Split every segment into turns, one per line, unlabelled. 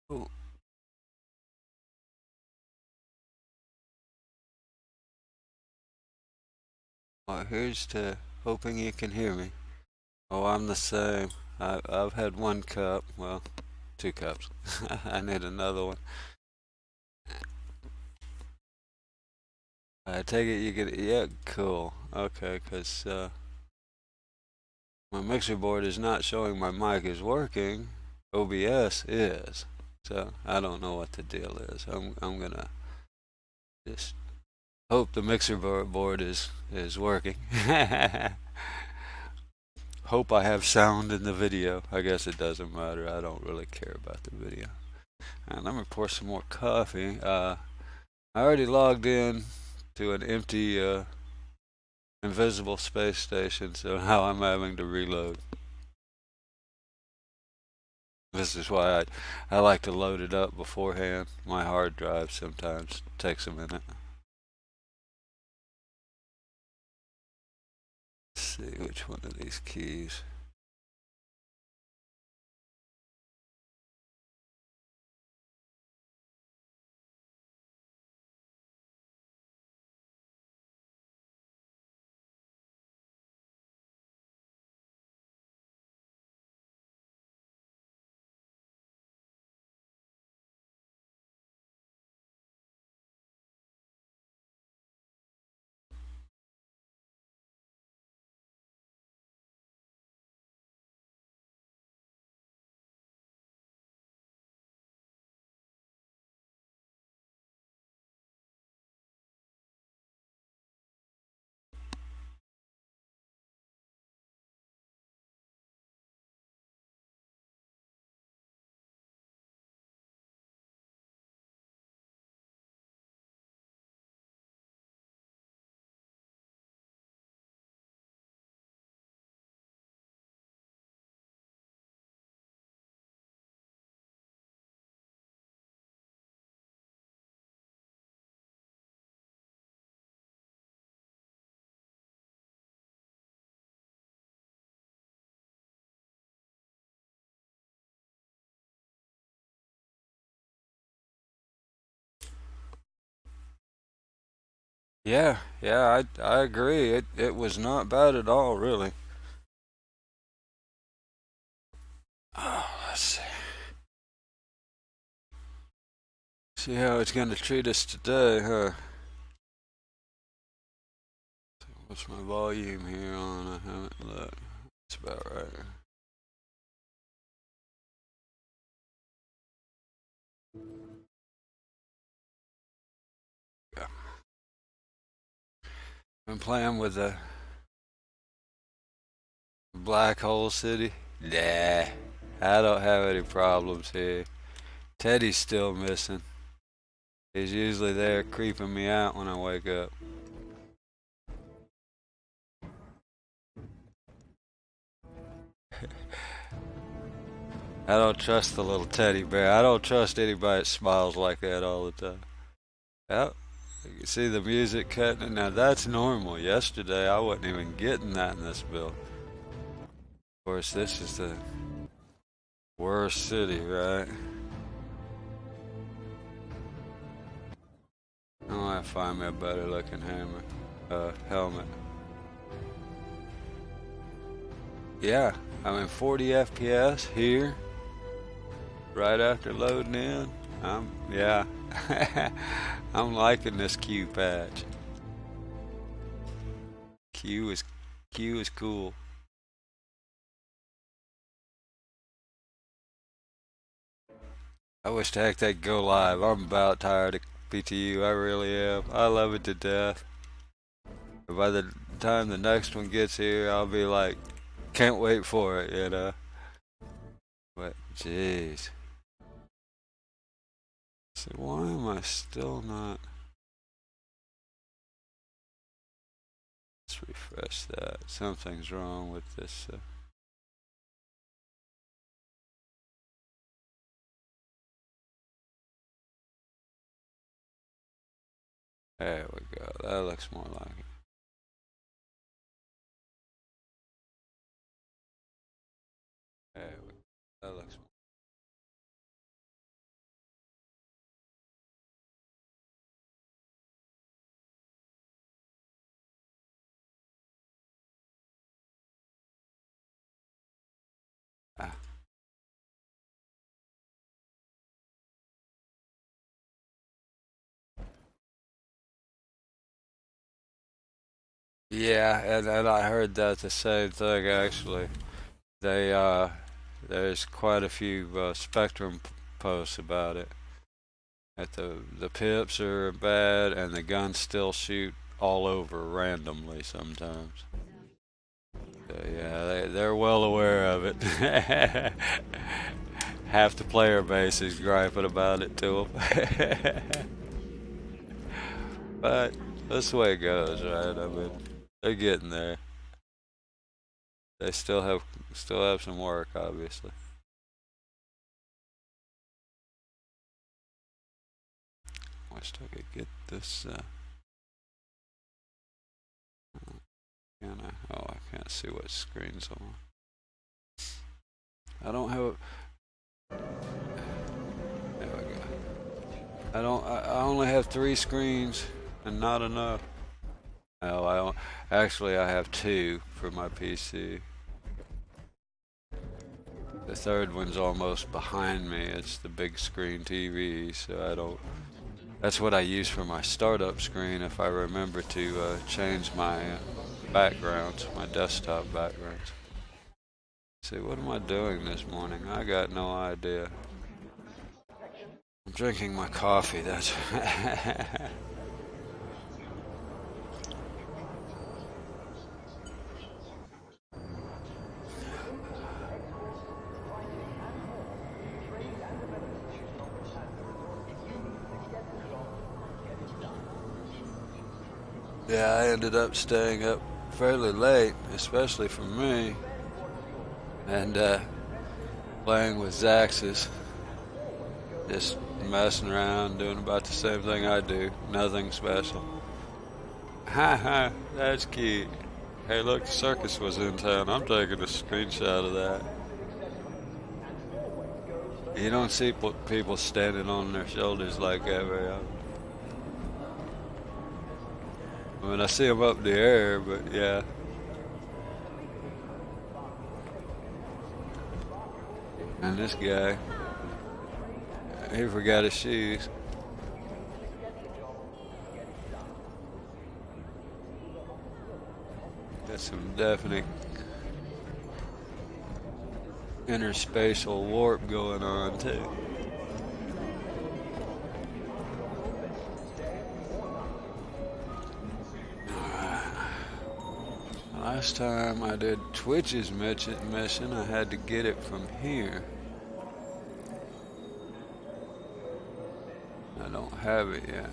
Oh, well, here's to hoping you can hear me. Oh, I'm the same. I've had one cup. Well, two cups. I need another one. I take it you get. Yeah, cool. Okay, 'cause my mixer board is not showing my mic is working. OBS is. So I don't know what the deal is. I'm gonna just hope the mixer board is working. Hope I have sound in the video. I guess it doesn't matter. I don't really care about the video. And let me pour some more coffee. I already logged in to an empty invisible space station, so now I'm having to reload. This is why I like to load it up beforehand. My hard drive sometimes takes a minute. Let's see which one of these keys. Yeah, I agree. It was not bad at all, really. Oh, let's see how it's gonna treat us today, huh? What's my volume here on? I haven't looked. It's about right. Yeah. Been playing with the Black Hole City. Nah, I don't have any problems here. Teddy's still missing. He's usually there creeping me out when I wake up. I don't trust the little teddy bear. I don't trust anybody that smiles like that all the time. Yep. You can see the music cutting. Now that's normal. Yesterday I wasn't even getting that in this build. Of course, this is the worst city, right? I want to find me a better looking helmet. Yeah, I'm in 40 FPS here, right after loading in. Yeah, I'm liking this Q patch. Q is Q is cool. I wish the heck they'd go live. I'm about tired of PTU. I really am. I love it to death. By the time the next one gets here, I'll be like, can't wait for it, you know. But jeez, so why am I still not? Let's refresh that. Something's wrong with this. There we go. That looks more like it. There we go. That looks Yeah, and I heard that the same thing actually. They there's quite a few Spectrum posts about it. That the pips are bad and the guns still shoot all over randomly sometimes. So yeah, they're well aware of it. Half the player base is griping about it to them. But that's the way it goes, right? I mean, they're getting there. They still have some work, obviously. Wish I could get this. Can I? Oh, I can't see what screens I'm on. I don't have. There we go. I don't. I only have 3 screens, and not enough. No, I don't. Actually, I have 2 for my PC. The third one's almost behind me. It's the big screen TV, so I don't. That's what I use for my startup screen if I remember to change my backgrounds, my desktop backgrounds. See, what am I doing this morning? I got no idea. I'm drinking my coffee, that's Yeah, I ended up staying up fairly late, especially for me, and playing with Zaxxas, just messing around, doing about the same thing I do, nothing special. Haha, that's cute. Hey, look, the circus was in town. I'm taking a screenshot of that. You don't see people standing on their shoulders like that very often. I mean, I see them up in the air, but yeah. And this guy, he forgot his shoes. Got some definite interspatial warp going on too. Last time I did Twitch's mission, I had to get it from here. I don't have it yet.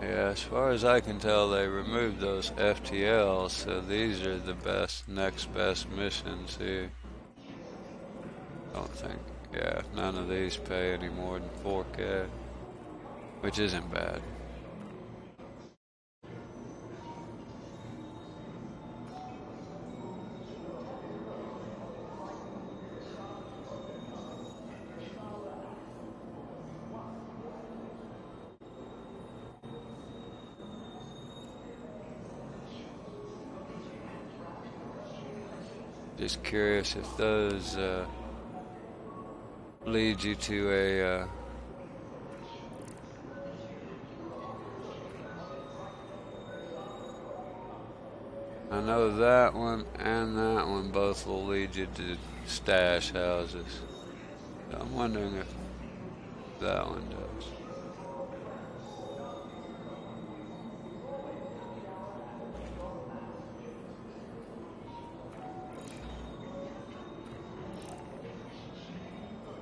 Yeah, as far as I can tell, they removed those FTLs, so these are the next best missions here. Don't think. Yeah, none of these pay any more than 4K, which isn't bad. Just curious if those lead you to a I know that one and that one both will lead you to stash houses. So I'm wondering if that one does.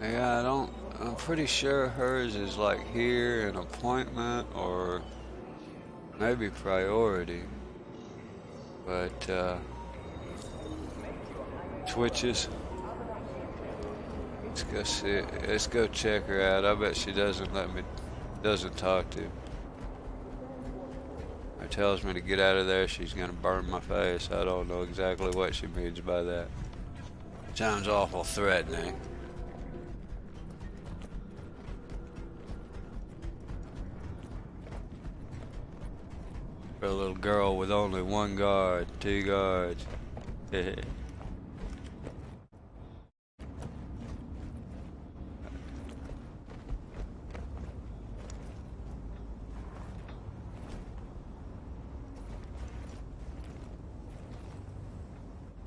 Yeah, I'm pretty sure hers is like here, an appointment, or maybe priority. But, Twitches. Let's go see, let's go check her out. I bet she doesn't talk to me. Or tells me to get out of there, she's gonna burn my face. I don't know exactly what she means by that. Sounds awful threatening. For a little girl with only 1 guard, 2 guards.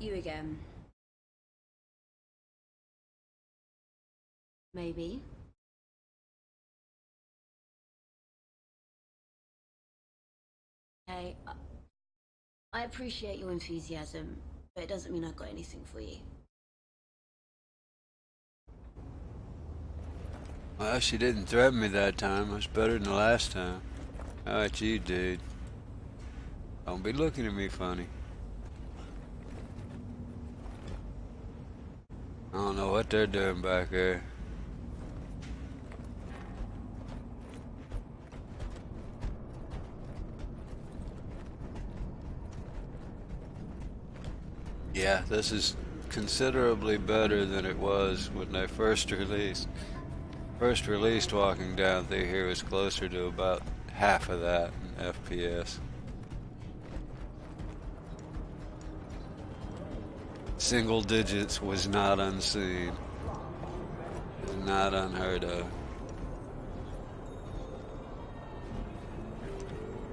You again. Maybe. Hey, I appreciate your enthusiasm, but it doesn't mean I've got anything for you.
Well, she didn't threaten me that time. It was better than the last time. How about you, dude? Don't be looking at me funny. I don't know what they're doing back there. Yeah, this is considerably better than it was when they first released. First released Walking Down through here was closer to about half of that in FPS. Single digits was not unseen. It was not unheard of.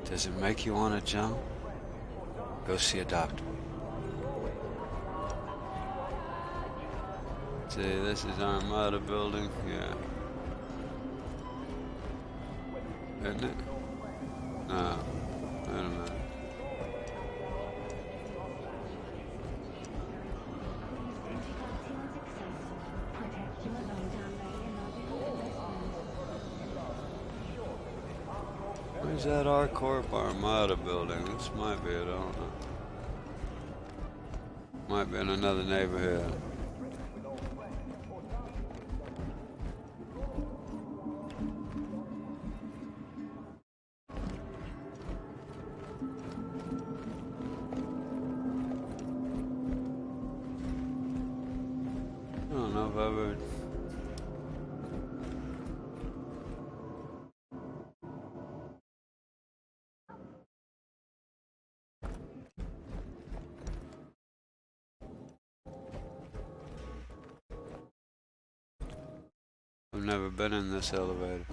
Does it make you want to jump? Go see a doctor. See, this is Armada building. Yeah. Isn't it? No. Wait a minute. Where's that R-Corp Armada building? This might be it, I don't know. Might be in another neighborhood. I don't know if I've ever... I've never been in this elevator.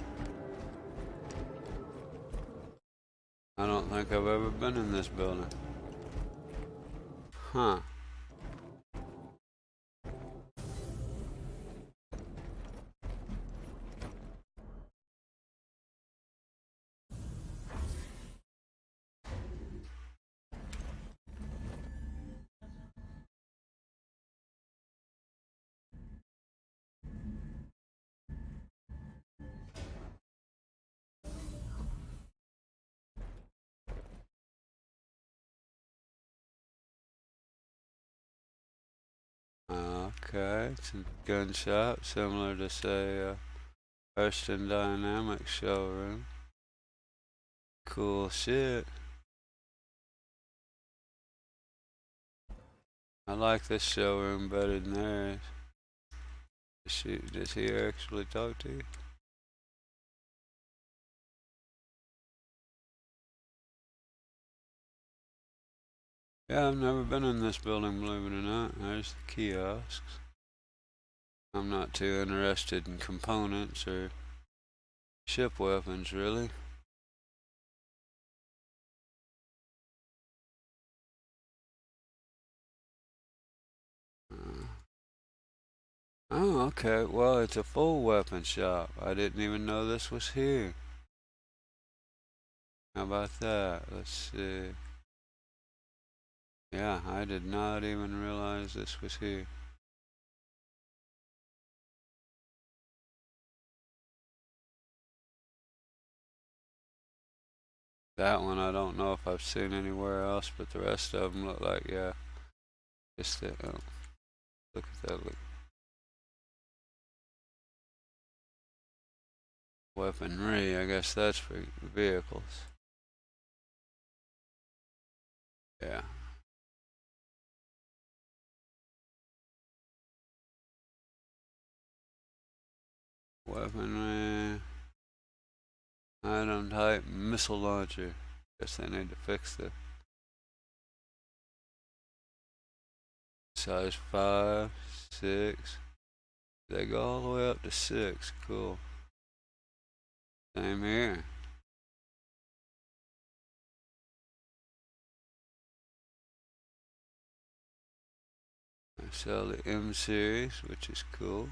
I don't think I've ever been in this building. Huh. Okay, it's a gun shop, similar to, say, Hurston Dynamics showroom. Cool shit. I like this showroom better than theirs. Does he actually talk to you? Yeah, I've never been in this building, believe it or not. There's the kiosks. I'm not too interested in components or ship weapons, really. Uh, oh, okay. Well, it's a full weapon shop. I didn't even know this was here. How about that? Let's see. Yeah, I did not even realize this was here. That one I don't know if I've seen anywhere else, but the rest of them look like, yeah, just that. Oh, look at that. Look. Weaponry, I guess that's for vehicles. Yeah. Weaponry. Item type missile launcher. Guess they need to fix the size 5, 6. They go all the way up to 6. Cool. Same here. I sell the M series, which is cool,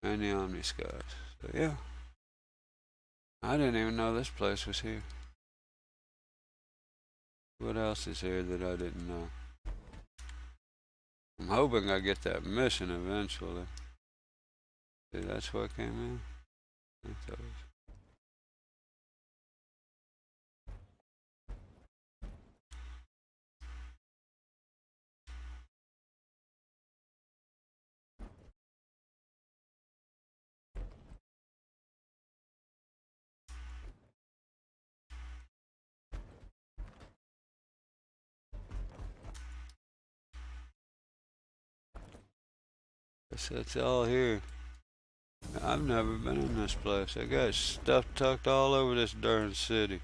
and the Omni Skies. So yeah, I didn't even know this place was here. What else is here that I didn't know? I'm hoping I get that mission eventually. See, that's what came in. Guess that's all here. I've never been in this place. They got stuff tucked all over this darn city.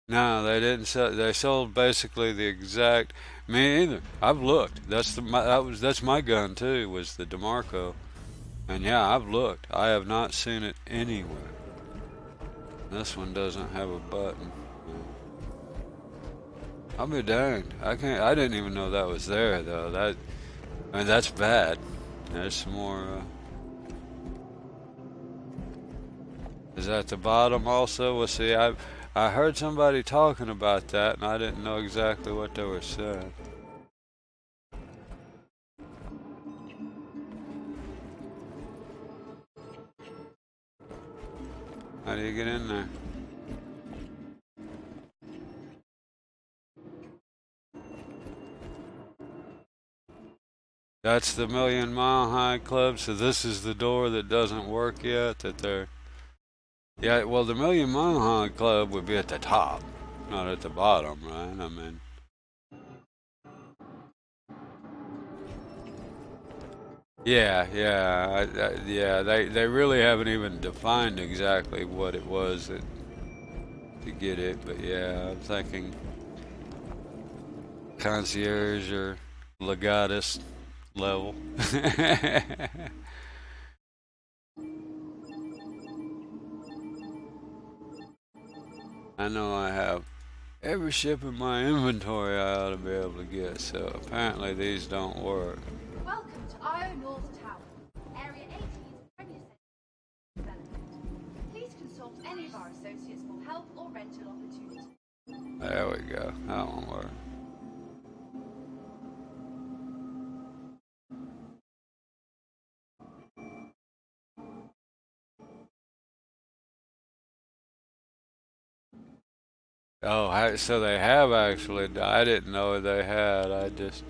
No, they didn't sell. They sold basically the exact. Me either. I've looked. That's my gun too. Was the DeMarco, and yeah, I've looked. I have not seen it anywhere. This one doesn't have a button. I'll be danged. I can't. I didn't even know that was there though. I mean, that's bad. There's some more. Is that the bottom also? Well, see, I heard somebody talking about that, and I didn't know exactly what they were saying. How do you get in there? That's the Million Mile High Club, so this is the door that doesn't work yet, that they're... Yeah, well, the Million Mile High Club would be at the top, not at the bottom, right? I mean... Yeah, they really haven't even defined exactly what it was to get it, but yeah, I'm thinking concierge or legatus level. I know I have every ship in my inventory I ought to be able to get, so apparently these don't work.
Welcome to IO North Tower, Area 18's Premier Centre development. Please consult any of our associates for help or rental opportunities.
There we go. That won't work. Oh, so they have actually. I didn't know they had. I just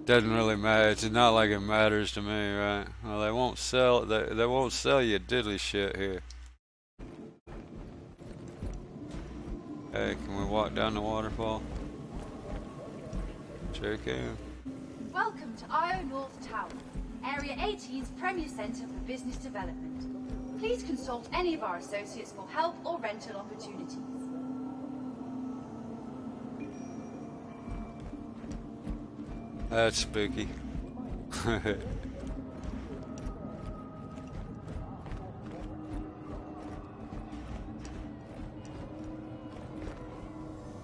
doesn't really matter. It's not like it matters to me, right? Well, they won't sell. They won't sell you diddly shit here. Hey, can we walk down the waterfall? Sure can.
Welcome to IO North Tower, Area 18's Premier Centre for Business Development. Please consult any of our associates for help or rental opportunities.
That's spooky.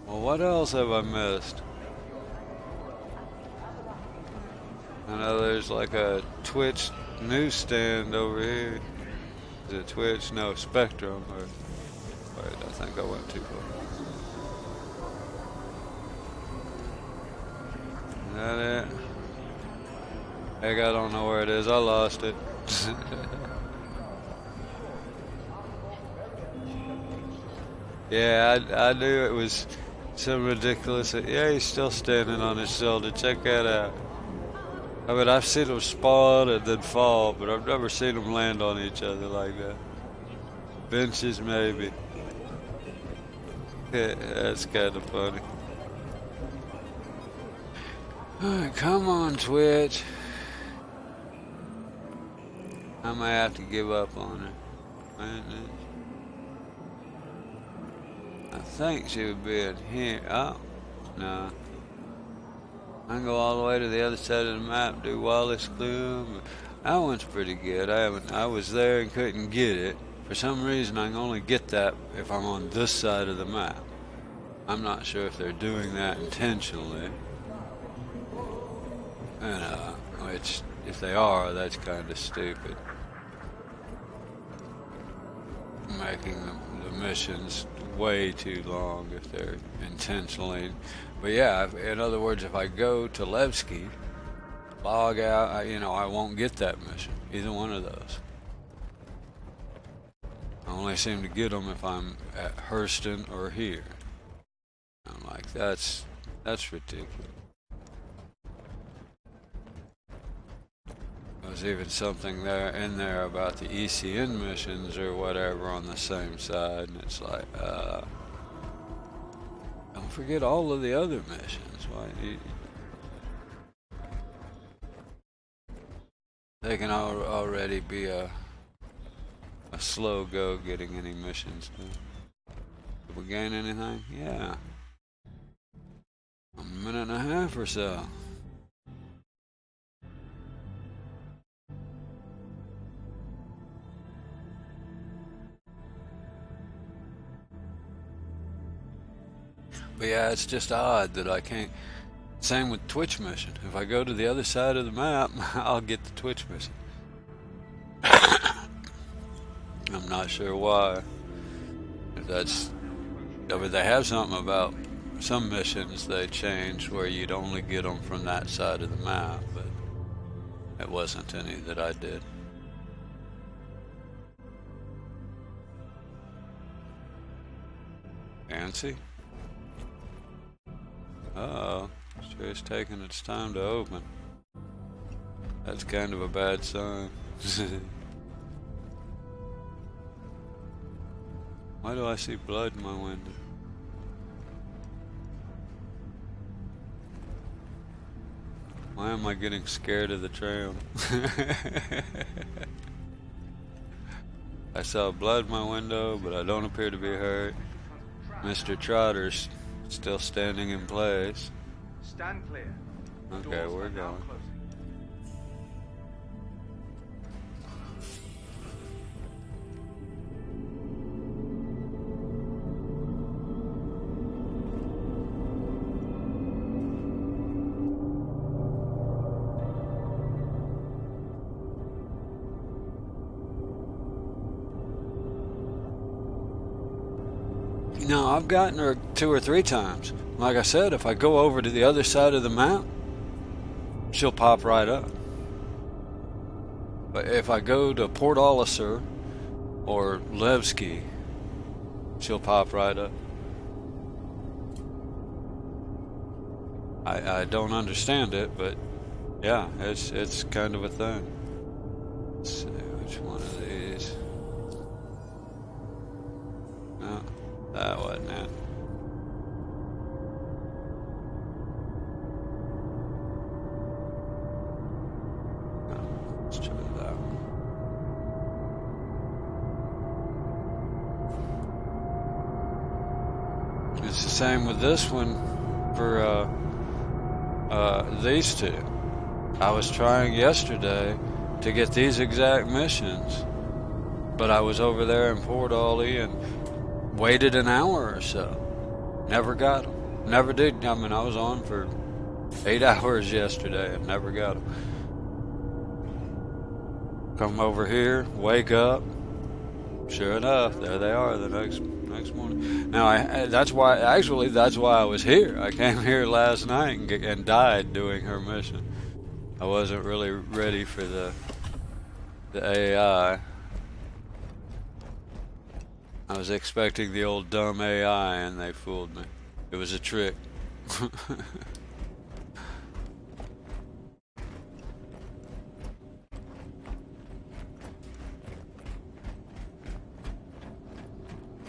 Well, what else have I missed? I know there's like a Twitch newsstand over here. Is it Twitch? No, Spectrum. Or wait, I think I went too far. Is that it? Heck, I don't know where it is. I lost it. Yeah, I knew it was some ridiculous. Yeah, he's still standing on his shoulder. Check that out. I mean, I've seen them spawn and then fall, but I've never seen them land on each other like that. Benches, maybe. Yeah, that's kind of funny. Alright, come on, Twitch. I might have to give up on her. I think she would be in here. Oh, no. I can go all the way to the other side of the map, do Wallace Gloom. That one's pretty good. I was there and couldn't get it. For some reason, I can only get that if I'm on this side of the map. I'm not sure if they're doing that intentionally. And, which, if they are, that's kind of stupid. Making the missions way too long if they're intentionally. But yeah, in other words, if I go to Levski, log out, I won't get that mission. Either one of those. I only seem to get them if I'm at Hurston or here. I'm like, that's ridiculous. There's even something in there about the ECN missions or whatever on the same side, and it's like, don't forget all of the other missions. They can already be a slow go getting any missions done. Did we gain anything? Yeah. A minute and a half or so. But yeah, it's just odd that I can't. Same with Twitch mission. If I go to the other side of the map, I'll get the Twitch mission. I'm not sure why. If that's, but they have something about some missions they changed where you'd only get them from that side of the map, but it wasn't any that I did. Fancy? Uh-oh, sure it's taking its time to open. That's kind of a bad sign. Why do I see blood in my window? Why am I getting scared of the trail? I saw blood in my window, but I don't appear to be hurt. Mr. Trotter's still standing in place.
Stand clear.
Okay, we're going. No, I've gotten her 2 or 3 times. Like I said, if I go over to the other side of the map, she'll pop right up. But if I go to Port Olisar or Levski, she'll pop right up. I don't understand it, but yeah, it's kind of a thing. Let's see which one of these. No, that wasn't it. Let's try that one. It's the same with this one for these 2. I was trying yesterday to get these exact missions, but I was over there in Port Ollie and waited an hour or so. Never got them. Never did. I mean, I was on for 8 hours yesterday and never got them. Come over here, wake up. Sure enough, there they are the next morning. Now, that's why I was here. I came here last night and died doing her mission. I wasn't really ready for the AI. I was expecting the old dumb AI, and they fooled me. It was a trick.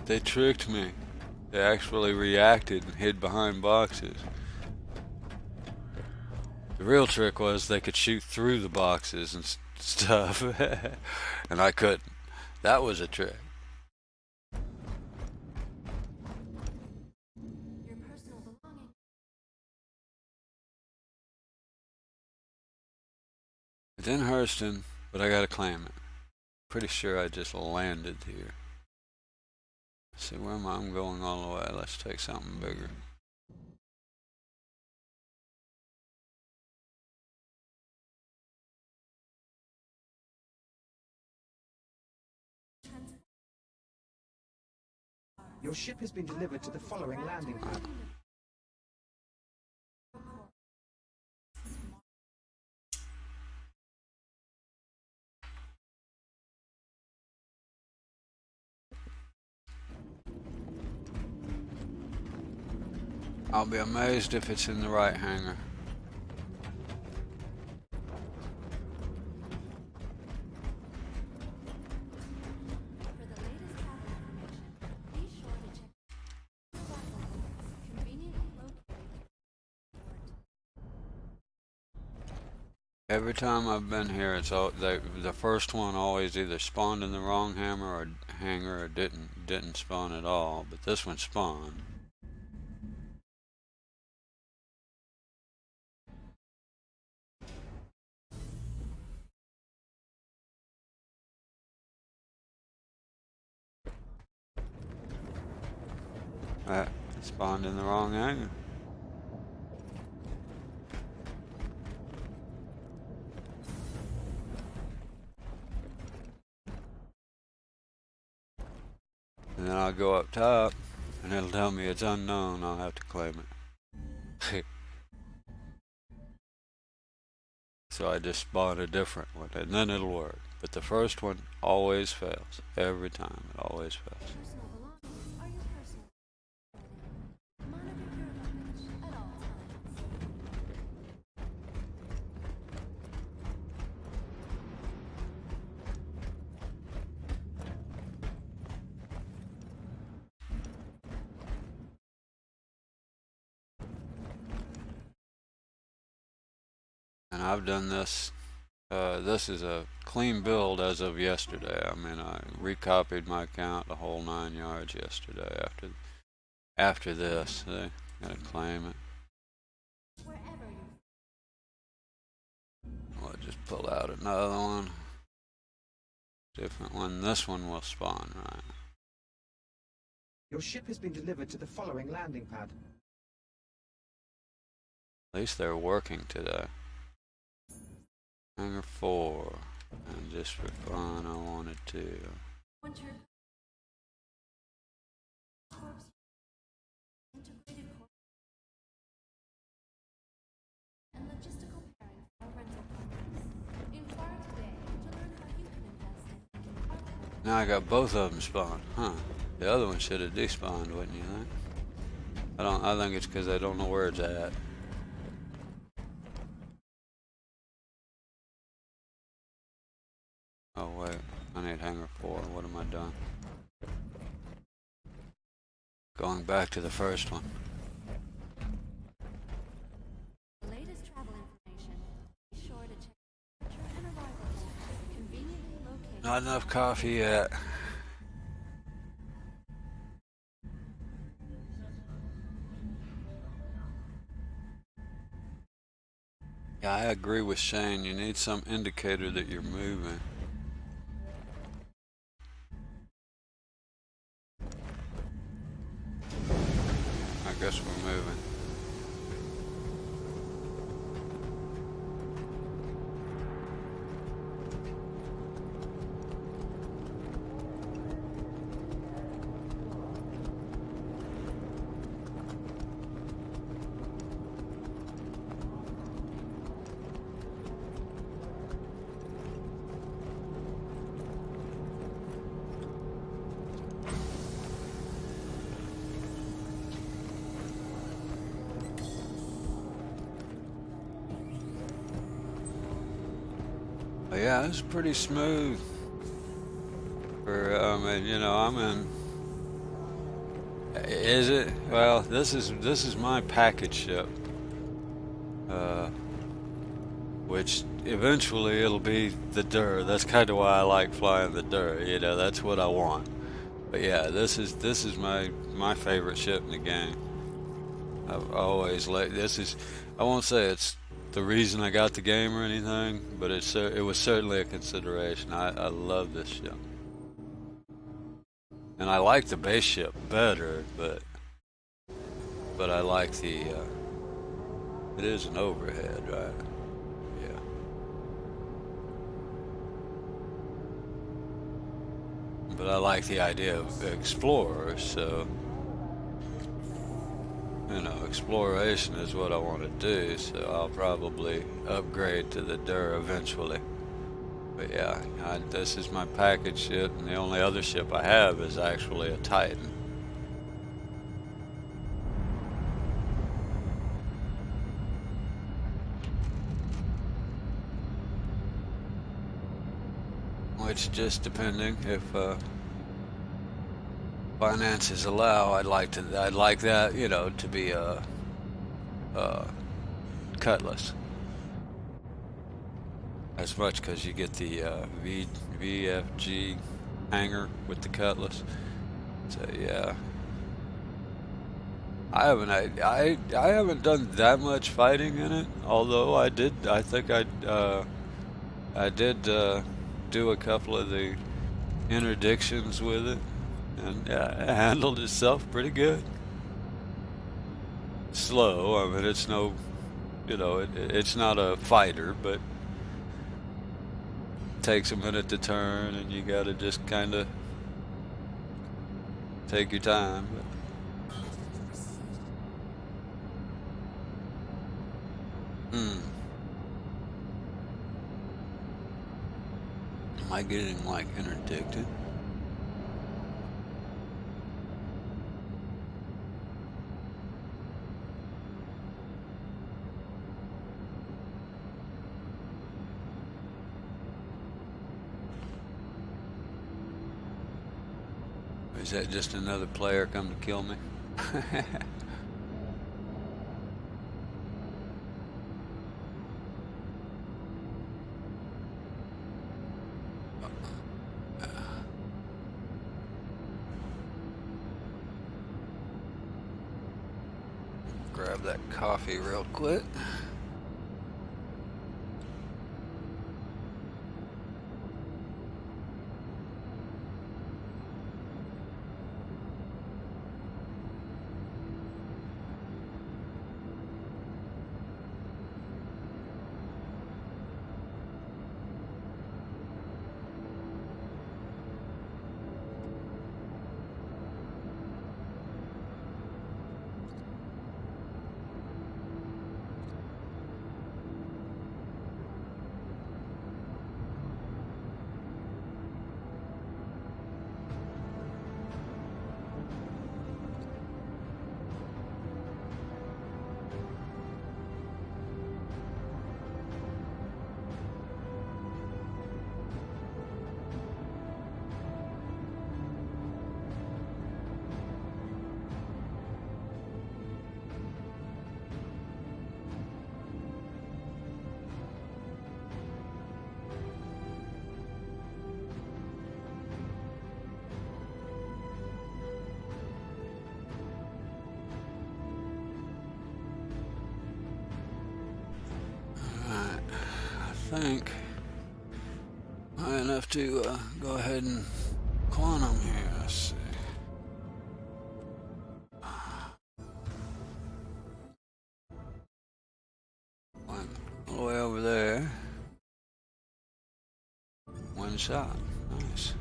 They tricked me. They actually reacted and hid behind boxes. The real trick was they could shoot through the boxes and stuff, and I couldn't. That was a trick.
Your personal belongings.
It's in Hurston, but I gotta claim it. Pretty sure I just landed here. See, where am I? I'm going all the way. Let's take something bigger.
Your ship has been delivered to the following landing pad.
I'll be amazed if it's in the right hangar.
For the latest travel information, be sure to check arrival logs conveniently located.
Every time I've been here, it's all the first one always either spawned in the wrong hangar or didn't spawn at all. But this one spawned. It spawned in the wrong hangar. And then I'll go up top, and it'll tell me it's unknown. I'll have to claim it. So I just spawn a different one, and then it'll work. But the first one always fails. Every time, it always fails.
Personal belongings are your personal property. Monitor your luggage at all times.
And I've done this. This is a clean build as of yesterday. I mean, I recopied my account the whole 9 yards yesterday. After this, they gotta claim it.
Wherever you
I'll just pull out another one. Different one. This one will spawn, right?
Your ship has been delivered to the following landing pad.
At least they're working today. Hangar 4. And just for fun, I wanted to.
want your corpse integrated corpse and logistical pairing for rental companies. Inquire today to learn how you can invest in archive.
Now I got both of them spawned. Huh. The other one should have despawned, wouldn't you think? I think it's because I don't know where it's at. Oh wait, I need hangar 4. What am I doing? Going back to the first one.
The latest travel information. Be sure to check departure and arrival logs conveniently located.
Not enough coffee yet. Yeah, I agree with Shane. You need some indicator that you're moving. I guess we're moving. But yeah, it's pretty smooth. For you know, I'm in. Is it? Well, this is my package ship. Which eventually it'll be the Dur. That's kind of why I like flying the Dur. You know, that's what I want. But yeah, this is my favorite ship in the game. I've always liked. This is. I won't say it's the reason I got the game or anything, but it was certainly a consideration. I love this ship. And I like the base ship better, but I like the, it is an overhead, right? Yeah. But I like the idea of explorers, so, you know, exploration is what I want to do, so I'll probably upgrade to the DUR eventually. But yeah, this is my package ship, and the only other ship I have is actually a Titan. Which, just depending if finances allow, I'd like that, you know, to be a Cutlass. As much because you get the VFG hangar with the Cutlass. So yeah, I haven't done that much fighting in it. Although I did do a couple of the interdictions with it, and yeah, it handled itself pretty good. Slow, I mean, it's no, you know, it's not a fighter, but it takes a minute to turn, and you gotta just kind of take your time. But, am I getting, like, interdicted? Is that just another player come to kill me? Grab that coffee real quick. I think high enough to go ahead and quantum here. Let's see. Went all the way over there. One shot. Nice.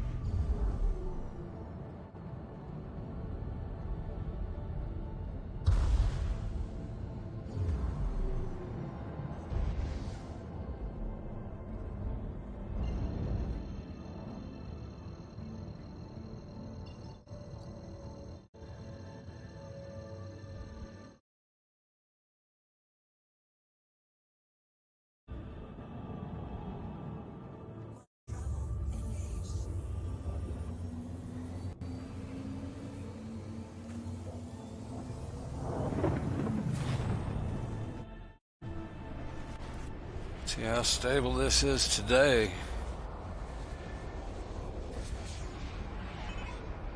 See how stable this is today.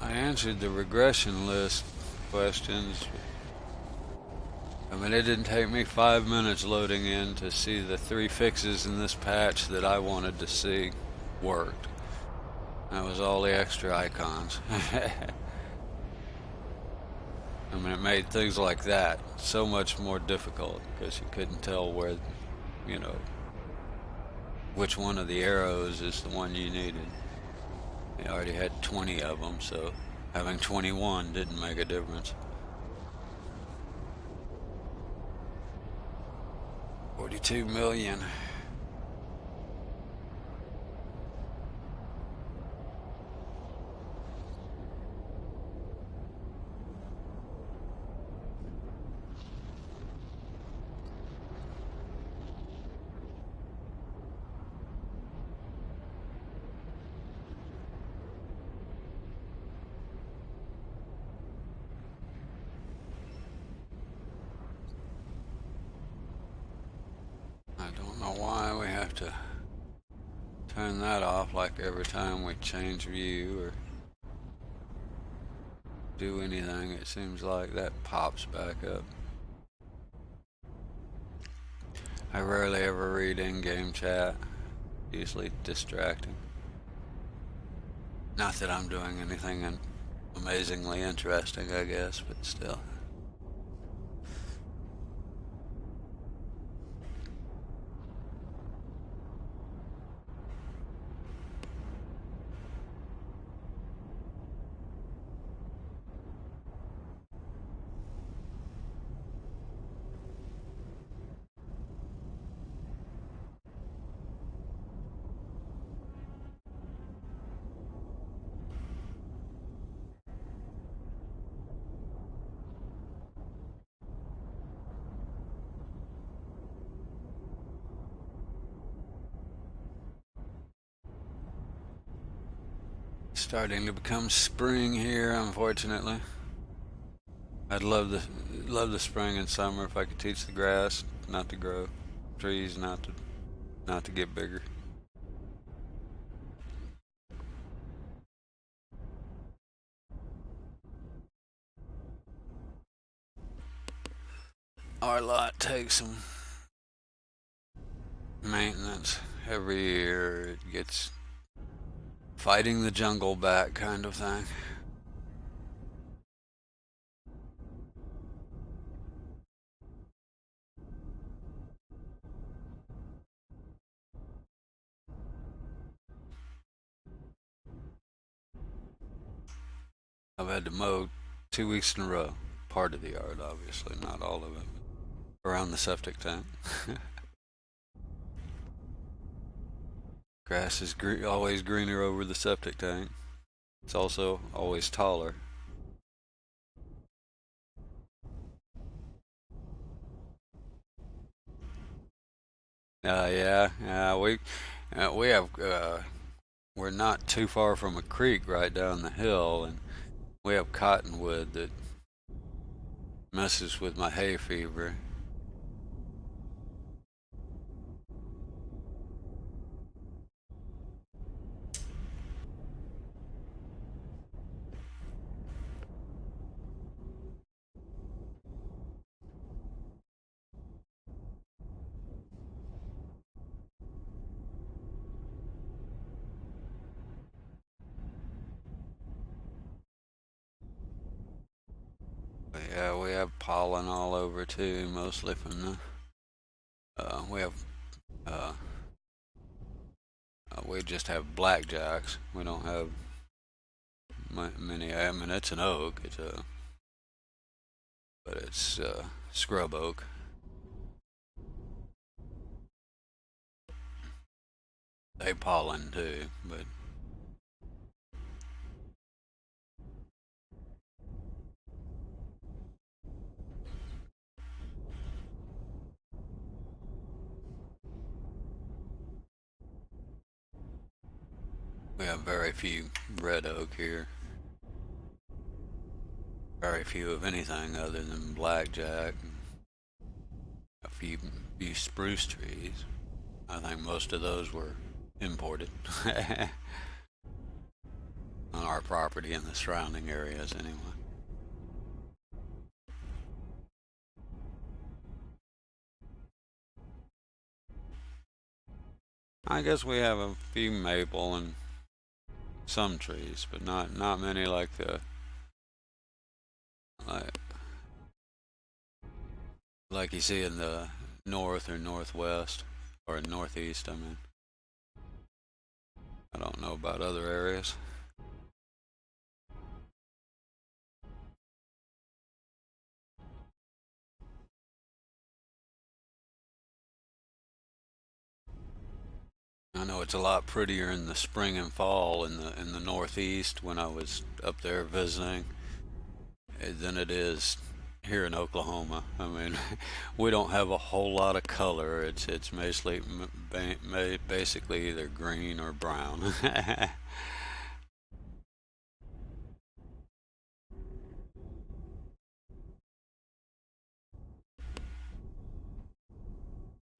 I answered the regression list questions. I mean, it didn't take me 5 minutes loading in to see the 3 fixes in this patch that I wanted to see worked. That was all the extra icons. I mean, it made things like that so much more difficult because you couldn't tell where, you know, which one of the arrows is the one you needed. I already had 20 of them, so having 21 didn't make a difference. 42 million. I don't know why we have to turn that off like every time we change view or do anything. It seems like that pops back up. I rarely ever read in-game chat. Usually distracting. Not that I'm doing anything amazingly interesting, I guess, but still. Starting to become spring here, unfortunately. I'd love the spring and summer if I could teach the grass not to grow, trees not to get bigger. Our lot takes some maintenance every year. It gets fighting the jungle back kind of thing. I've had to mow 2 weeks in a row. Part of the yard, obviously, not all of it. Around the septic tank. Grass is always greener over the septic tank. It's also always taller. Yeah. We have we're not too far from a creek right down the hill, and we have cottonwood that messes with my hay fever. But yeah, we have pollen all over too, mostly from the. We have. We just have blackjacks. We don't have many. I mean, it's an oak. But it's scrub oak. They pollen too, but. We have very few red oak here. Very few of anything other than blackjack. A few spruce trees. I think most of those were imported on our property and the surrounding areas anyway. I guess we have a few maple and some trees, but not many like like you see in the north or northwest or northeast. I mean, I don't know about other areas. I know it's a lot prettier in the spring and fall in the Northeast when I was up there visiting than it is here in Oklahoma. I mean, we don't have a whole lot of color. It's basically either green or brown.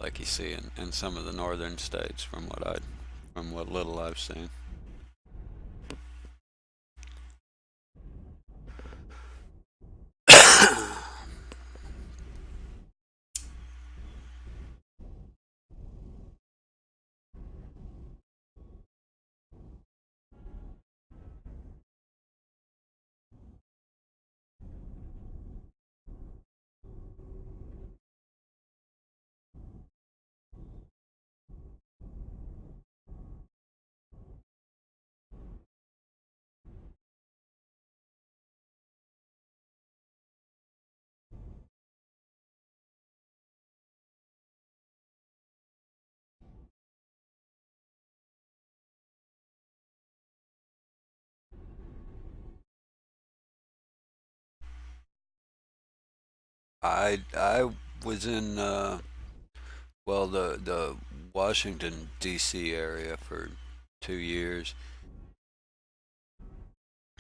Like you see in some of the northern states from what little I've seen. I was in well the Washington D.C. area for 2 years,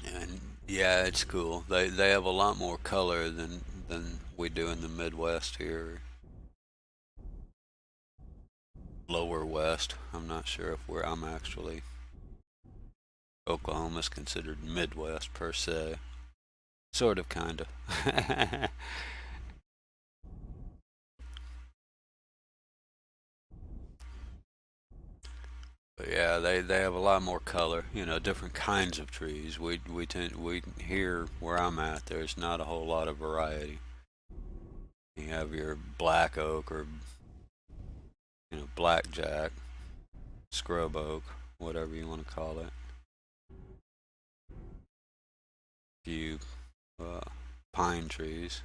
and yeah, it's cool. They have a lot more color than we do in the Midwest here, lower west. I'm not sure if where I'm actually. Oklahoma's considered Midwest per se, sort of, kinda. But yeah, they have a lot more color. You know, different kinds of trees. We here where I'm at. There's not a whole lot of variety. You have your black oak or blackjack, scrub oak, whatever you want to call it. Few uh, pine trees,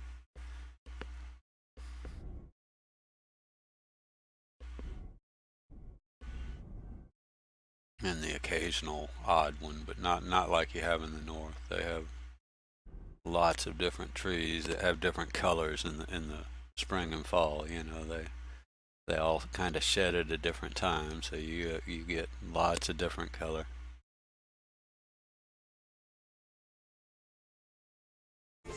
and the occasional odd one, but not like you have in the north. They have lots of different trees that have different colors in the spring and fall. They all kind of shed at a different time, so you get lots of different color. As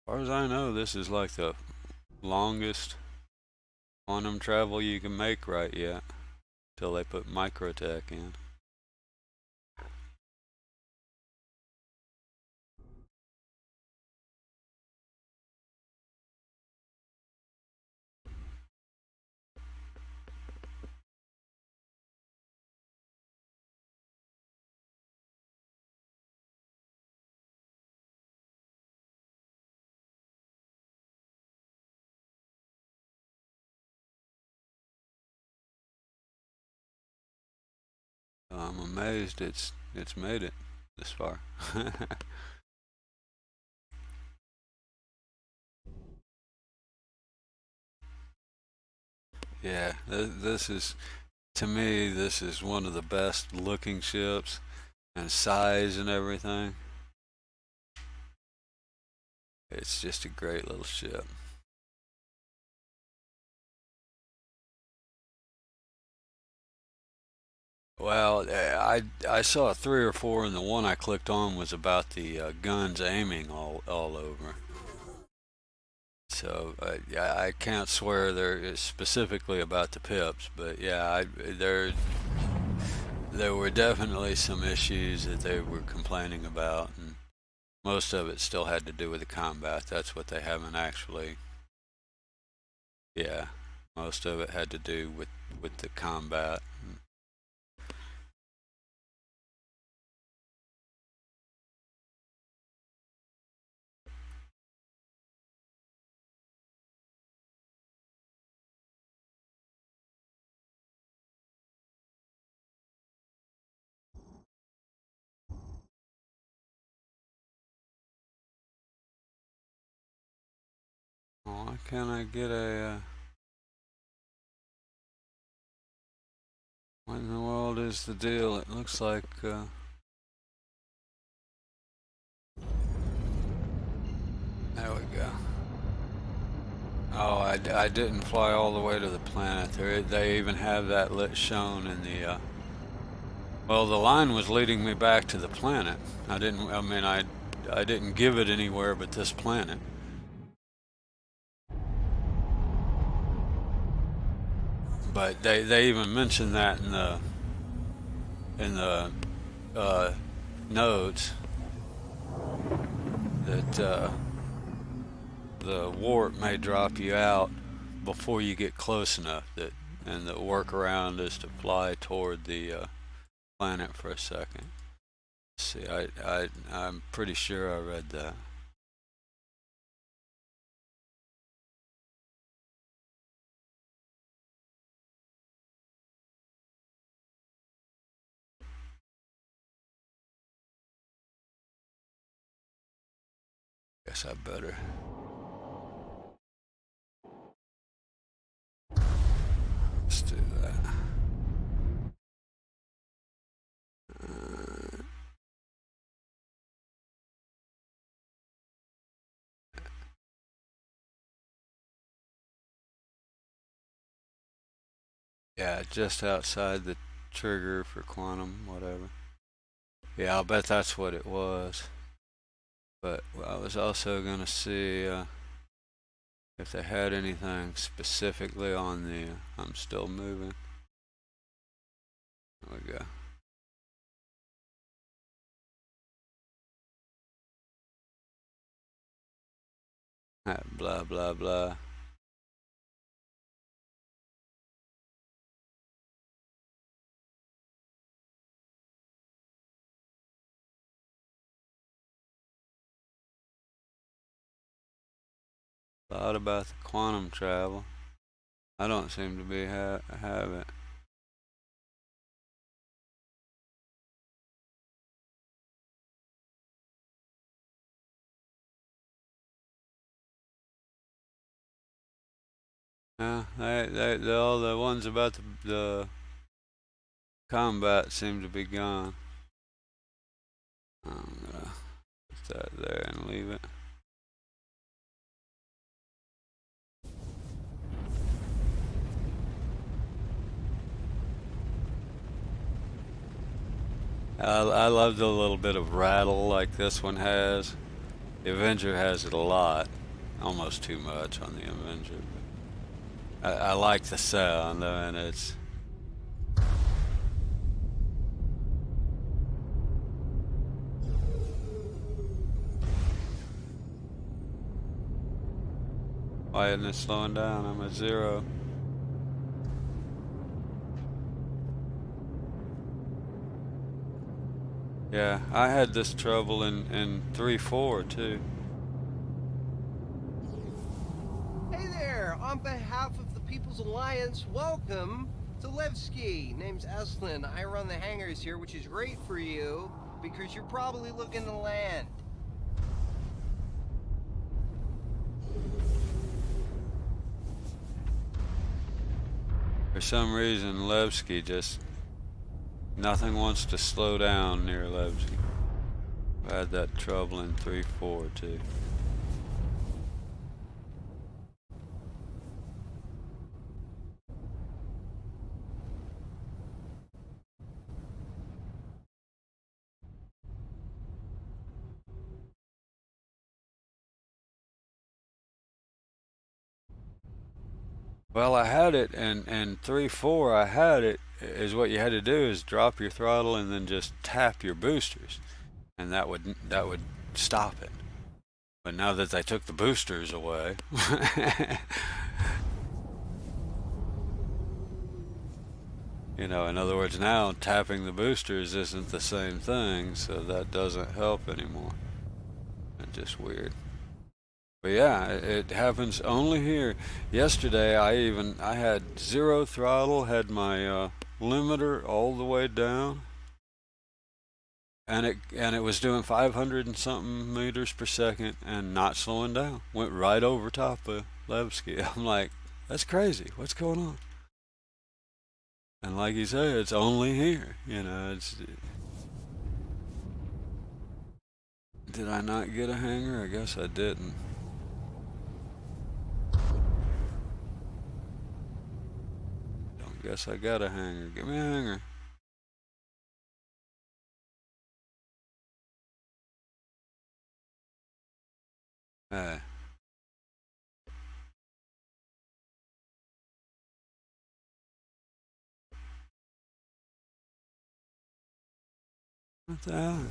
far as I know, this is like the longest quantum travel you can make right yet, till they put microtech in. I'm amazed it's made it this far. Yeah, this is to me this is one of the best looking ships and size and everything. It's just a great little ship. Well, I saw three or four, and the one I clicked on was about the guns aiming all over. So yeah, I can't swear they're specifically about the pips, but yeah, there were definitely some issues that they were complaining about, and most of it still had to do with the combat. That's what they haven't actually Yeah, most of it had to do with the combat. Why can't I get a? What in the world is the deal? It looks like. There we go. Oh, I didn't fly all the way to the planet. They even have that lit shown in the. Well, the line was leading me back to the planet. I didn't. I mean, I didn't give it anywhere but this planet. But they even mentioned that in the notes that the warp may drop you out before you get close enough. And the workaround is to fly toward the planet for a second. Let's see, I'm pretty sure I read that. Guess I better. Let's do that. Yeah, just outside the trigger for quantum, whatever. Yeah, I'll bet that's what it was. But I was also gonna see if they had anything specifically on the. I'm still moving. There we go. Blah blah blah. Thought about the quantum travel. I don't seem to be have it. Yeah, all the ones about the combat seem to be gone. I'm gonna put that there and leave it. I love the little bit of rattle like this one has. The Avenger has it a lot, almost too much on the Avenger. But I like the sound, and it's. Why isn't it slowing down? I'm at 0. Yeah, I had this trouble in 3.4 too.
Hey there! On behalf of the People's Alliance, welcome to Levski. Name's Eslin. I run the hangars here, which is great for you because you're probably looking to land.
For some reason, Levski just. Nothing wants to slow down near Levski. I had that trouble in 3.4 too. Well, I had it, and 3.4 I had it, is what you had to do is drop your throttle and then just tap your boosters, and that would stop it. But now that they took the boosters away, You know, in other words, now tapping the boosters isn't the same thing, so that doesn't help anymore. It's just weird. But yeah, it happens only here. Yesterday, I had zero throttle, had my limiter all the way down, and it was doing 500 and something meters per second and not slowing down. Went right over top of Levski. I'm like, that's crazy. What's going on? And like you say, it's only here. You know, it's. Did I not get a hanger? I guess I didn't. Don't guess I got a hanger. Give me a hanger. Hey. What the hell?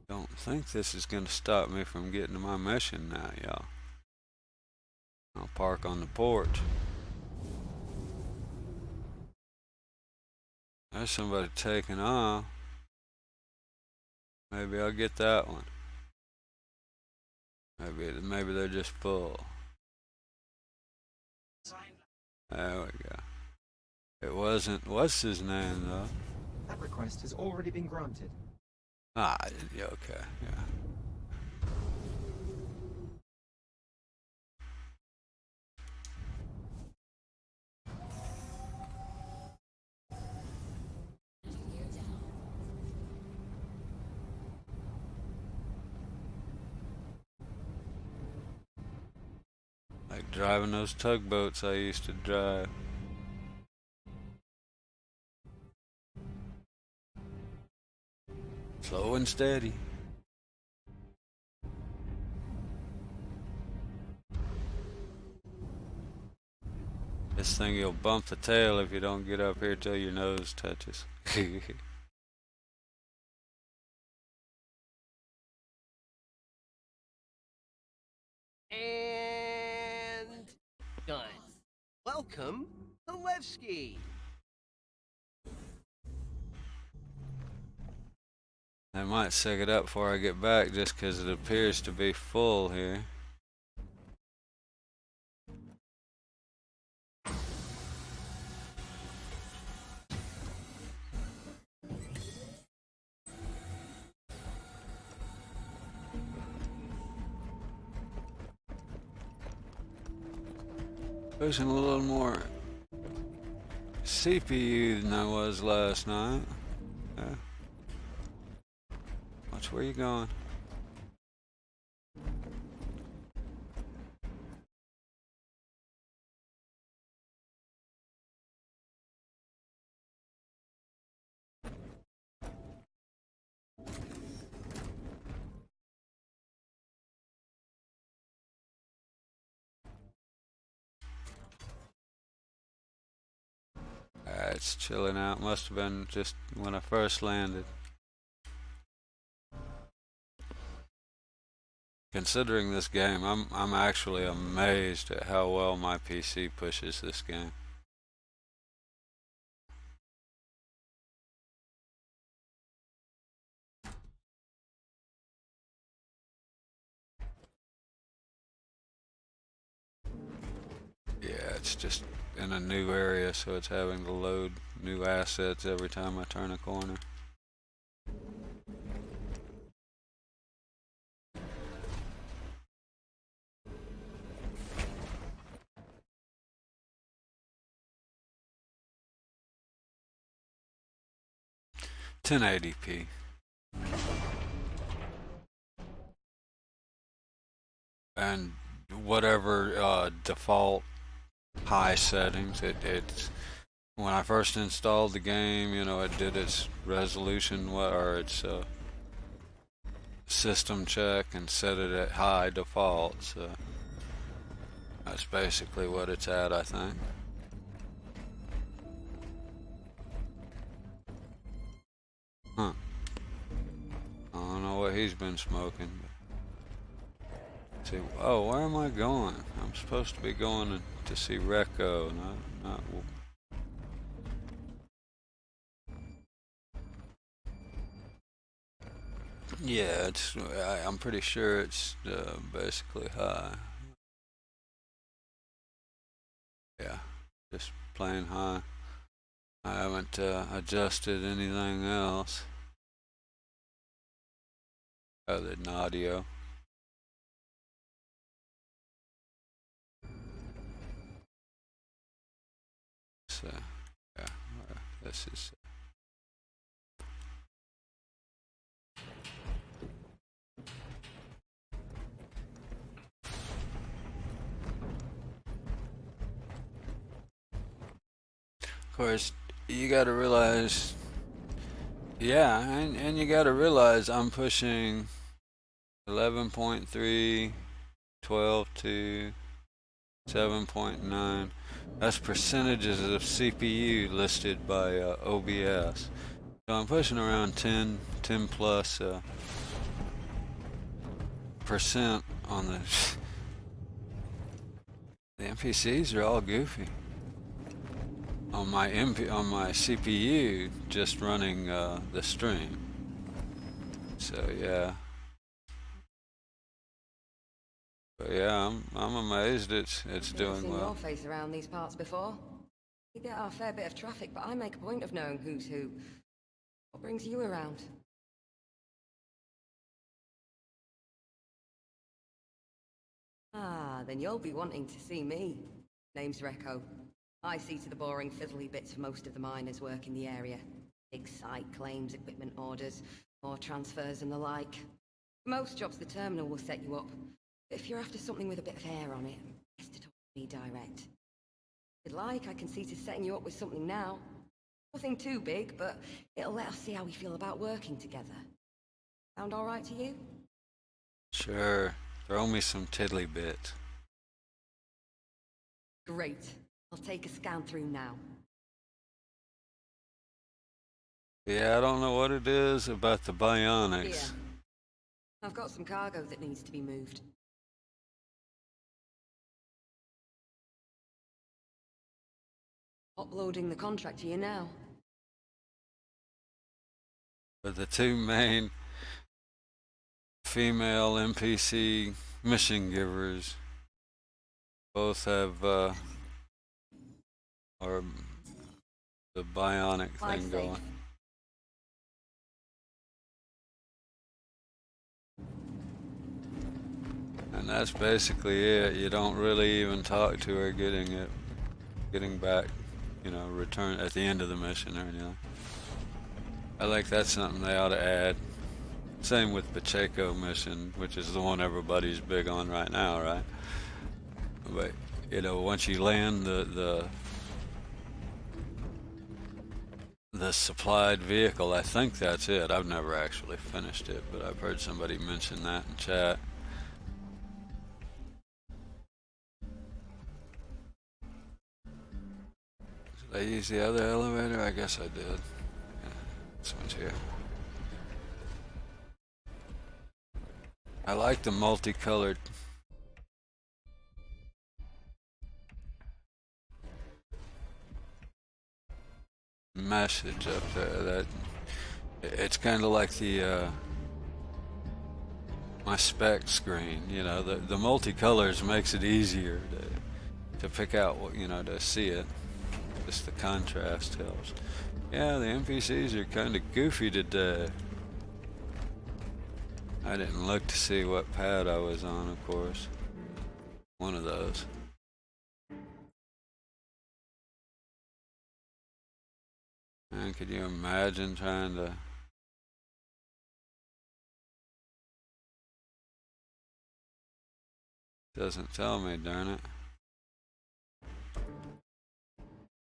Don't think this is gonna stop me from getting to my mission now, y'all. I'll park on the porch. There's somebody taking off. Maybe I'll get that one. Maybe they're just full. There we go. It wasn't. What's his name though?
That request has already been granted.
Ah, yeah, okay, yeah. Like driving those tugboats I used to drive. Slow and steady. This thing, you'll bump the tail if you don't get up here till your nose touches.
And done. Welcome to Levski.
I might suck it up before I get back just 'cause it appears to be full here. Pushing a little more CPU than I was last night. Yeah. Watch where you going. It's chilling out. Must have been just when I first landed. Considering this game, I'm actually amazed at how well my PC pushes this game. Yeah, it's just in a new area, so it's having to load new assets every time I turn a corner. (1080p) and whatever default high settings. It's when I first installed the game, you know, it did its resolution or its system check and set it at high default. So that's basically what it's at, I think. Huh. I don't know what he's been smoking. But See, oh, where am I going? I'm supposed to be going to see Recco, not. Yeah, I'm pretty sure it's basically high. Yeah, just plain high. I haven't adjusted anything else other than audio. So, yeah, this is. Of course, you got to realize, yeah, and you got to realize I'm pushing 11.3, 12 to 7.9. That's percentages of CPU listed by OBS. So I'm pushing around 10 plus percent on the NPCs are all goofy. On my CPU, just running the stream. So yeah. But yeah, I'm amazed it's doing
Seen
well.
your face around these parts before. We get our fair bit of traffic, but I make a point of knowing who's who. What brings you around? Ah, then you'll be wanting to see me. Name's Recco. I see to the boring fiddly bits for most of the miners work in the area. Big site claims, equipment orders, more transfers and the like. For most jobs the terminal will set you up. But if you're after something with a bit of hair on it, best to talk to me direct. If you'd like, I can see to setting you up with something now. Nothing too big, but it'll let us see how we feel about working together. Sound alright to you?
Sure, throw me some tiddly bits.
Great. I'll take a scan through now.
Yeah, I don't know what it is about the bionics.
Here. I've got some cargo that needs to be moved. Uploading the contract to you now.
But the two main female NPC mission givers both have or the bionic
Fly
thing
safe.
going. And that's basically it. You don't really even talk to her getting back, return at the end of the mission or anything. I think that's something they ought to add. Same with Pacheco mission, which is the one everybody's big on right now, right? But once you land the supplied vehicle, I think that's it. I've never actually finished it, but I've heard somebody mention that in chat. Did I use the other elevator? I guess I did. Yeah, this one's here. I like the multicolored message up there. That it's kind of like the my spec screen. The multicolors makes it easier to pick out what to see it. Just the contrast helps. Yeah, the NPCs are kind of goofy today. I didn't look to see what pad I was on, of course. One of those. Man, could you imagine trying to... Doesn't tell me, darn it.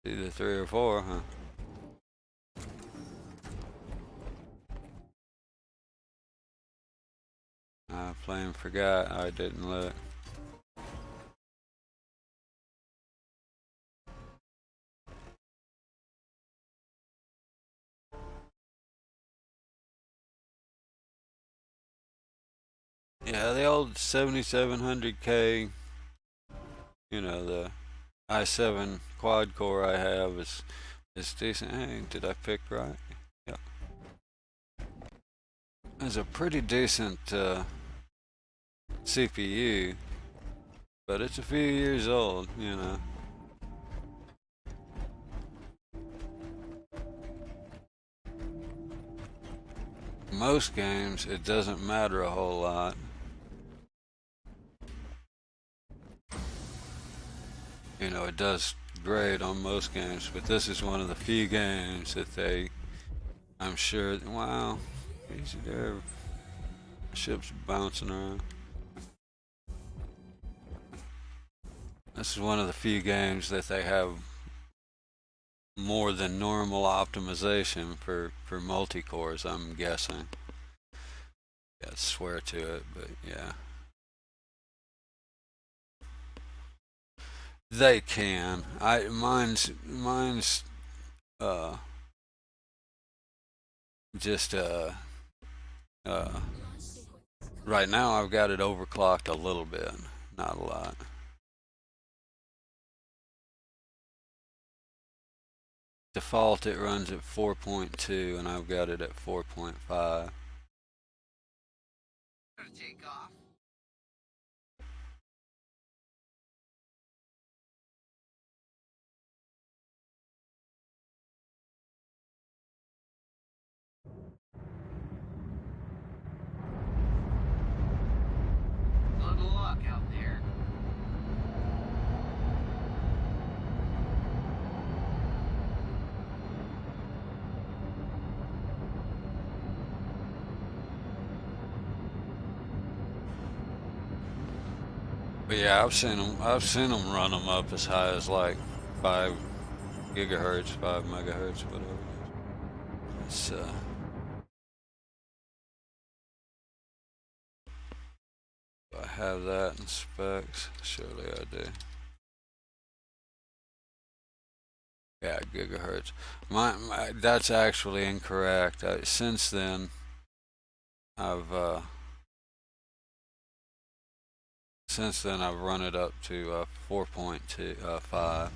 Either 3 or 4, huh? I plain forgot I didn't look. Yeah, the old 7700K, you know, the i7 quad core I have is decent. Hey, did I pick right? Yeah. It's a pretty decent CPU, but it's a few years old, you know. Most games, it doesn't matter a whole lot. You know, it does great on most games, but this is one of the few games that I'm sure, wow, easy there. Ships bouncing around. This is one of the few games that they have more than normal optimization for multi-cores, I'm guessing. Yeah, swear to it, but yeah. They can. Mine's just right now I've got it overclocked a little bit, not a lot. Default it runs at 4.2 and I've got it at 4.5.
Gotta take off. Good luck out there.
But yeah, I've seen them run them up as high as like 5 gigahertz, 5 megahertz, whatever it is. It's I have that in specs. Surely I do. Yeah, gigahertz. That's actually incorrect. Since then, I've run it up to 4.25.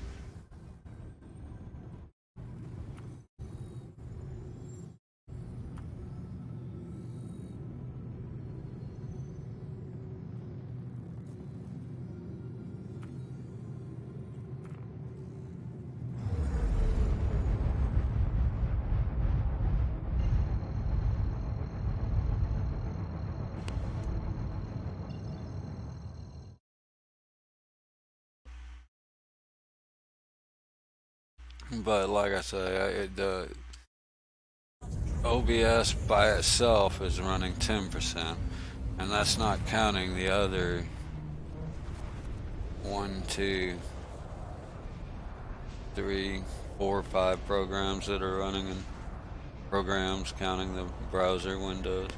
But like I say, the OBS by itself is running 10%, and that's not counting the other 1, 2, 3, 4, 5 programs that are running in programs, counting the browser windows.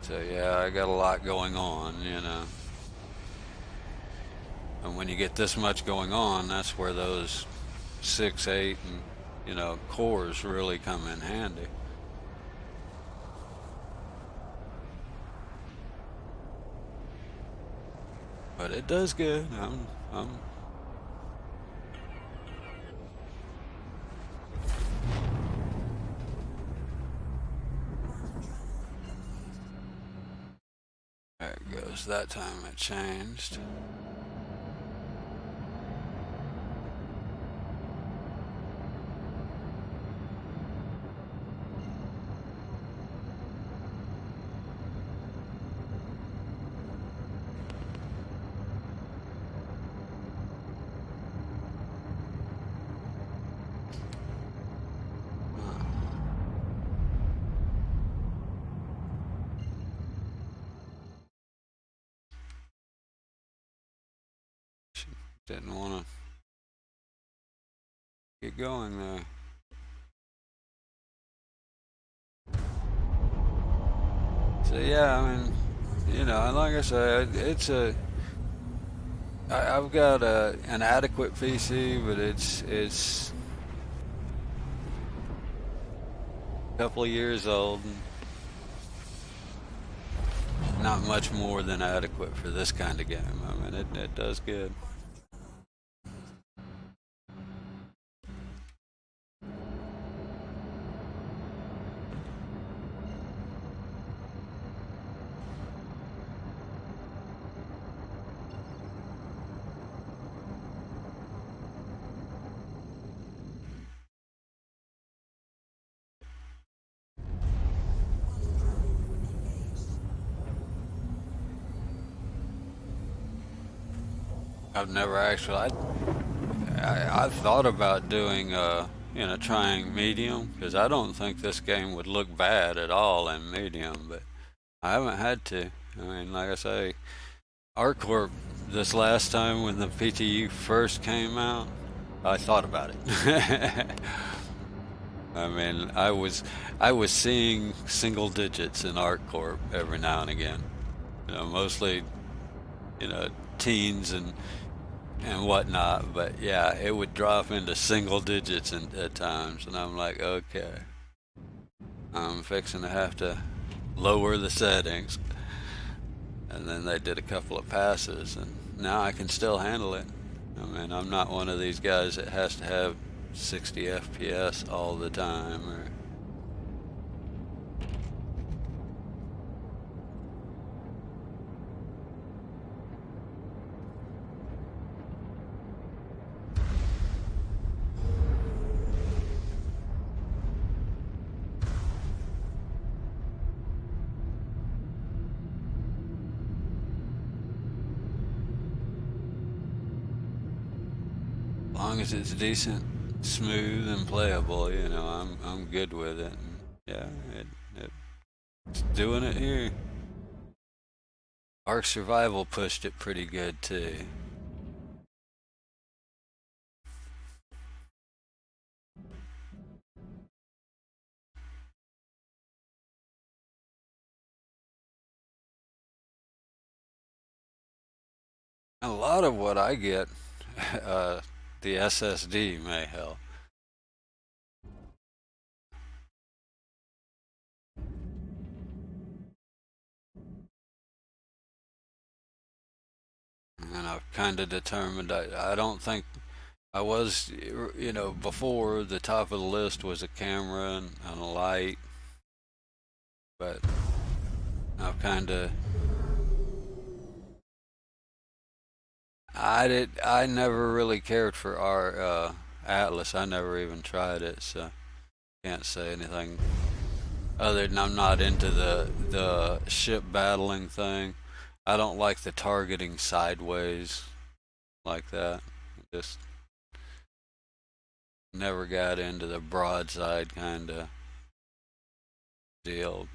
So yeah, I got a lot going on, you know. And when you get this much going on, that's where those 6, 8, and you know, cores really come in handy. But it does good. I'm There it goes. That time it changed. Didn't want to get going there. So yeah, I mean, you know, and like I said, I've got an adequate PC, but it's a couple of years old. And not much more than adequate for this kind of game. I mean, it does good. I've never actually. I've thought about doing, trying medium, because I don't think this game would look bad at all in medium, but I haven't had to. I mean, like I say, ArtCorp, this last time when the PTU first came out, I thought about it. I mean, I was seeing single digits in ArtCorp every now and again. Mostly, teens and whatnot, but yeah, it would drop into single digits at times, and I'm like, okay, I'm fixing to have to lower the settings. And then they did a couple of passes, and now I can still handle it. I mean, I'm not one of these guys that has to have 60 FPS all the time, or as long as it's decent, smooth, and playable, I'm good with it. And yeah, it's doing it here. Ark Survival pushed it pretty good too. A lot of what I get, the SSD may help. And I've kind of determined I don't think I was, before the top of the list was a camera and a light, but I've kind of, I never really cared for our Atlas. I never even tried it, so can't say anything other than I'm not into the ship battling thing. I don't like the targeting sideways like that. Just never got into the broadside kind of deal.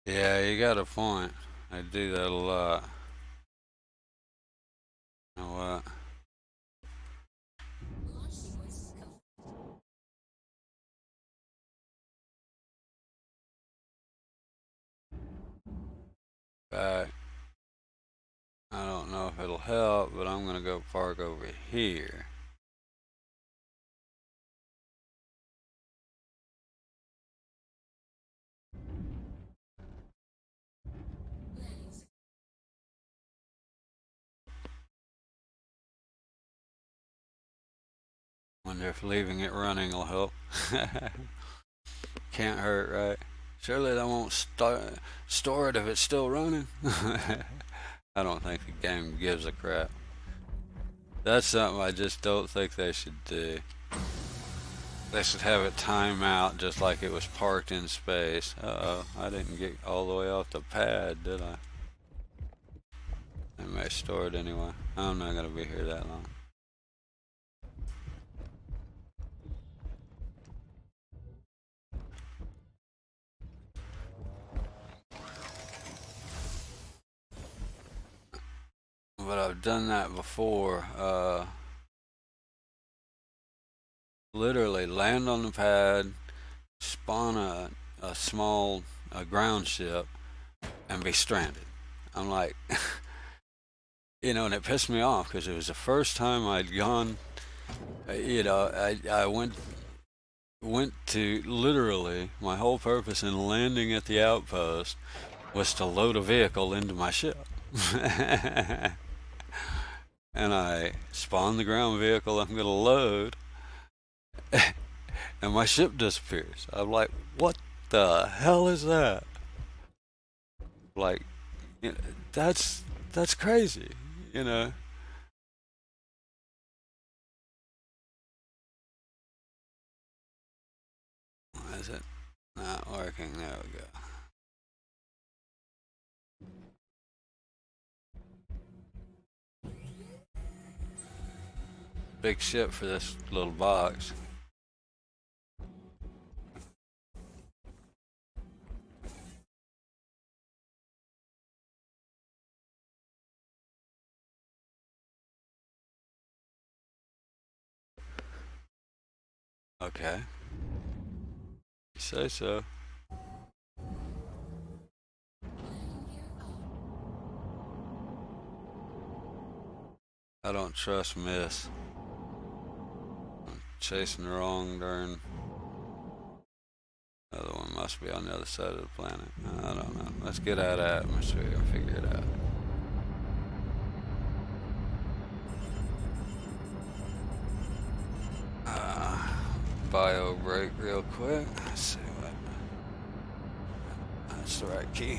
Yeah, you got a point. I do that a lot. You know what? Back. I don't know if it'll help, but I'm gonna go park over here. Wonder if leaving it running will help. Can't hurt, right? Surely they won't store it if it's still running. I I don't think the game gives a crap. That's something I just don't think they should do. They should have it time out just like it was parked in space. Uh-oh, I didn't get all the way off the pad, did I? I may store it anyway. I'm not gonna be here that long. But I've done that before. Literally land on the pad, spawn a small ground ship, and be stranded. I'm like, you know, and it pissed me off because it was the first time I'd gone. You know, I went to literally my whole purpose in landing at the outpost was to load a vehicle into my ship. And I spawn the ground vehicle I'm gonna load, and my ship disappears. I'm like, what the hell is that? Like, you know, that's crazy, you know. Why is it not working? There we go. Big ship for this little box. Okay. You say so. I don't trust Miss. I'm chasing the wrong darn. The other one must be on the other side of the planet. I don't know. Let's get out of atmosphere and figure it out. Bio break real quick. Let's see what. That's the right key.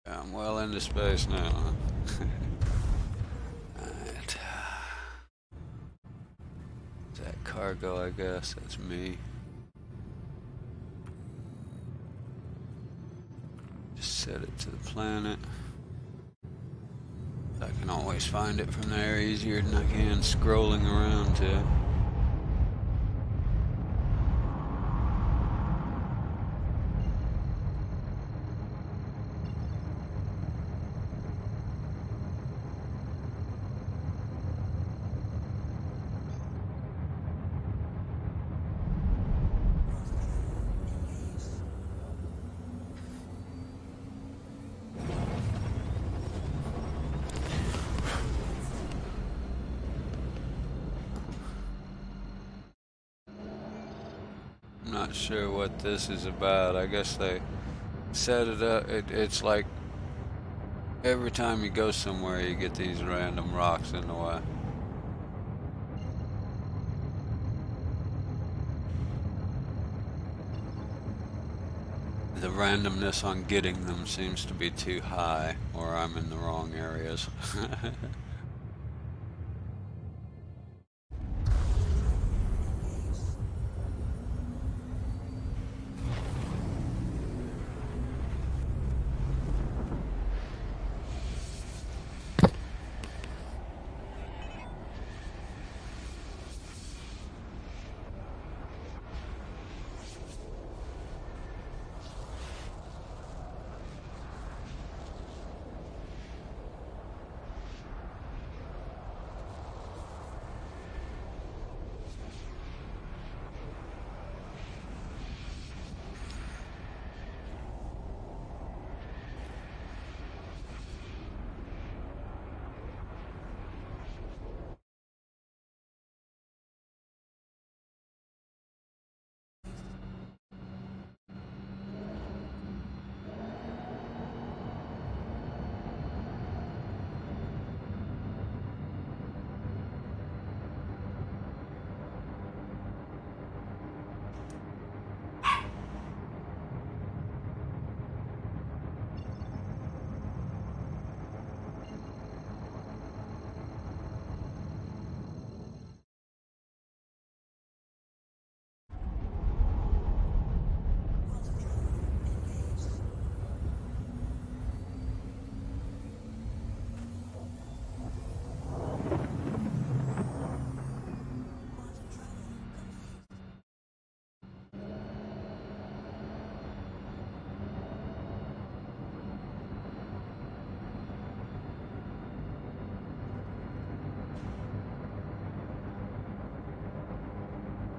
I'm well into space now. Alright. Is that cargo, I guess? That's me. Just set it to the planet. I can always find it from there easier than I can scrolling around to. I'm not sure what this is about. I guess they set it up. It's like every time you go somewhere, you get these random rocks in the way. The randomness on getting them seems to be too high, or I'm in the wrong areas.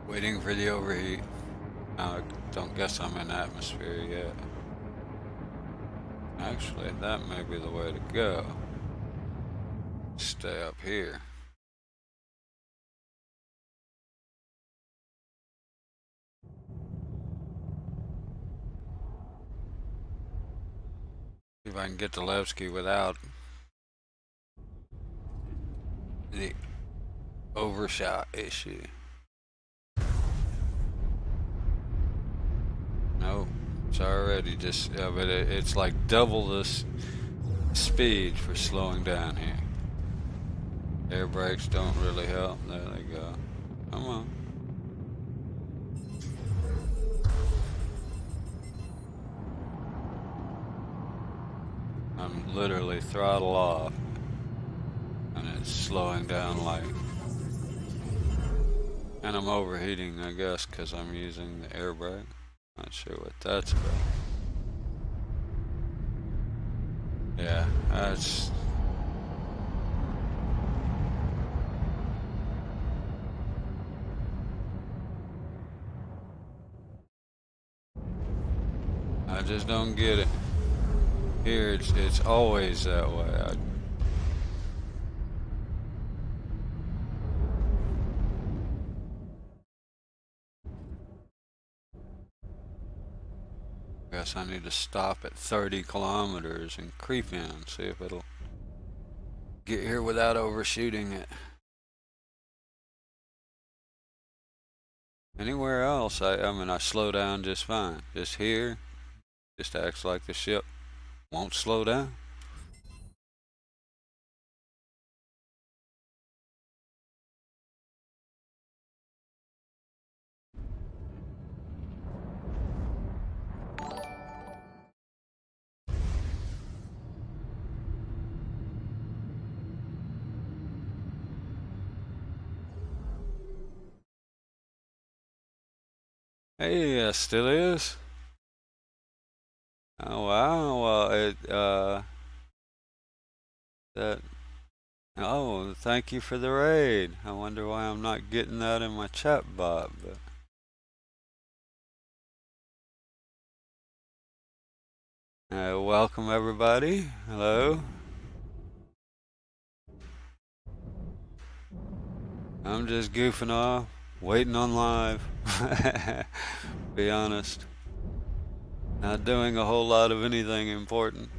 Waiting for the overheat. I don't guess I'm in atmosphere yet. Actually, that may be the way to go. Stay up here. See if I can get to Levski without the overshot issue. Nope, it's already just, yeah, but it's like double this speed for slowing down here. Air brakes don't really help. There they go. Come on. I'm literally throttle off, and it's slowing down like, and I'm overheating, I guess, because I'm using the air brake. Not sure what that's about. Yeah, that's... I just don't get it. Here, it's always that way. Guess I need to stop at 30 kilometers and creep in, see if it'll get here without overshooting it. Anywhere else, I mean, I slow down just fine. Just here, just acts like the ship won't slow down. Hey, still is? Oh wow, well that, oh, thank you for the raid. I wonder why I'm not getting that in my chat bot, but welcome everybody. Hello. I'm just goofing off. waiting on live. Be honest. Not doing a whole lot of anything important.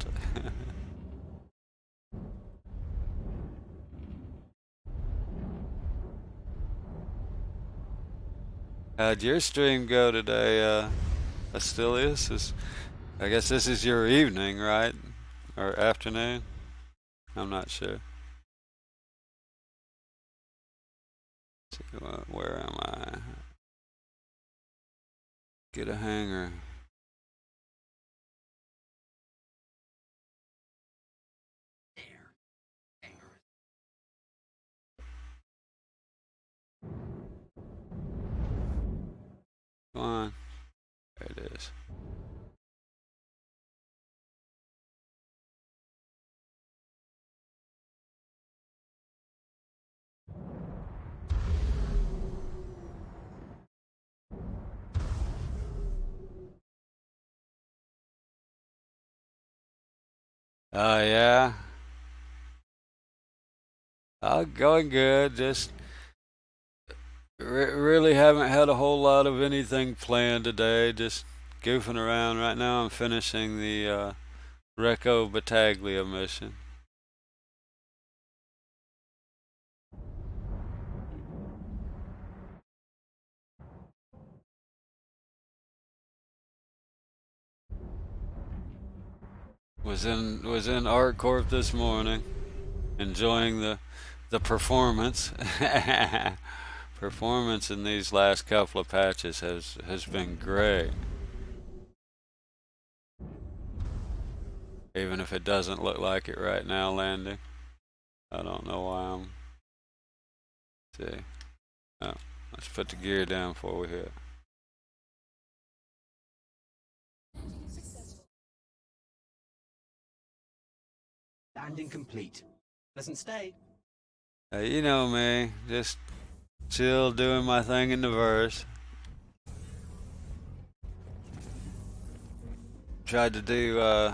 How'd your stream go today? That still is? I guess this is your evening, right? Or afternoon? I'm not sure. Let's see, where am I? Get a hanger. Come on. There it is. Oh, yeah. Going good. Just really haven't had a whole lot of anything planned today. Just goofing around. Right now I'm finishing the Recco Battaglia mission. Was in ArcCorp this morning, enjoying the performance. Performance in these last couple of patches has been great. Even if it doesn't look like it right now landing. I don't know why I'm. See. Oh, let's put the gear down before we hit.
Landing complete. Pleasant stay.
You know me, just chill doing my thing in the verse. Tried to do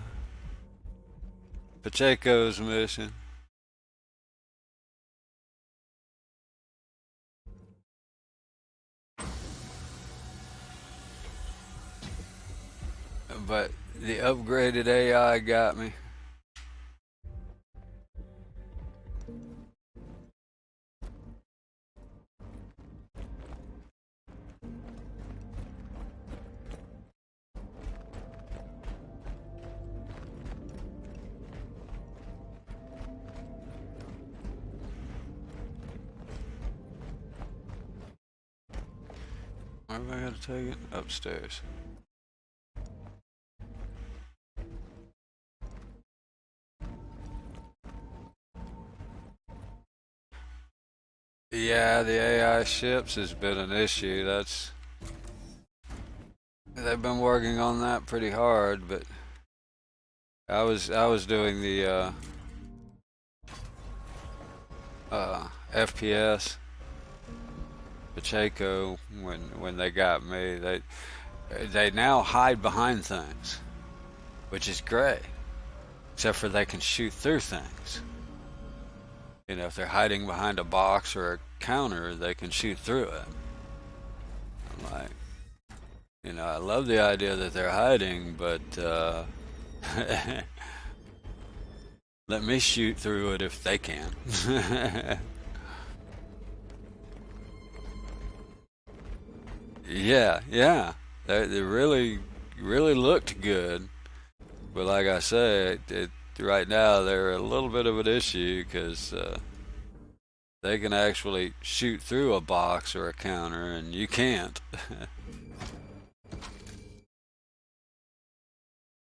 Pacheco's mission. But the upgraded AI got me. Where have I got to take it? Upstairs. Yeah, the AI ships has been an issue. They've been working on that pretty hard, but I was doing the FPS Pacheco when they got me. They now hide behind things, which is great, except for they can shoot through things. You know, if they're hiding behind a box or a counter, they can shoot through it. I'm like, you know, I love the idea that they're hiding, but let me shoot through it if they can. Yeah. They really looked good. But like I said, right now they're a little bit of an issue because they can actually shoot through a box or a counter and you can't.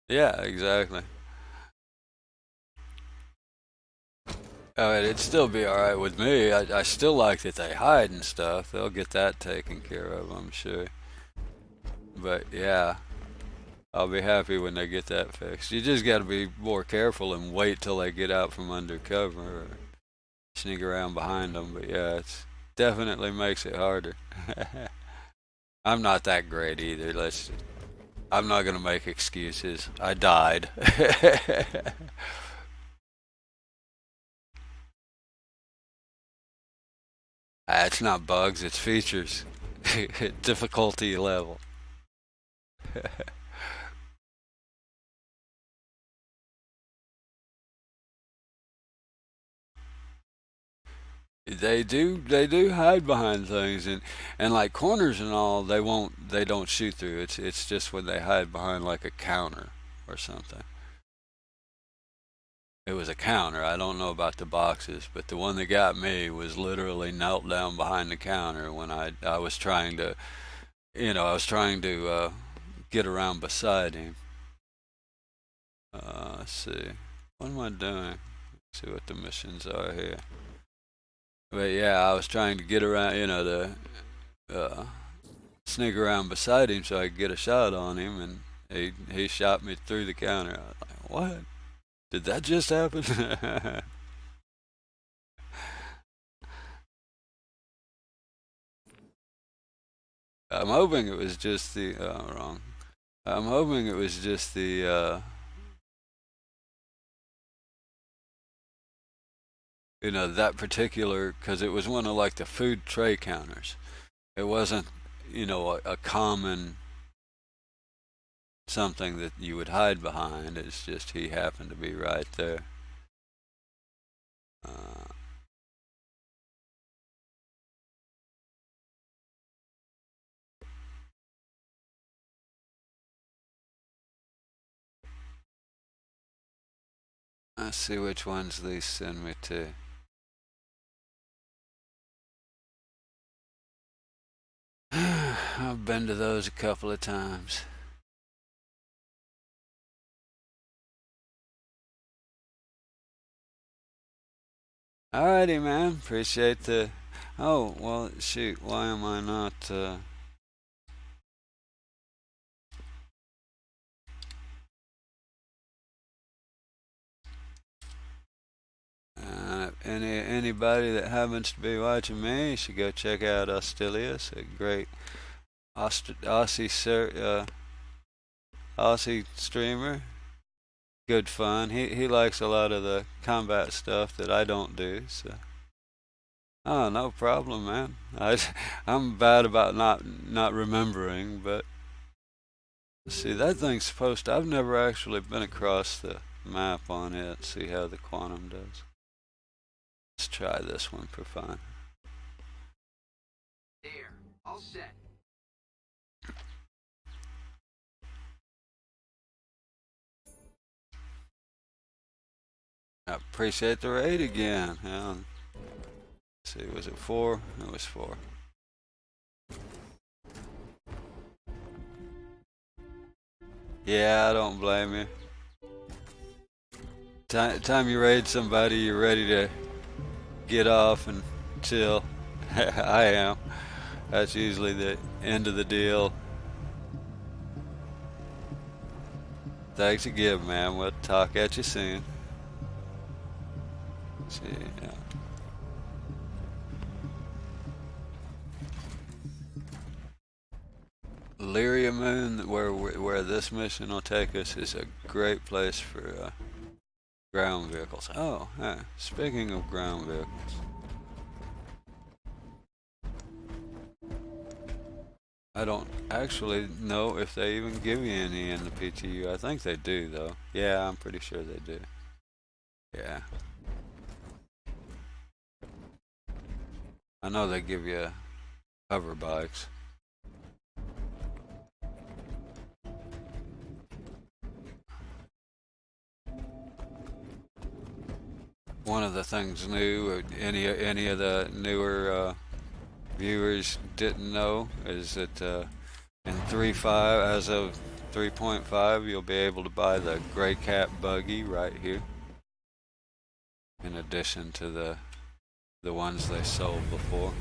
Yeah, exactly. Oh, it'd still be alright with me. I still like that they hide and stuff. They'll get that taken care of, I'm sure. But yeah, I'll be happy when they get that fixed. You just gotta be more careful and wait till they get out from under cover or sneak around behind them. But yeah, it's definitely makes it harder. I'm not that great either. I'm not gonna make excuses. I died. It's not bugs, it's features. Difficulty level. They do hide behind things, and like corners and all, they don't shoot through. It's just when they hide behind like a counter or something. It was a counter. I don't know about the boxes, but the one that got me was literally knelt down behind the counter when I was trying to, I was trying to get around beside him. Let's see. What am I doing? Let's see what the missions are here. But yeah, I was trying to get around, to sneak around beside him so I could get a shot on him, and he shot me through the counter. I was like, what? Did that just happen? I'm hoping it was just the wrong. I'm hoping it was just the that particular, because it was one of like the food tray counters. It wasn't a common something that you would hide behind. It's just he happened to be right there. Uh, let's see which ones they send me to. I've been to those a couple of times. Alrighty, man. Appreciate the. Oh, well, shoot. Why am I not. Anybody that happens to be watching me should go check out Ostilius, a great Aussie streamer. Good fun. He likes a lot of the combat stuff that I don't do. So, oh, no problem, man. I'm bad about not remembering, but see that thing's supposed to. I've never actually been across the map on it. See how the quantum does. Let's try this one for fun.
There, all set.
I appreciate the raid again. Yeah. Let's see, was it 4? It was 4. Yeah, I don't blame you. Time you raid somebody, you're ready to get off and chill. I am. That's usually the end of the deal. Thanks again, man. We'll talk at you soon. See, yeah. Lyria Moon, where this mission will take us, is a great place for ground vehicles. Oh, hey, speaking of ground vehicles, I don't actually know if they even give you any in the PTU. I think they do, though. Yeah, I'm pretty sure they do. Yeah. I know they give you hover bikes. One of the things new, any of the newer viewers didn't know, is that in 3.5, as of 3.5, you'll be able to buy the Gray Cat buggy right here, in addition to the ones they sold before.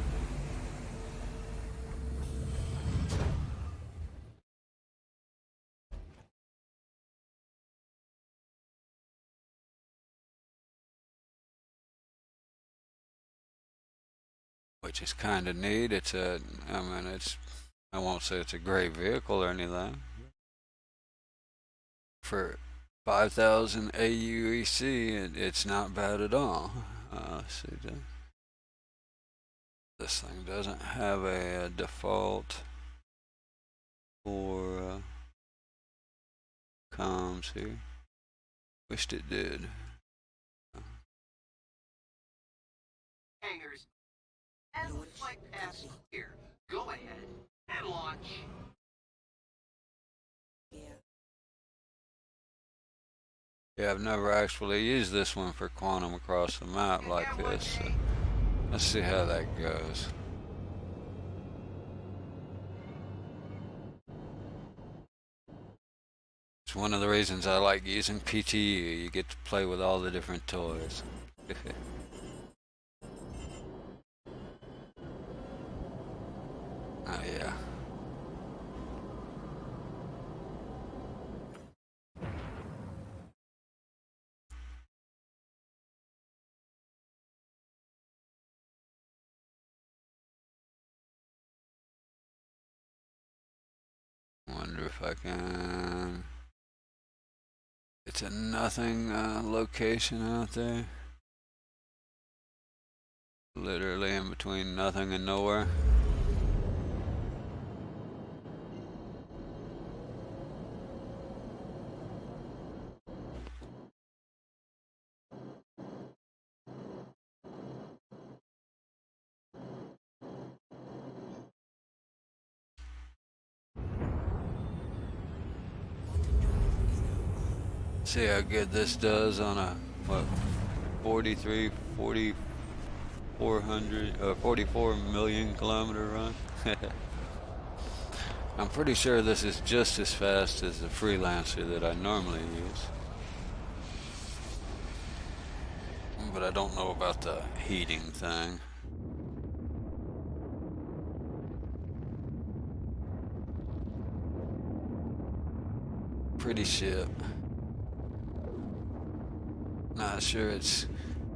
Which is kind of neat. I won't say it's a great vehicle or anything. For 5,000 AUEC, it's not bad at all. Let's see. This thing doesn't have a default for comms here. Wished it did.
Hangars. As the flight paths clear, go ahead and launch.
Yeah, I've never actually used this one for quantum across the map like this. So let's see how that goes. It's one of the reasons I like using PTU. You get to play with all the different toys. Oh yeah. Wonder if I can. It's a nothing location out there. Literally in between nothing and nowhere. See how good this does on a, what, 44 million kilometer run. I'm pretty sure this is just as fast as the freelancer that I normally use. But I don't know about the heating thing. Pretty ship. Not sure it's.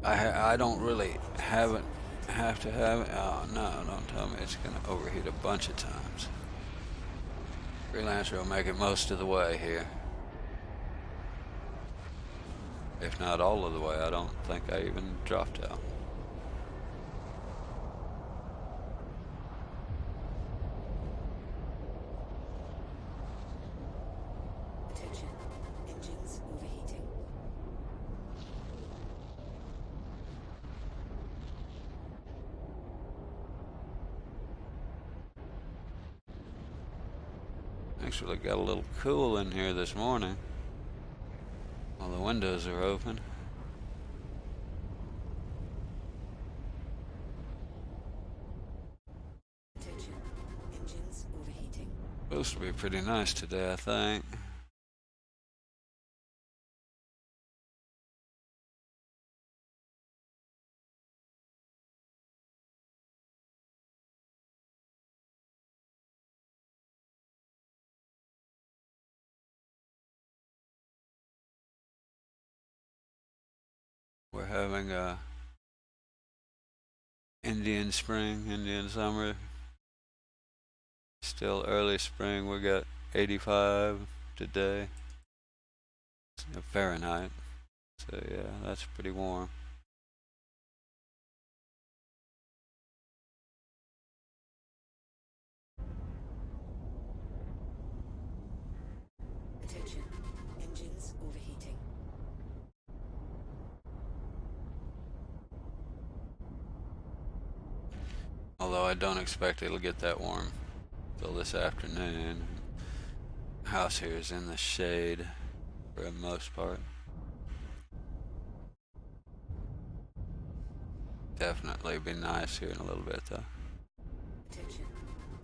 I don't really have to have it. Oh no! Don't tell me it's gonna overheat a bunch of times. Freelancer will make it most of the way here. If not all of the way, I don't think I even dropped out.
Attention, engines overheating.
Actually got a little cool in here this morning. All the windows are open.
Attention, engines overheating.
Supposed to be pretty nice today, I think. We're having a Indian spring, Indian summer. Still early spring. We got 85 today. Fahrenheit. So yeah, that's pretty warm.
Attention, engines overheating.
Although I don't expect it'll get that warm till this afternoon. House here is in the shade for the most part. Definitely be nice here in a little bit though.
Attention,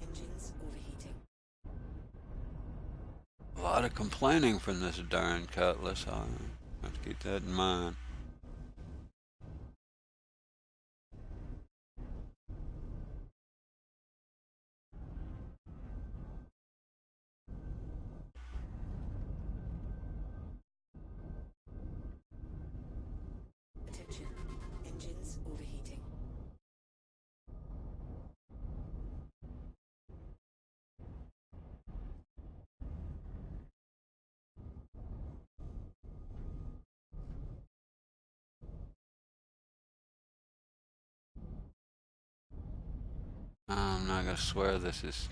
engines overheating.
A lot of complaining from this darn Cutlass. I have to keep that in mind.
Attention, engines overheating.
I'm not gonna swear this is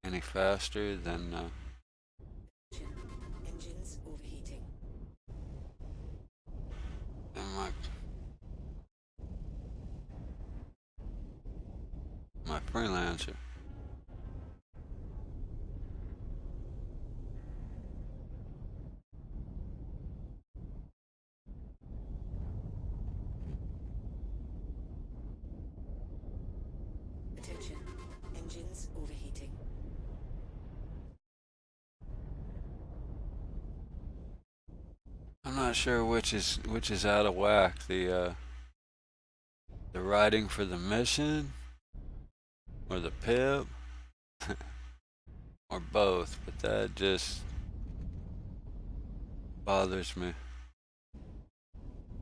any faster than
Engines overheating.
than my freelancer.
Attention. Engines overheating.
I'm not sure which is out of whack. The writing for the mission or the pip or both, but that just bothers me.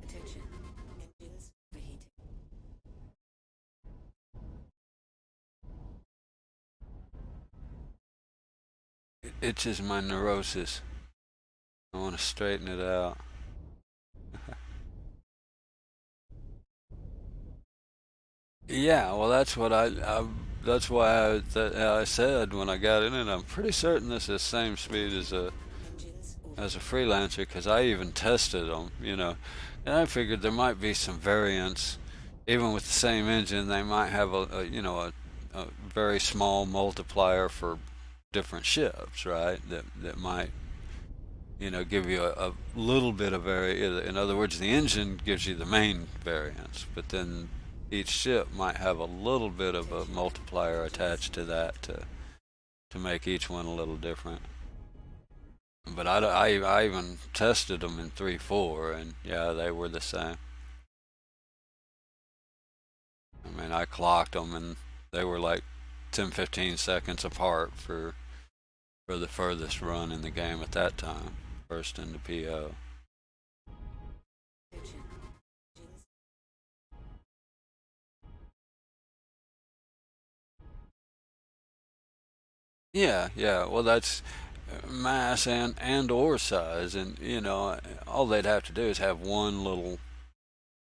Attention. Engines overheating.
It itches my neurosis. I want to straighten it out. Yeah, well, that's why I said when I got in it, I'm pretty certain this is the same speed
Engines
as a freelancer, because I even tested them, and I figured there might be some variance, even with the same engine. They might have a very small multiplier for different ships, right? That might give you a little bit of in other words, the engine gives you the main variance, but then each ship might have a little bit of a multiplier attached to that to make each one a little different. But I even tested them in 3.4, and yeah, they were the same. I mean, I clocked them, and they were like 10-15 seconds apart for the furthest run in the game at that time, first into PO.
Attention. Engines.
Yeah. Well, that's mass and or size, and all they'd have to do is have one little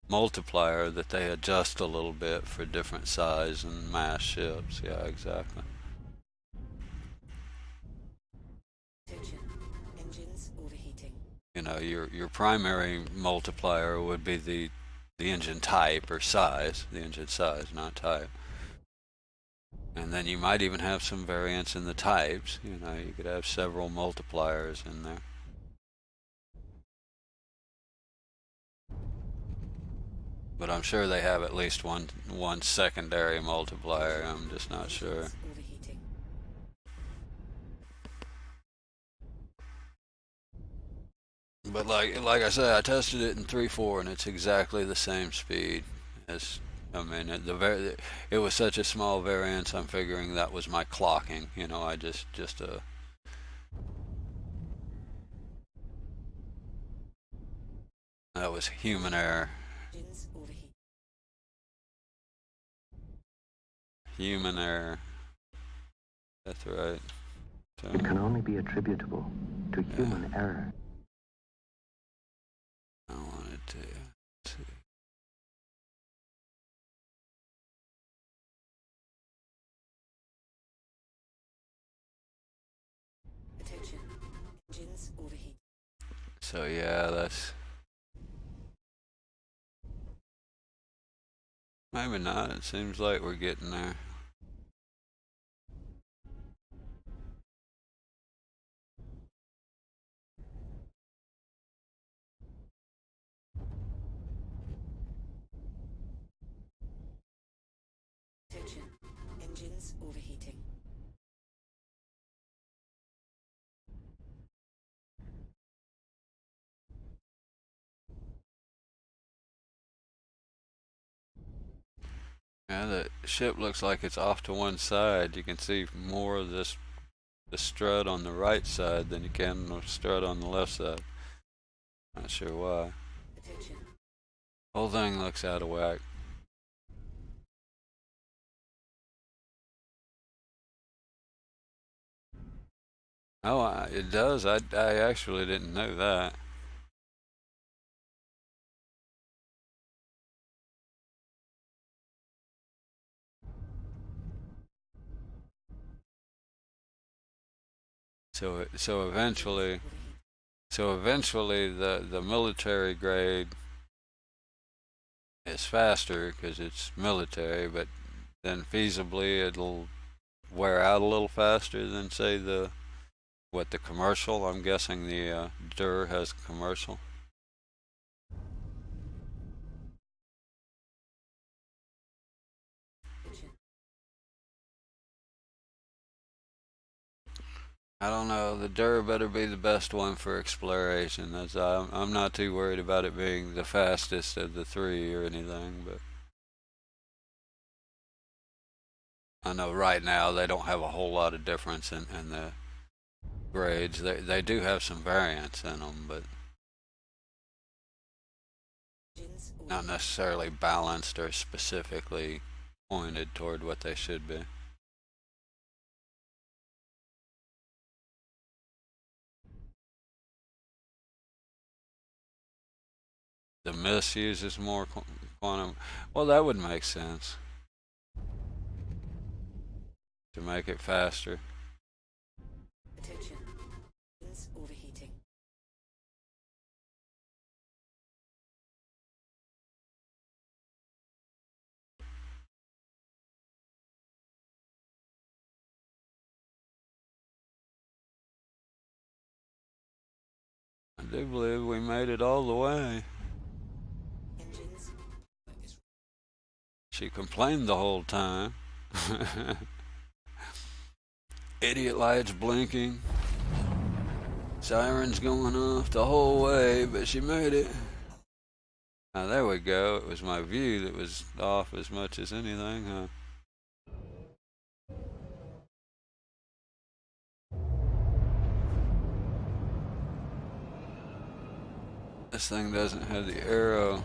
multiplier that they adjust a little bit for different size and mass ships. Yeah, exactly.
Attention. Engines overheating.
Your primary multiplier would be the engine type or size, the engine size, not type. And then you might even have some variance in the types. You could have several multipliers in there. But I'm sure they have at least one secondary multiplier. I'm just not sure.
Engines overheating.
But like I said, I tested it in 3.4, and it's exactly the same speed as. I mean, it was such a small variance. I'm figuring that was my clocking. I just that was human error.
Engines overheating.
Human error. That's right. So,
It can only be attributable to human error.
I wanted to. Let's see.
Attention. Engines overheating.
So yeah, that's maybe not. It seems like we're getting there.
Attention. Engines overheating.
Yeah, the ship looks like it's off to one side. You can see more of the strut on the right side than you can the strut on the left side. Not sure why.
Attention.
Whole thing looks out of whack. Oh, it does. I actually didn't know that. So eventually the military grade is faster because it's military, but then feasibly it'll wear out a little faster than say the commercial. I'm guessing the DUR has commercial. I don't know. The DUR better be the best one for exploration. I'm not too worried about it being the fastest of the three or anything, but I know right now they don't have a whole lot of difference in the grades. They do have some variance in them, but not necessarily balanced or specifically pointed toward what they should be. The Miss uses more quantum. Well, that would make sense to make it faster.
Attention. Engines overheating.
I do believe we made it all the way.
Engines.
She complained the whole time. Idiot lights blinking. Sirens going off the whole way, but she made it. Now there we go. It was my view that was off as much as anything, huh? This thing doesn't have the arrow.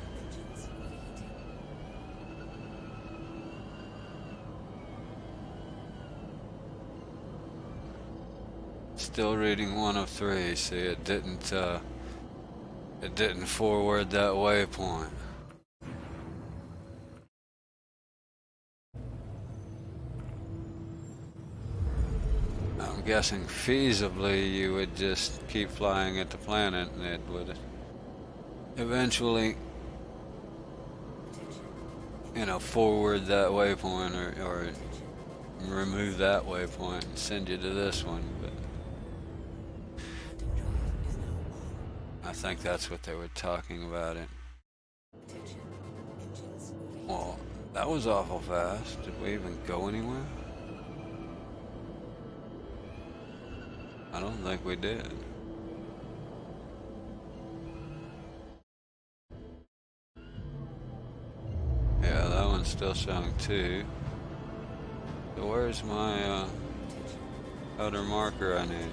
Still reading 1 of 3. See, it didn't forward that waypoint. I'm guessing feasibly you would just keep flying at the planet and it would eventually, forward that waypoint or remove that waypoint and send you to this one. But I think that's what they were talking about it. Well, that was awful fast. Did we even go anywhere? I don't think we did. Yeah, that one's still showing 2. So where's my other marker I need?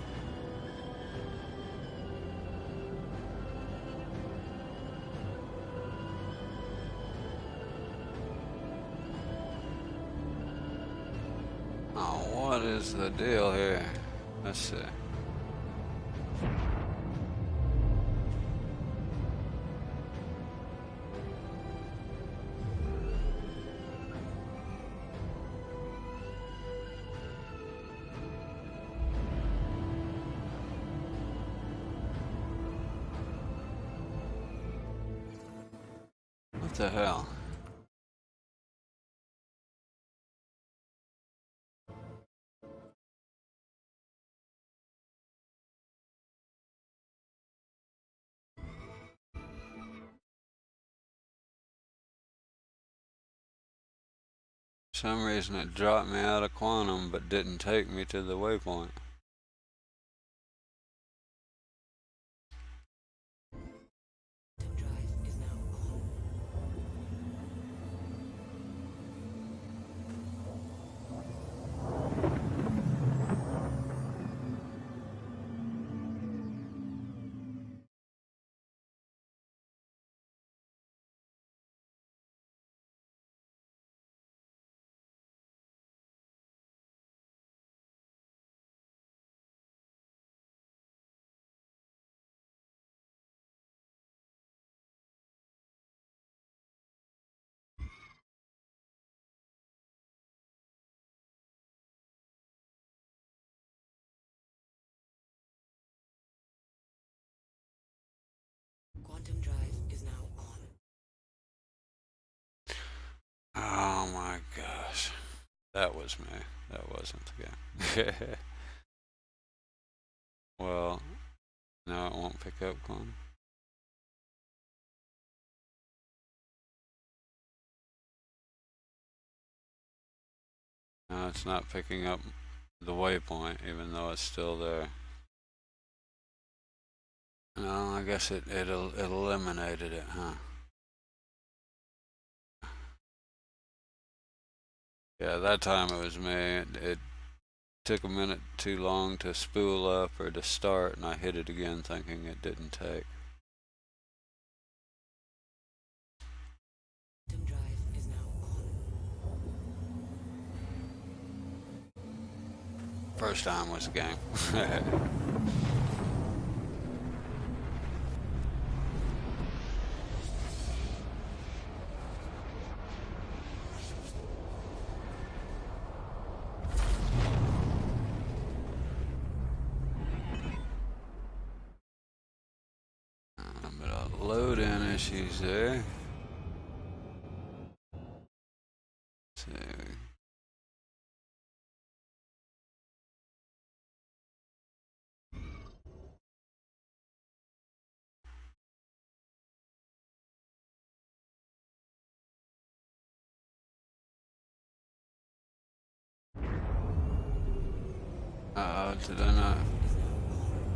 Oh, what is the deal here? Let's see. What the hell? For some reason it dropped me out of quantum but didn't take me to the waypoint. that was me. That wasn't the game. Well, no, it won't pick up Clone. No, it's not picking up the waypoint, even though it's still there. No, I guess it eliminated it, huh? Yeah, that time it was me. It took a minute too long to spool up or to start, and I hit it again thinking it didn't take.
System drive is now on.
First time was the game. A bit of load-in issues there. So. Did I not?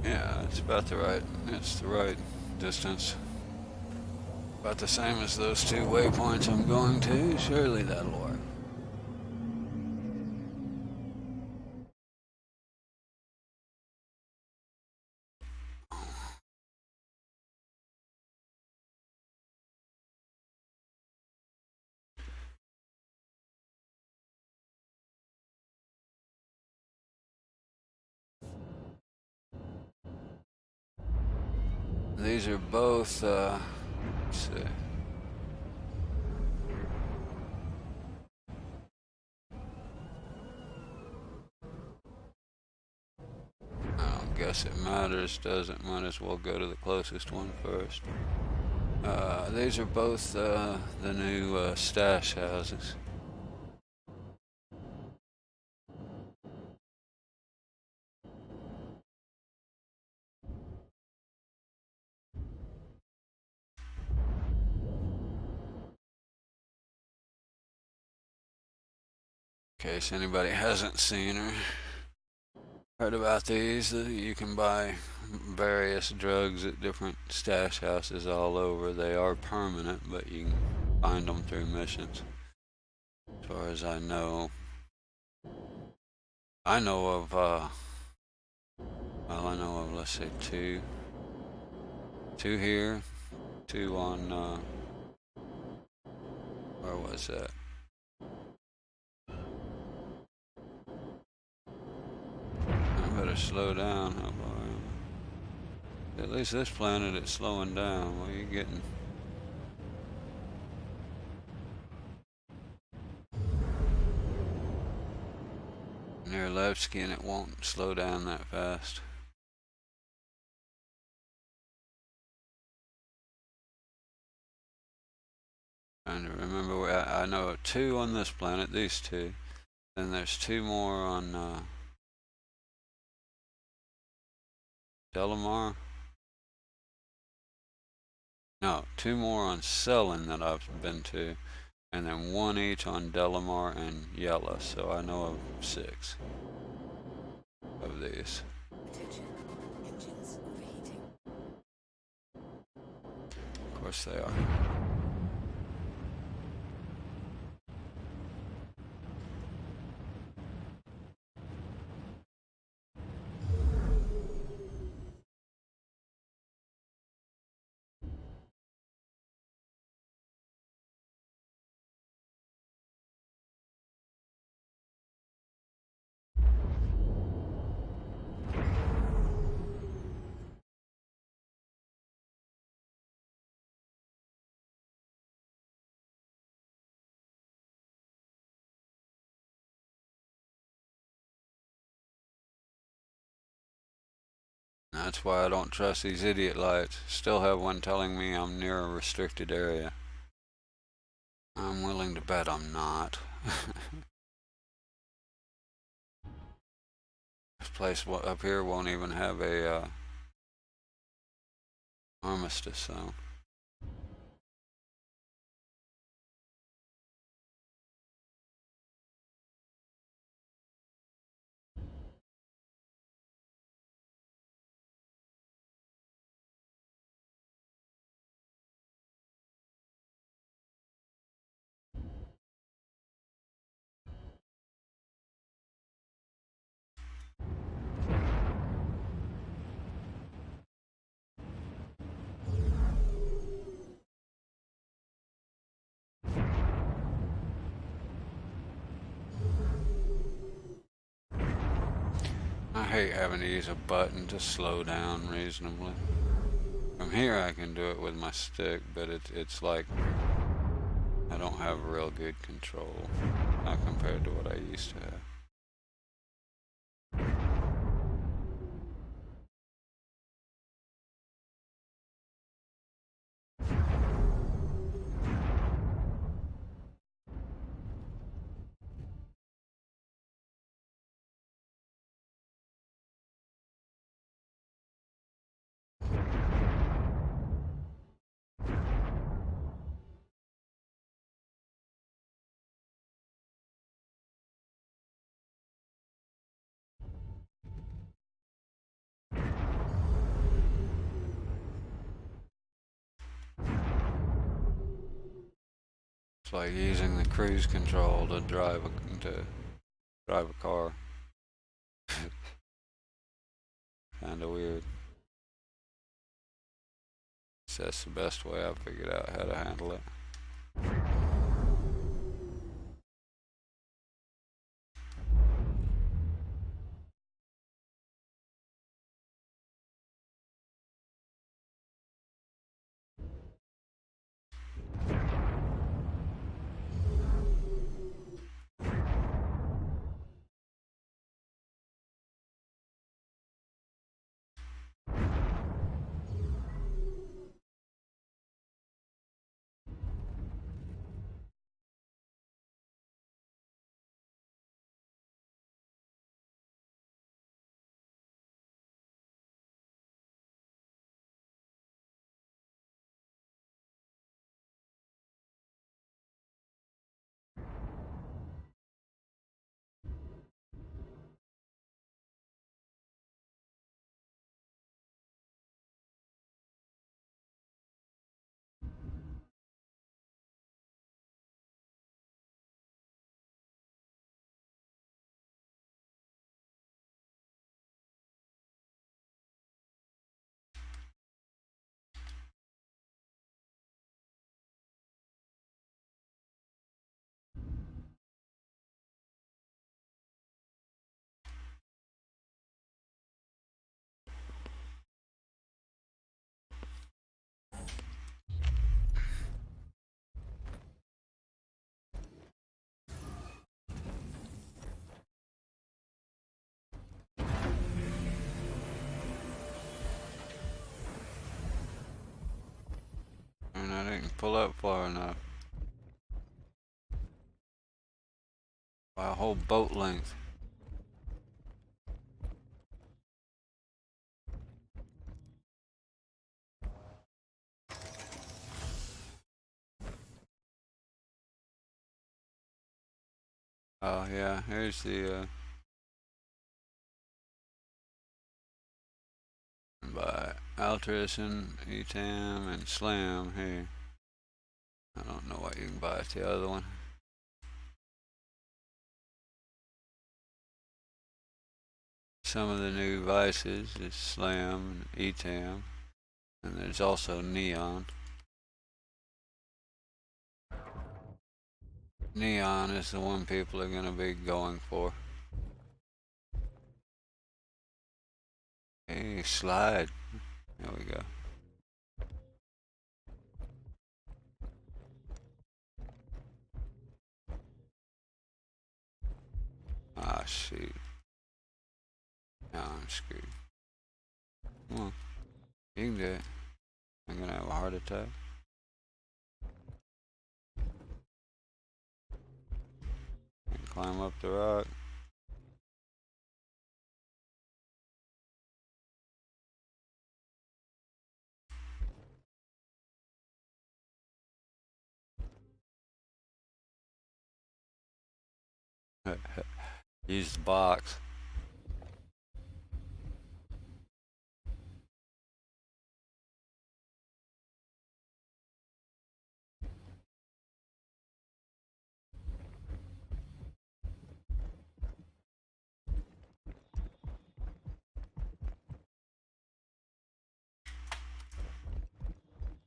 Yeah, it's about the right. It's the right distance. About the same as those two waypoints I'm going to. Surely that'll work. These are both, let's see. I don't guess it matters, does it? Might as well go to the closest one first. These are both the new stash houses. In case anybody hasn't seen or heard about these, you can buy various drugs at different stash houses all over. They are permanent, but you can find them through missions. As far as I know of, well, I know of, let's say, two here, two on, where was that? I better slow down. How about, at least this planet it's slowing down. What are you getting? Near Levski and it won't slow down that fast. Trying to remember where I know of two on this planet, these two. Then there's two more on Delamar. No, two more on Selin that I've been to, and then one each on Delamar and Yella. So I know of 6 of these.
Attention. Engines overheating.
Of course they are. That's why I don't trust these idiot lights. Still have one telling me I'm near a restricted area. I'm willing to bet I'm not. place up here won't even have a armistice zone. I hate having to use a button to slow down reasonably. From here I can do it with my stick, but it's like I don't have real good control, not compared to what I used to have. It's like using the cruise control to drive a car. Kinda weird. So that's the best way I've figured out how to handle it. And I didn't pull up far enough. By a whole boat length. Oh yeah, here's the by Altris and Etam and Slam here. I don't know what you can buy at the other one. Some of the new vices is Slam and Etam, and there's also Neon. Neon is the one people are going to be going for. Hey, slide. There we go. Ah, shoot. Now I'm screwed. Come on. You can do it. I'm gonna have a heart attack. And climb up the rock. Use the box.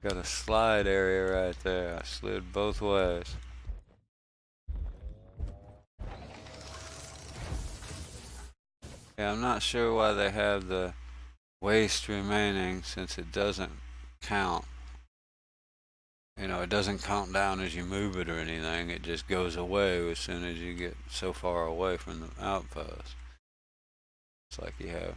Got a slide area right there. I slid both ways. Yeah, I'm not sure why they have the waste remaining, since it doesn't count. You know, it doesn't count down as you move it or anything. It just goes away as soon as you get so far away from the outpost. It's like you have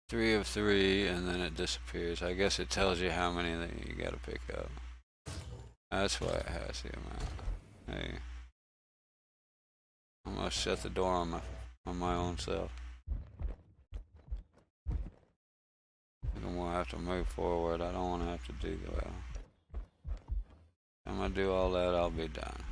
3 of 3 and then it disappears. I guess it tells you how many that you gotta pick up. That's why it has the amount. Hey, I'm gonna shut the door on my own self. I don't want to have to move forward. I don't want to have to do well. I'm gonna do all that. I'll be done.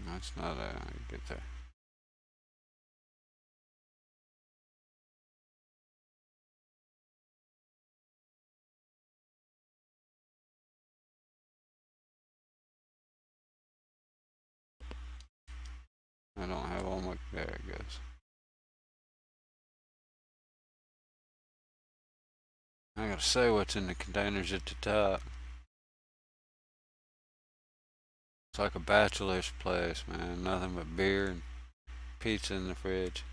That's not a good thing. I don't have all my. There it goes. I gotta say what's in the containers at the top. It's like a bachelor's place, man. Nothing but beer and pizza in the fridge.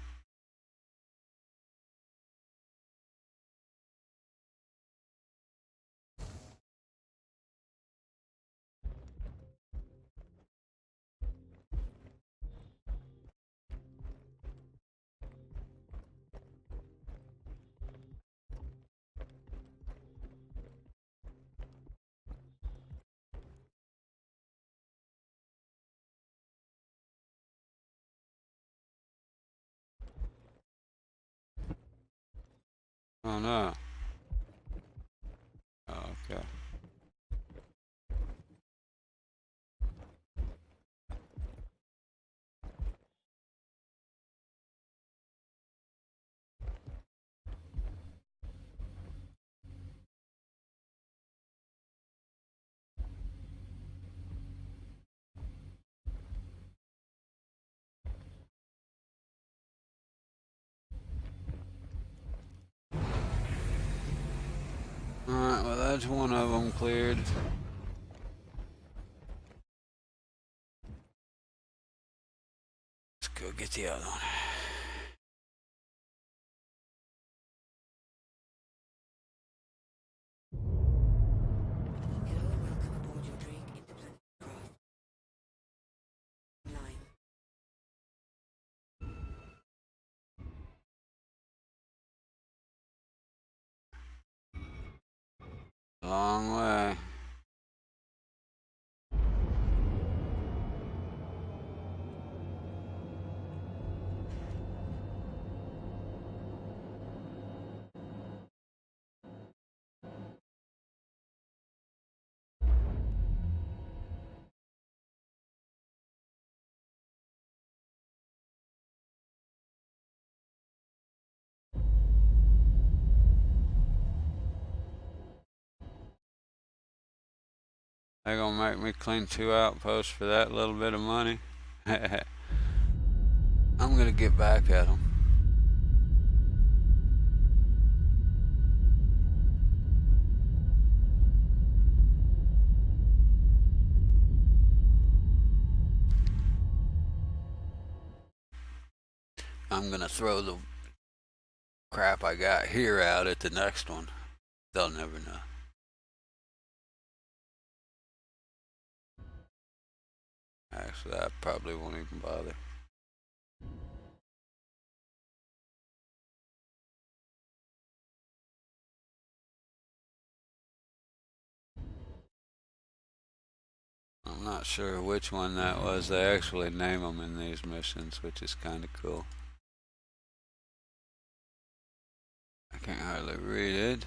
Oh no. Oh, okay. Alright, well that's one of them cleared. Let's go get the other one.
Hello and welcome aboard your drink interplanetary craft. Line.
Long way. They gonna make me clean 2 outposts for that little bit of money? I'm gonna get back at them. I'm gonna throw the crap I got here out at the next one. They'll never know. Actually, I probably won't even bother. I'm not sure which one that was. They actually name them in these missions, which is kind of cool. I can't hardly read it.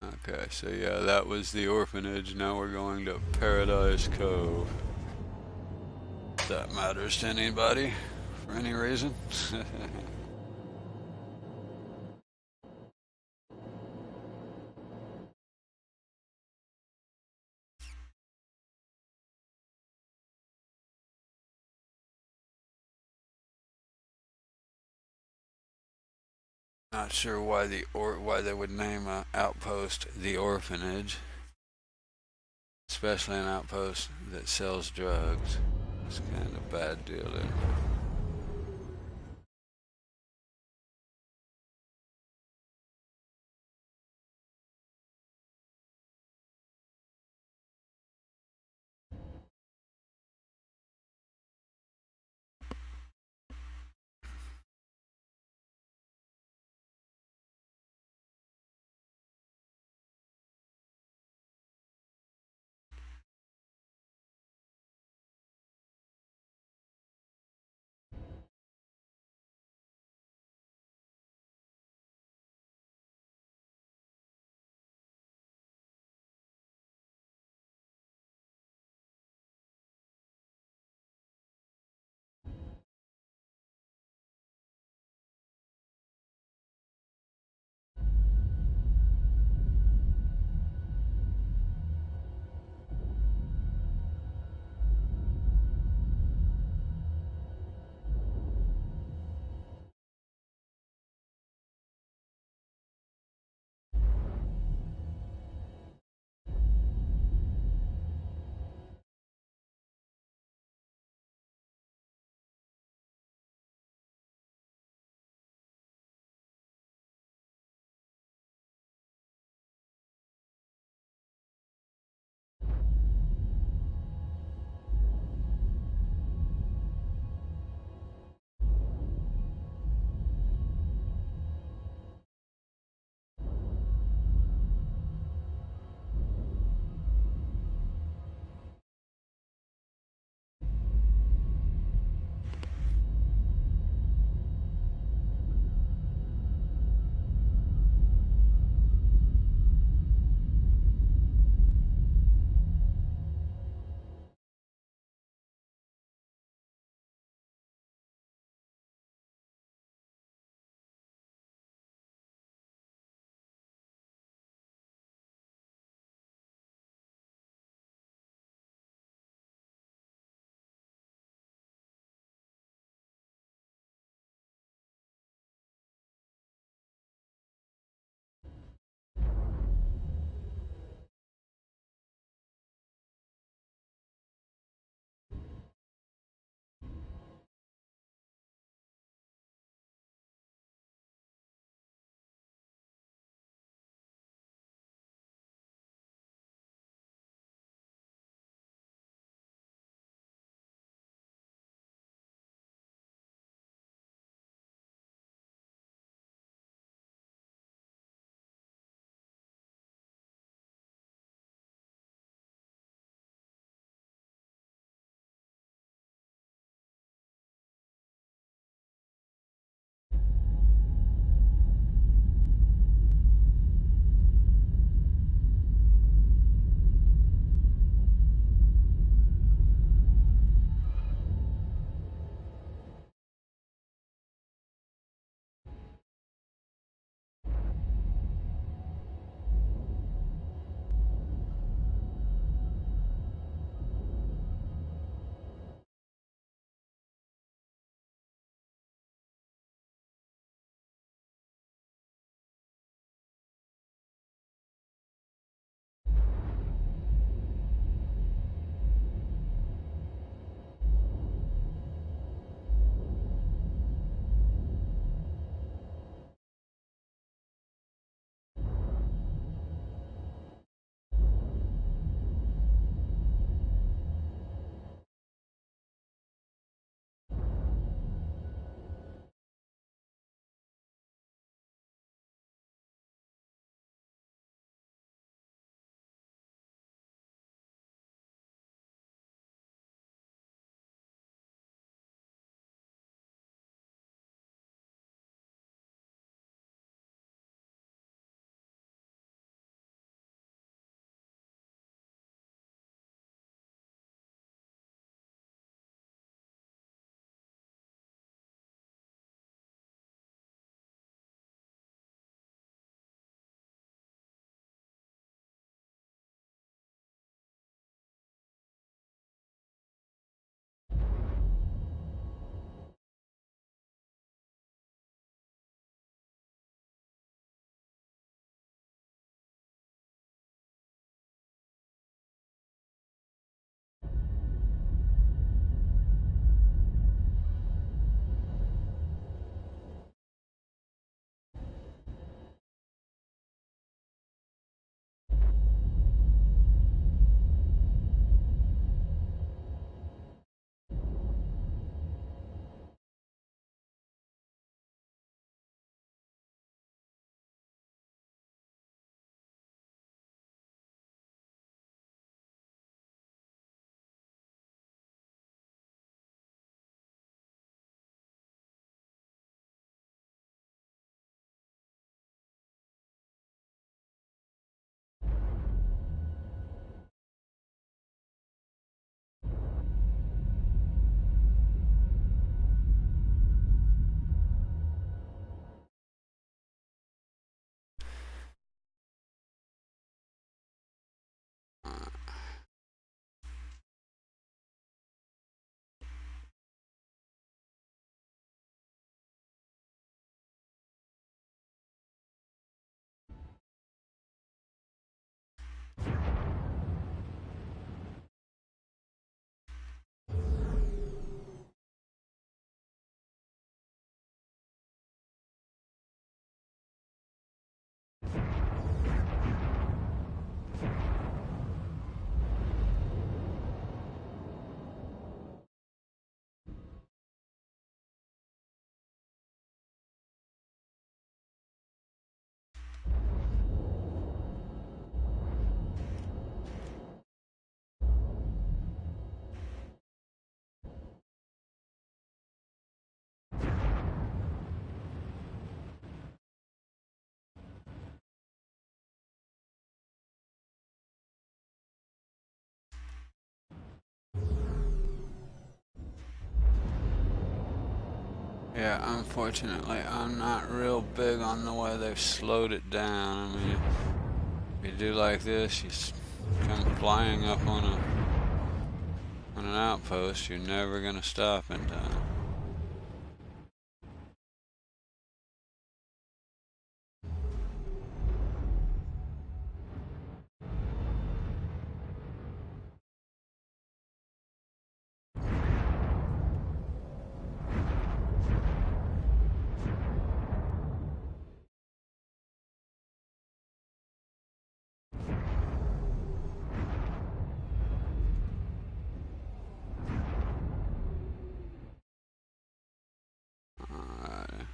Okay, so yeah, that was the orphanage. Now we're going to Paradise Cove. If that matters to anybody for any reason. Not sure why why they would name a outpost the orphanage, especially an outpost that sells drugs. It's kind of a bad deal, isn't it? Yeah, unfortunately, I'm not real big on the way they've slowed it down. I mean, if you do like this, you come flying up on an outpost, you're never gonna stop in time. Alright.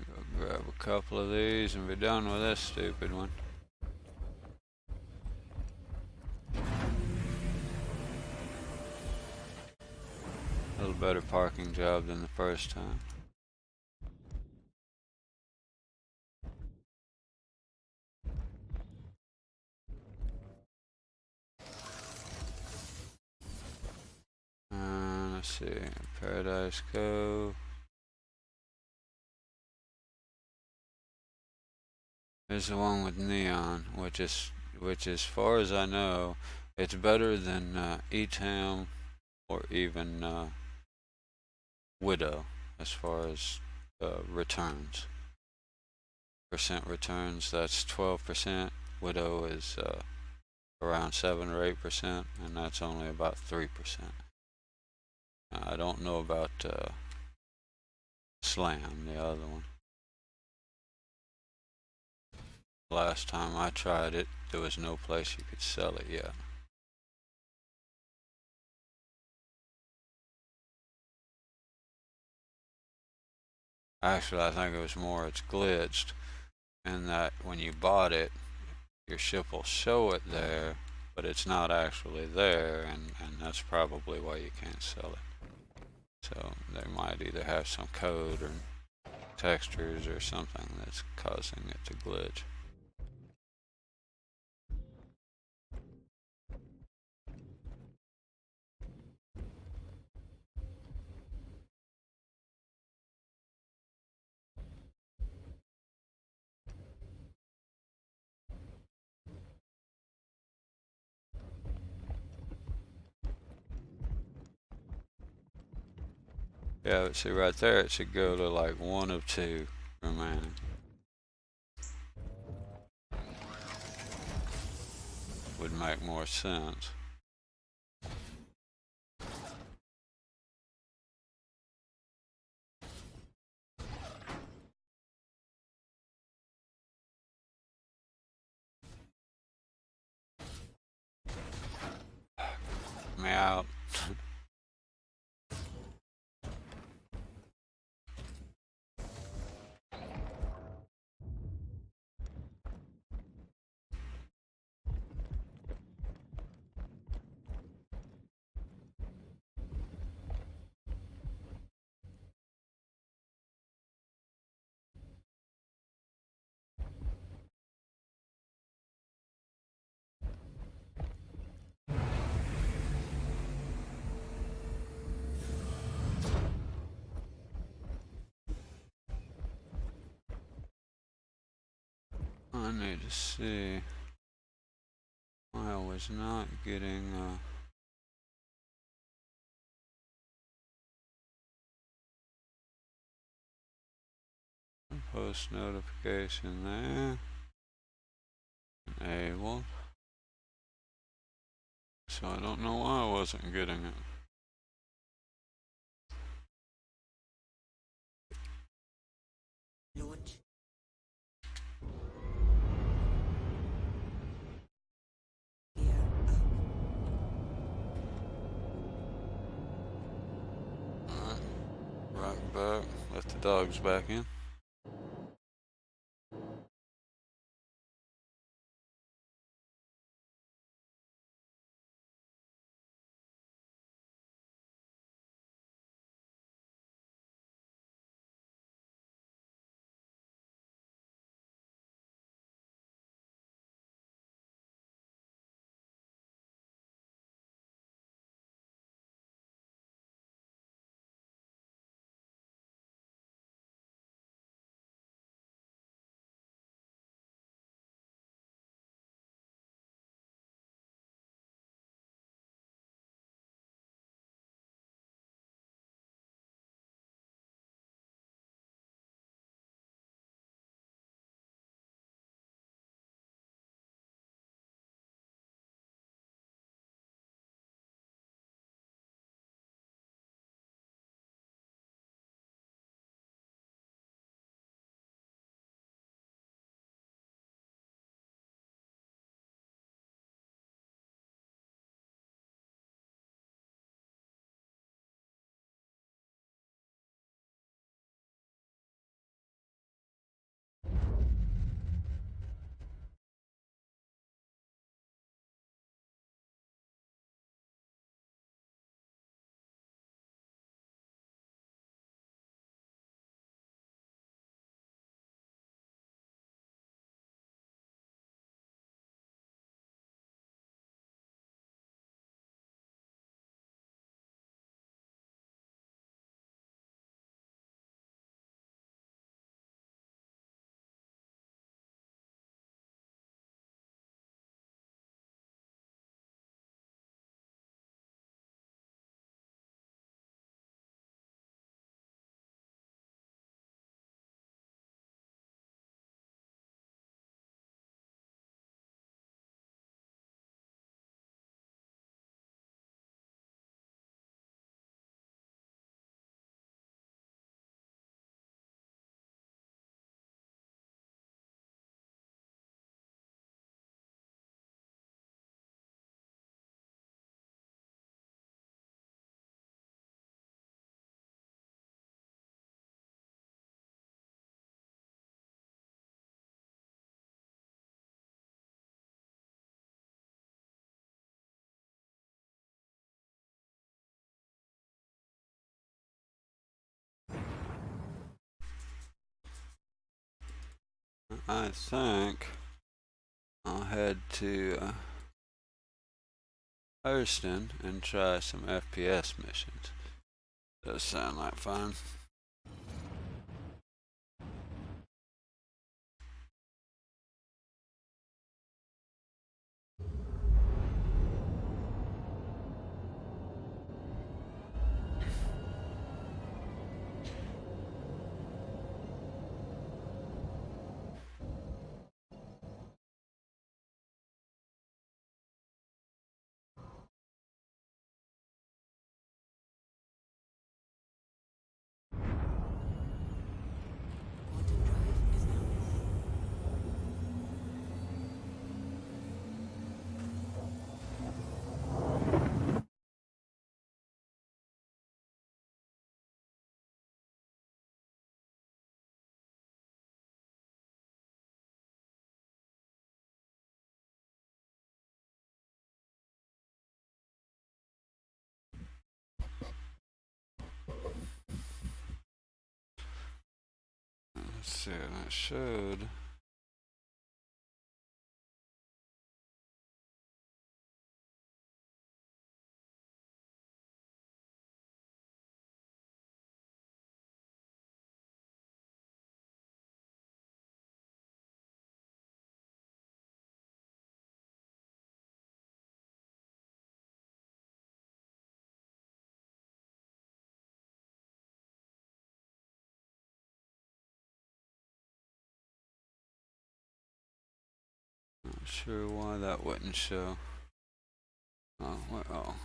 Go grab a couple of these and be done with this stupid one. A little better parking job than the first time. Let's see, Paradise Cove. Here's the one with neon, which as far as I know, it's better than Etam or even Widow as far as returns. Percent returns, that's 12%. Widow is around 7 or 8%, and that's only about 3%. I don't know about Slam, the other one. Last time I tried it, there was no place you could sell it yet. Actually, I think it was more it's glitched, and that when you bought it, your ship will show it there, but it's not actually there, and that's probably why you can't sell it. So they might either have some code or textures or something that's causing it to glitch. Yeah, but see right there, it should go to like 1 of 2 remaining. Would make more sense. Me out. I need to see why I was not getting post notification there. Enabled. So I don't know why I wasn't getting it.
Lord. Yeah.
Alright. Right back. Let the dogs back in. I think I'll head to Hurston and try some FPS missions. Does sound like fun.
Quantum drive is now.
Let's see, that should. sure why that wouldn't show. Oh, well.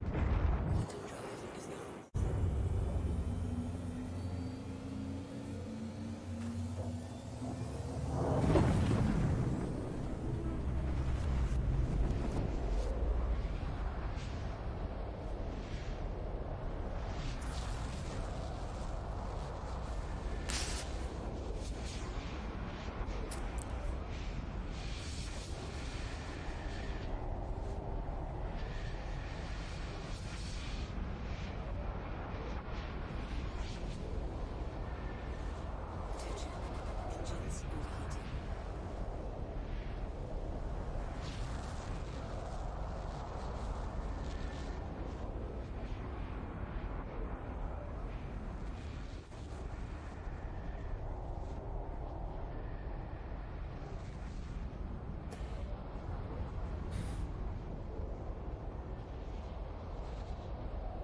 Quantum drive is now. Attention. Engines overheating.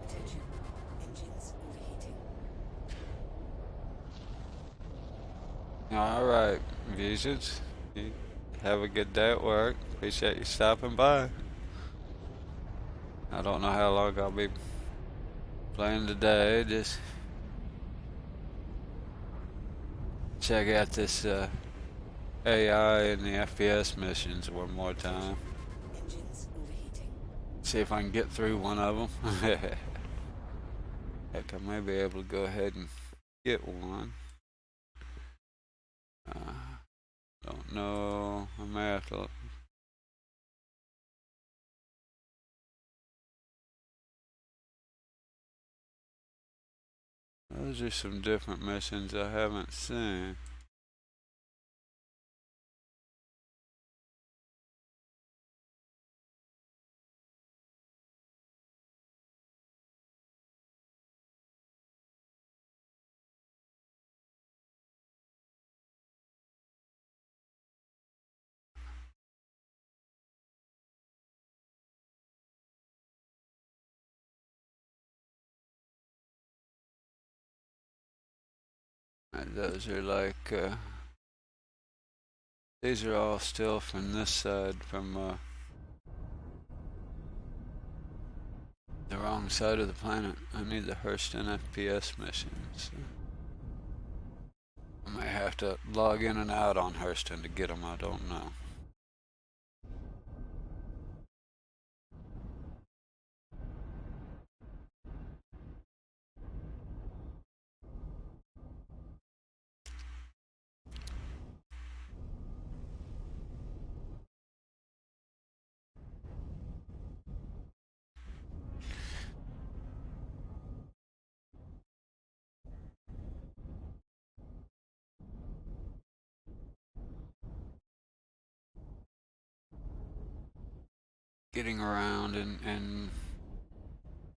Attention. Engines overheating.
Alright, Visions. You have a good day at work. Appreciate you stopping by. I don't know how long I'll be playing today. Just check out this AI and the FPS missions one more time.
Engines overheating.
See if I can get through one of them. Heck, I may be able to go ahead and get one. Don't know. I may have to. Those are some different missions I haven't seen. And those are like, these are all still from this side, from the wrong side of the planet. I need the Hurston FPS missions. I may have to log in and out on Hurston to get them, I don't know. Getting around in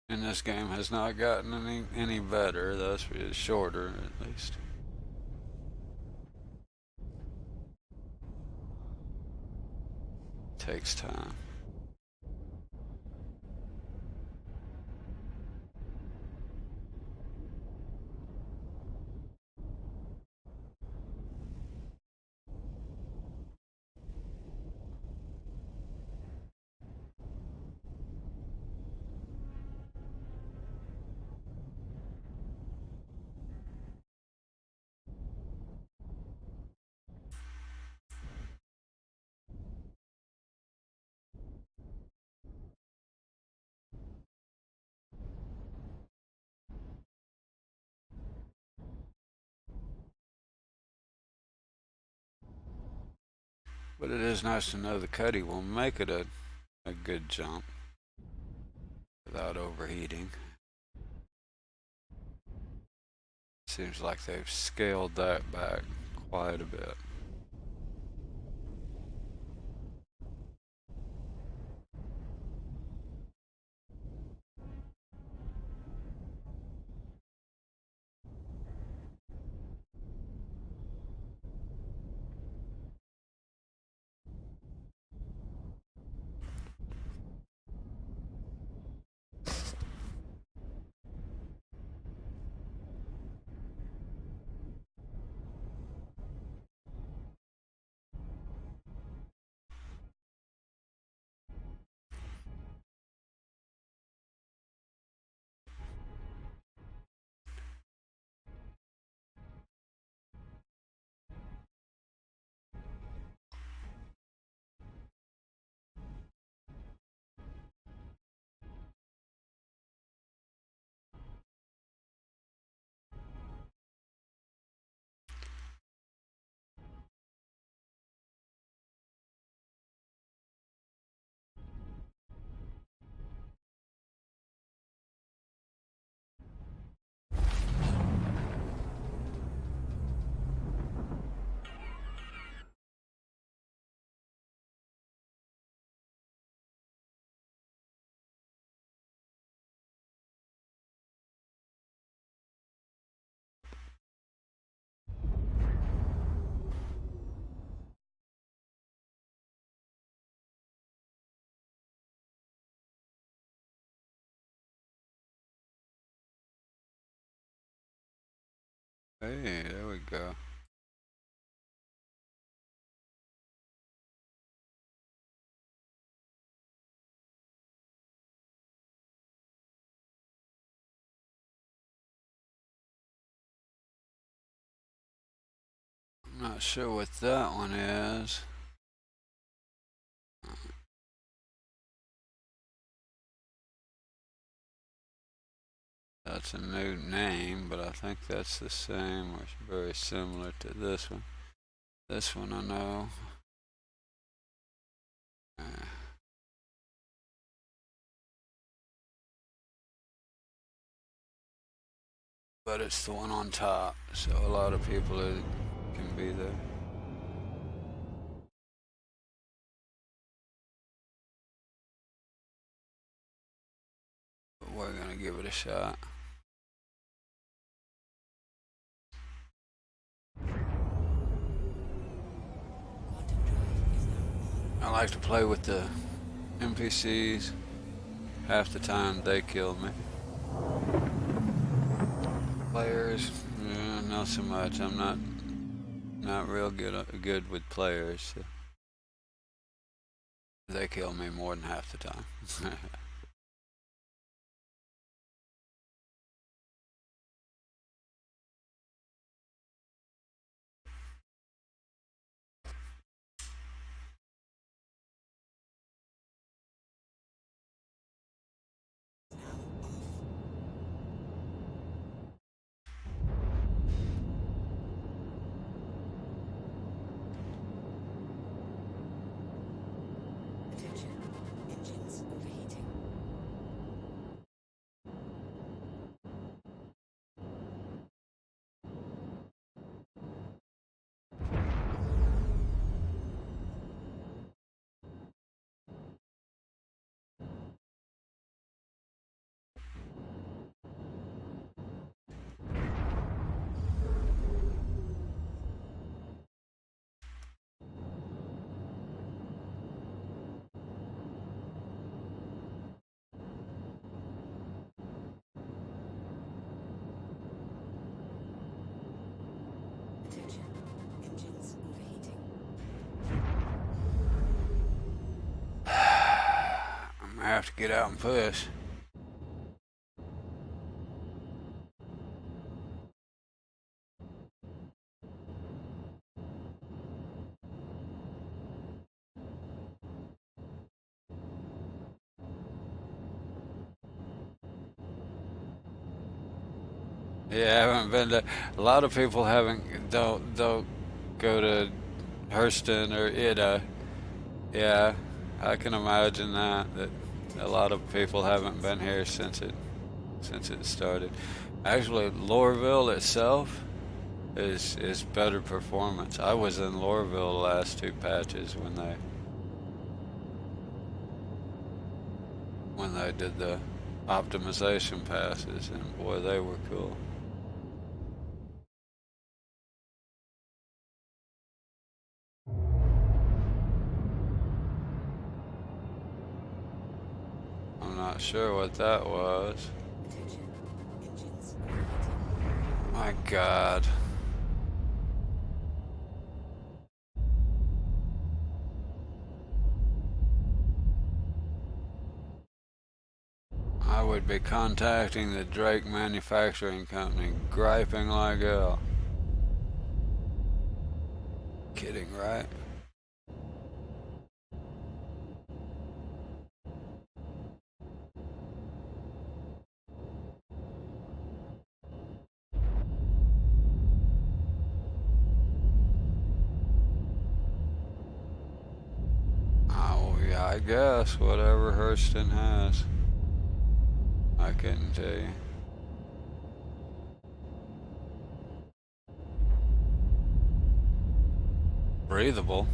this game has not gotten any better. That's shorter at least. Takes time. But it is nice to know the Cuddy will make it a good jump without overheating. Seems like they've scaled that back quite a bit. Hey, there we go. I'm not sure what that one is. That's a new name, but I think that's the same or very similar to this one. This one I know. But it's the one on top, so a lot of people can be there. But we're gonna give it a shot. I like to play with the NPCs. Half the time they kill me. Players, yeah, not so much. I'm not real good with players. So they kill me more than half the time.
Attention. Engines overheating. Attention. Engines overheating.
I'm gonna have to get out and push. Yeah, I haven't been to. A lot of people haven't. Don't go to Hurston or Ida. Yeah, I can imagine that a lot of people haven't been here since it started. Actually, Lorville itself is better performance. I was in Lorville the last two patches when they did the optimization passes, and boy, they were cool. I'm not sure what that was.
Attention. Engines overheating.
My God. I would be contacting the Drake Manufacturing Company, griping like hell. Kidding, right? Oh, yeah, I guess whatever Hurston has. I couldn't tell you. Breathable.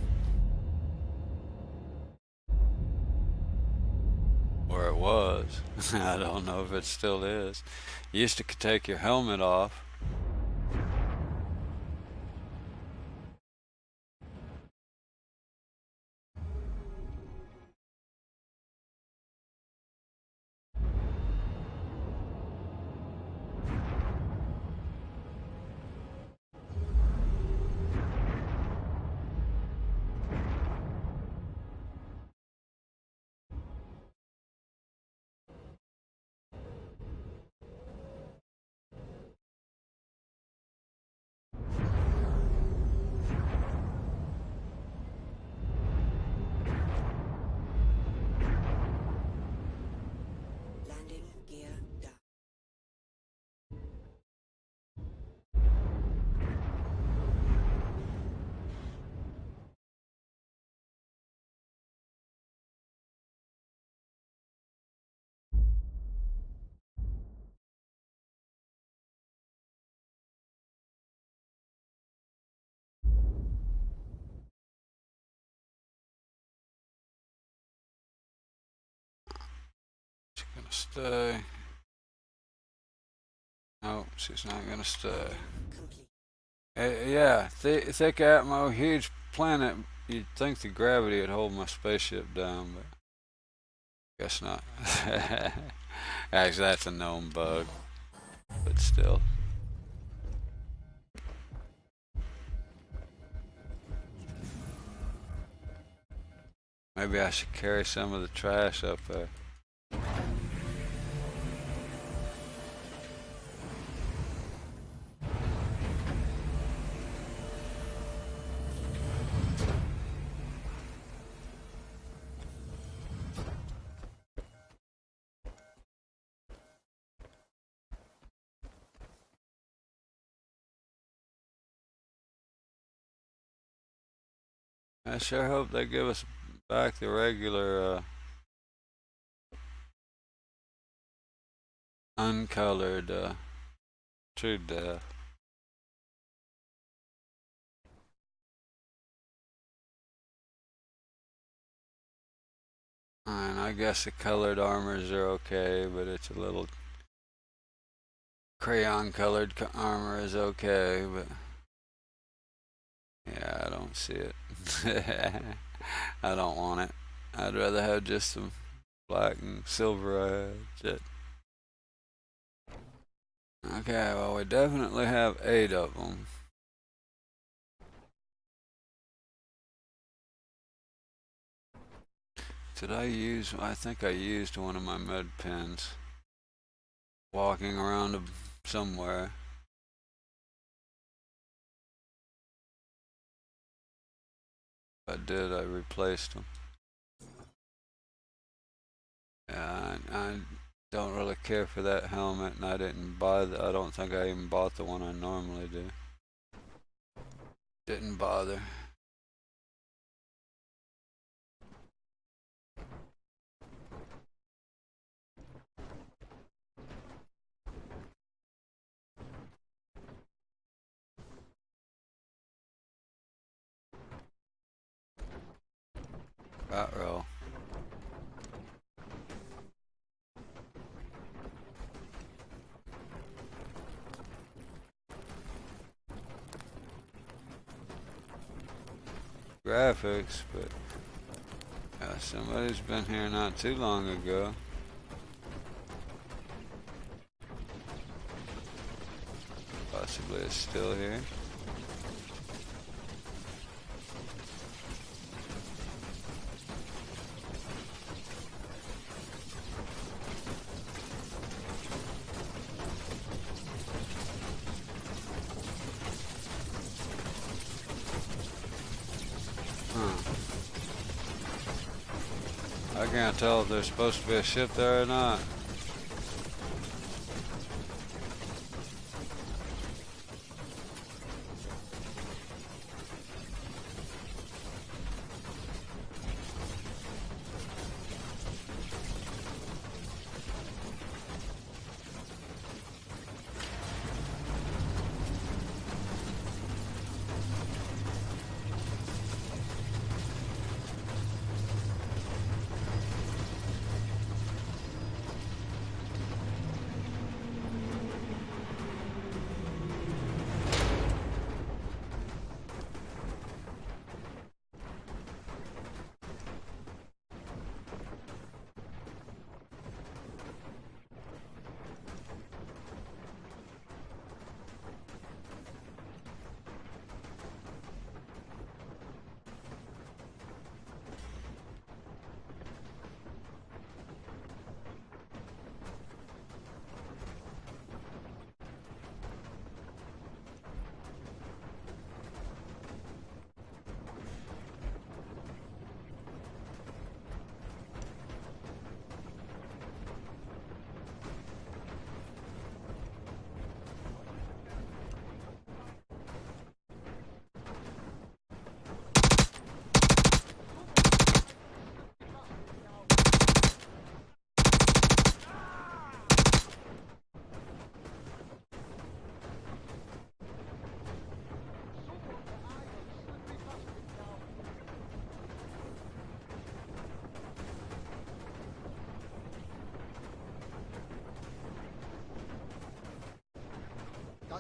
Or it was. I don't know if it still is. You used to take your helmet off. Stay. No, she's not gonna stay.
Complete.
Yeah, thick atmo, huge planet. You'd think the gravity would hold my spaceship down, but guess not. Actually, that's a known bug, but still. Maybe I should carry some of the trash up there. I sure hope they give us back the regular uncolored true death. And I guess the colored armors are okay, but it's a little crayon colored armor is okay, but yeah, I don't see it. I don't want it. I'd rather have just some black and silver jet. Okay, well, we definitely have 8 of them. Did I use? I think I used one of my med pens walking around somewhere. If I did, I replaced them. Yeah, I don't really care for that helmet, and I didn't buy I don't think I even bought the one I normally do. Didn't bother. Right roll. Graphics, but somebody's been here not too long ago. Possibly it's still here. I can't tell if there's supposed to be a ship there or not.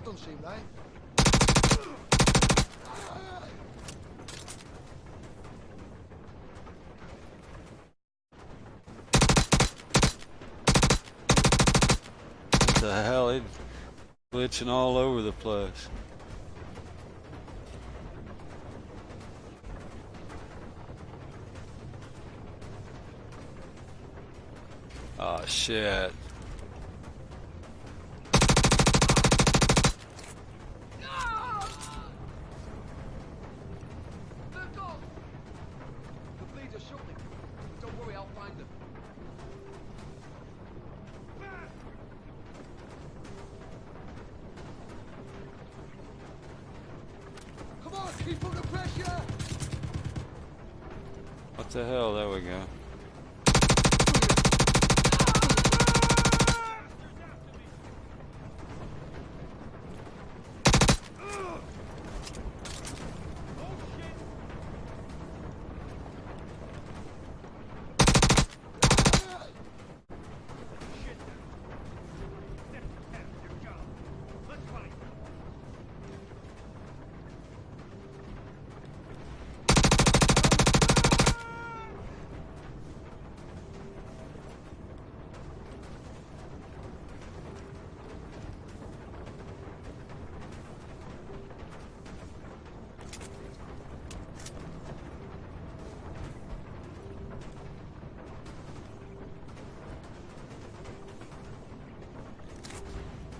That don't seem right.
What the hell? He's glitching all over the place. Oh shit.
The bleeds are shooting. Don't worry, I'll find them. Come on, keep under pressure!
What the hell? There we go.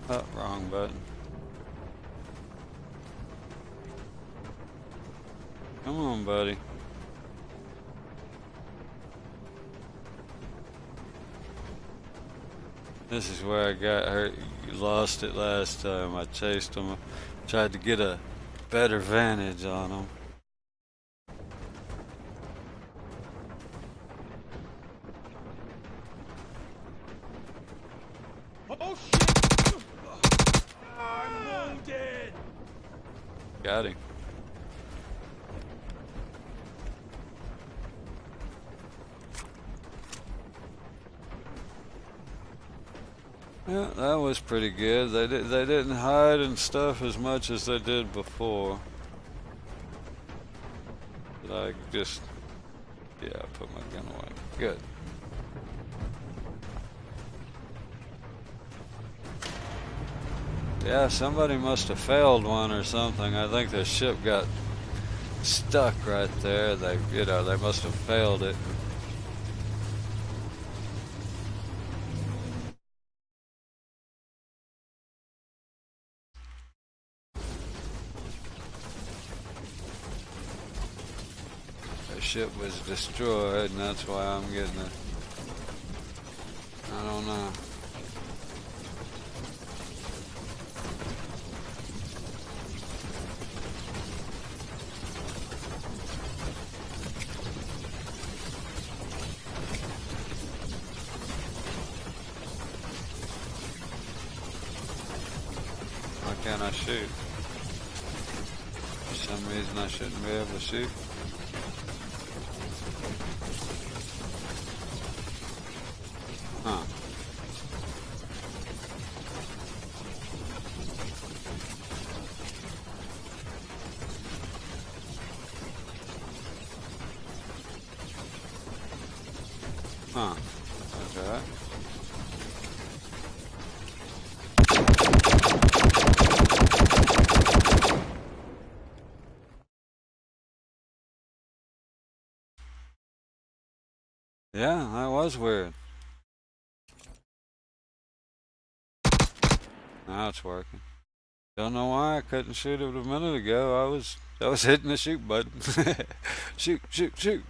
Oh, wrong button. Come on, buddy. This is where I got hurt. You lost it last time. I chased him. Tried to get a better vantage on him.
Oh shit! I'm wounded!
Got him. Yeah, that was pretty good. They didn't hide and stuff as much as they did before. Like just yeah, I put my gun away. Good. Yeah, somebody must have failed one or something. I think the ship got stuck right there. They must have failed it. The ship was destroyed, and that's why I'm getting it. I don't know. Why can't I shoot? For some reason I shouldn't be able to shoot. Huh. Huh. Okay. Yeah, that was weird. Now it's working. Don't know why I couldn't shoot it a minute ago. I was hitting the shoot button. Shoot, shoot, shoot.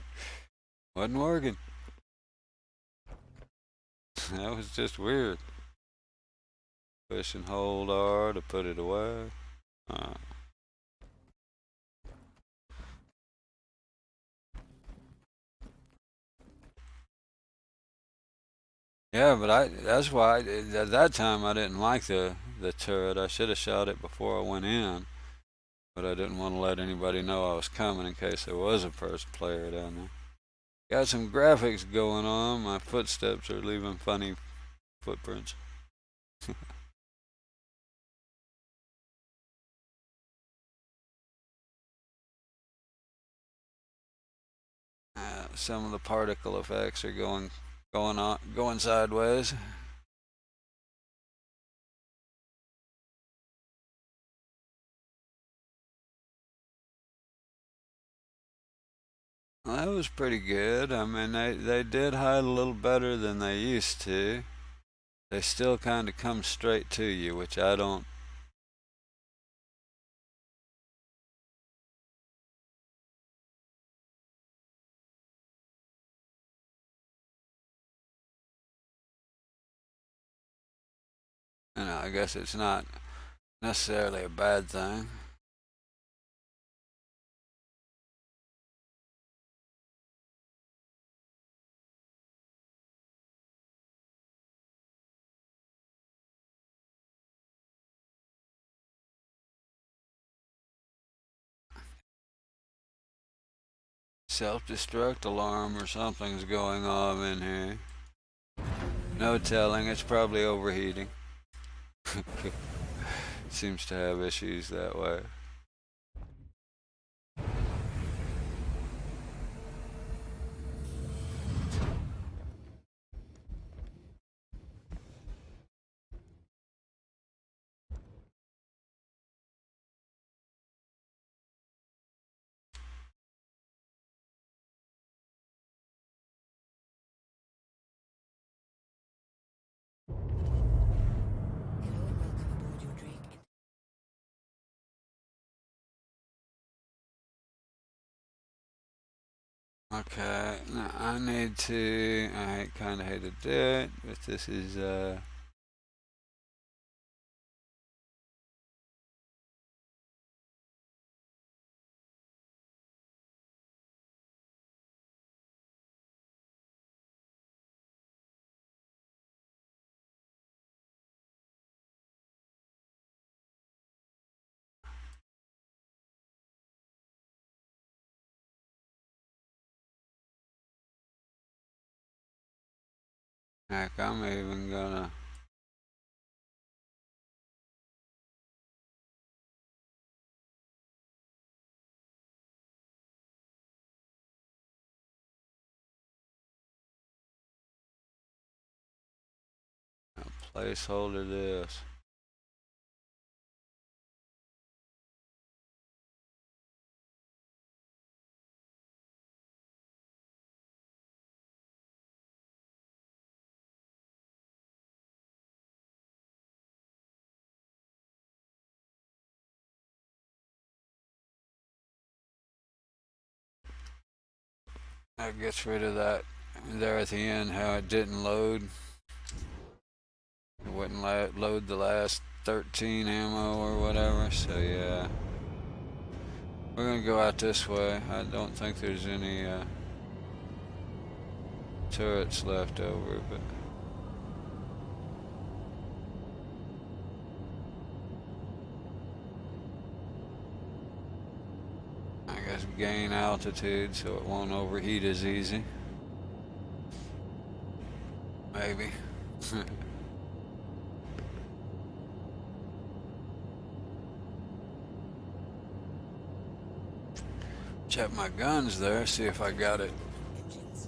Wasn't working. That was just weird. Push and hold R to put it away. Yeah, but that's why at that time I didn't like the turret. I should have shot it before I went in, but I didn't want to let anybody know I was coming in case there was a first player down there. Got some graphics going on. My footsteps are leaving funny footprints. Some of the particle effects are going sideways. Well, that was pretty good. I mean, they did hide a little better than they used to. They still kind of come straight to you, which I don't. I guess it's not necessarily a bad thing. Self-destruct alarm or something's going on in here. No telling, it's probably overheating. Seems to have issues that way.
Hello and welcome aboard your Drake.
Okay, now I need to. I kind of hate to do it, but this is heck. I'm even gonna. Placeholder this. That gets rid of that there at the end, how it didn't load. It wouldn't load the last 13 ammo or whatever, so yeah. We're gonna go out this way. I don't think there's any turrets left over, but I guess gain altitude so it won't overheat as easy. Maybe. Check my guns there, see if I got it.
Engines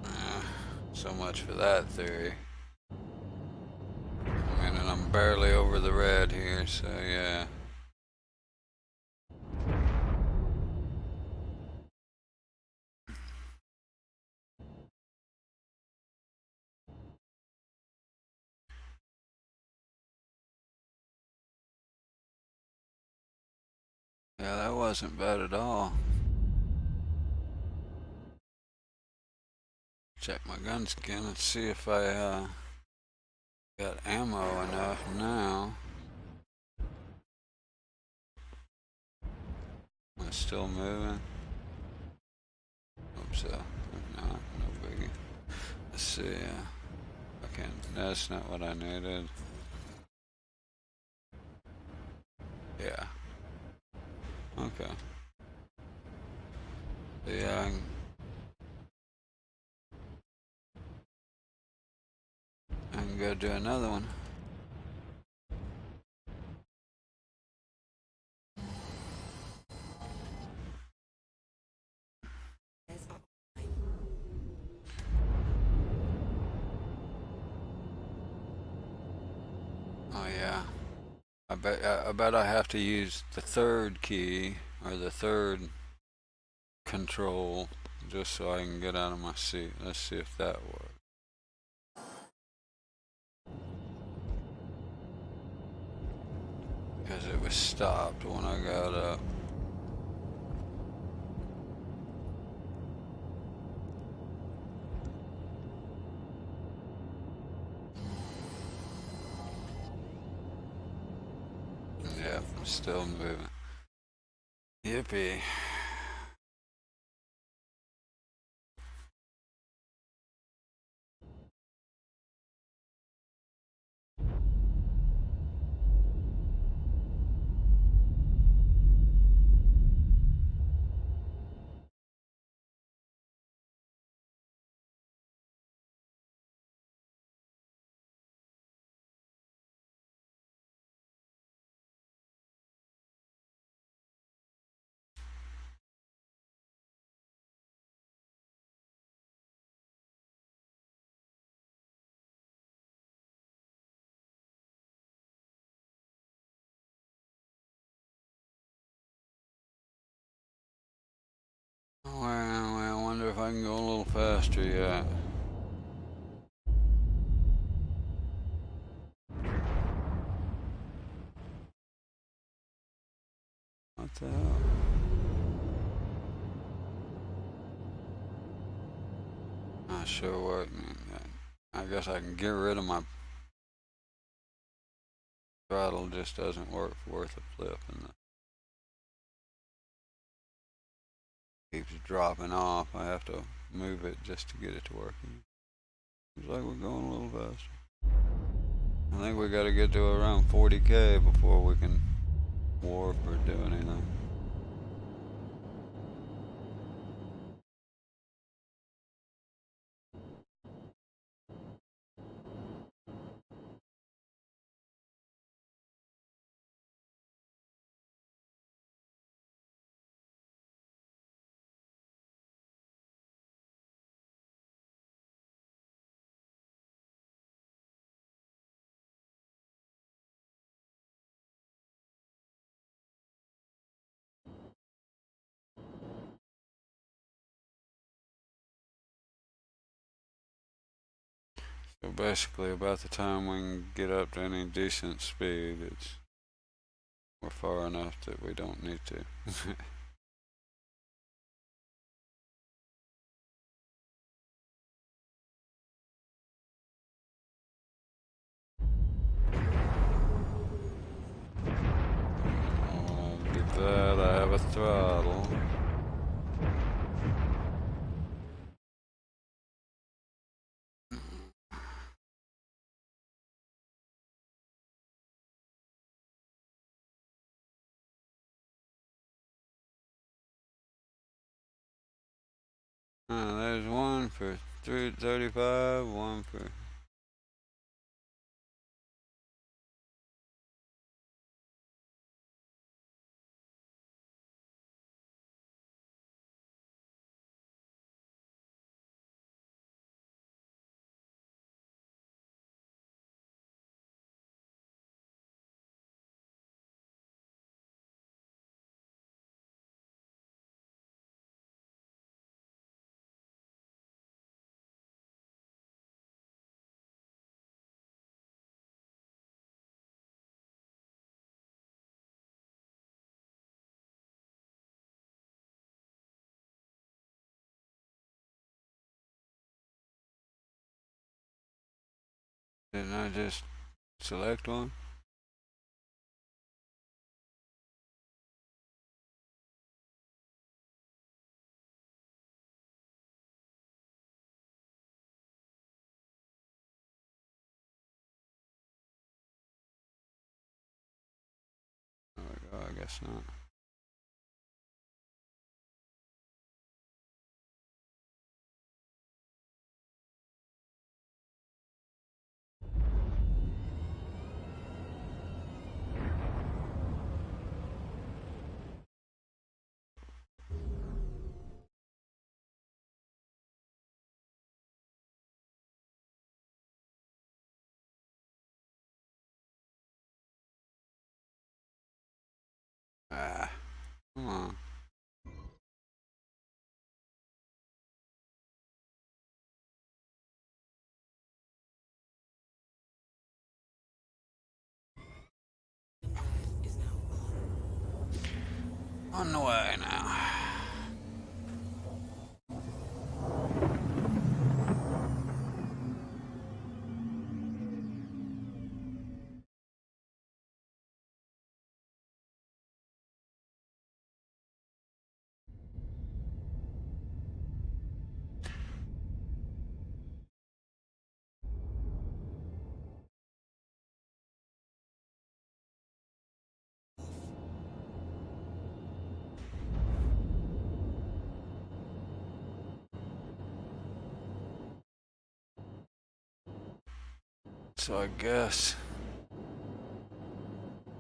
overheating.
So much for that theory. I mean, and I'm barely over the red here, so yeah. Yeah, that wasn't bad at all. Check my guns again and see if I got ammo enough now. Am I still moving? Hope so. If not, no biggie. Let's see. Okay, that's not what I needed. Yeah. Okay. Yeah, I can go do another one.
There's our
yeah. I bet I have to use the third key or the third control just so I can get out of my seat. Let's see if that works. Because it was stopped when I got up. Yeah, still moving. Yippee. Well, I wonder if I can go a little faster yet. What the hell? Not sure what. I guess I can get rid of my throttle. Just doesn't work worth a flip, and it keeps dropping off. I have to move it just to get it to work. Seems like we're going a little faster. I think we got to get to around 40K before we can warp or do anything. So basically, about the time we can get up to any decent speed, we're far enough that we don't need to. Get that, I have a throttle. There's one for 335, one for didn't I just select one? Oh, I guess not. Ah, come on.
Drive is now on.
On the way now. So I guess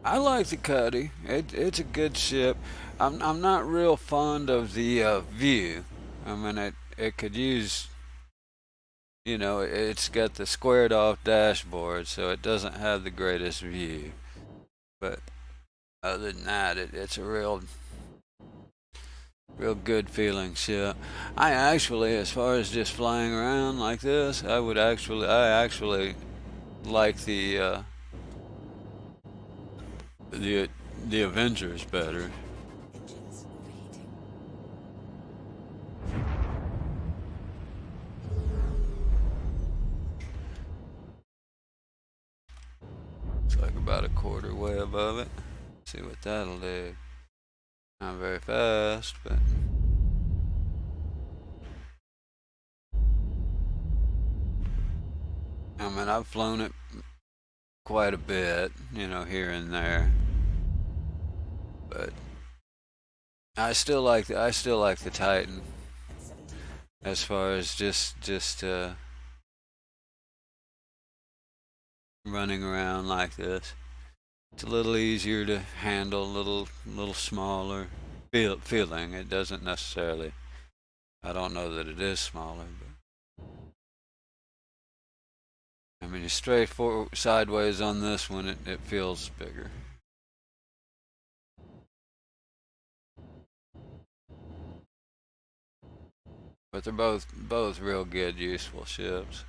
I like the Cuddy. It's a good ship. I'm not real fond of the view. I mean, it could use, you know, it's got the squared off dashboard, so it doesn't have the greatest view. But other than that, it's a real good feeling ship. I actually, as far as just flying around like this, I actually like the Avengers better.
Engines overheating.
It's like about a quarter way above it. See what that'll do. Not very fast, but I mean, I've flown it quite a bit, you know, here and there. But I still like the Titan
At 17.
as far as just running around like this. It's a little easier to handle, a little smaller feeling. It doesn't necessarily. I don't know that it is smaller, but I mean, straight forward sideways on this one, it feels bigger. But they're both real good, useful ships.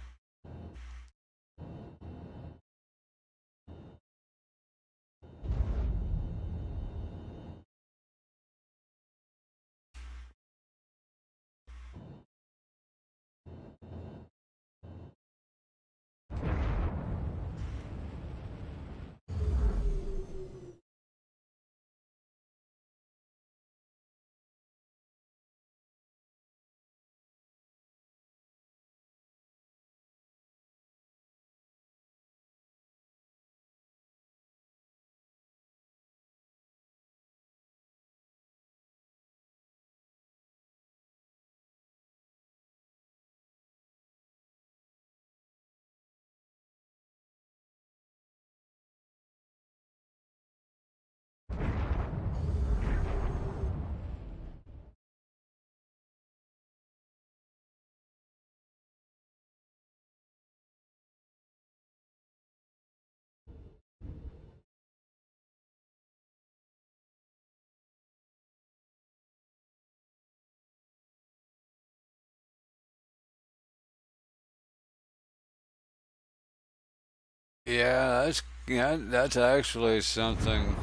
Yeah, that's actually something.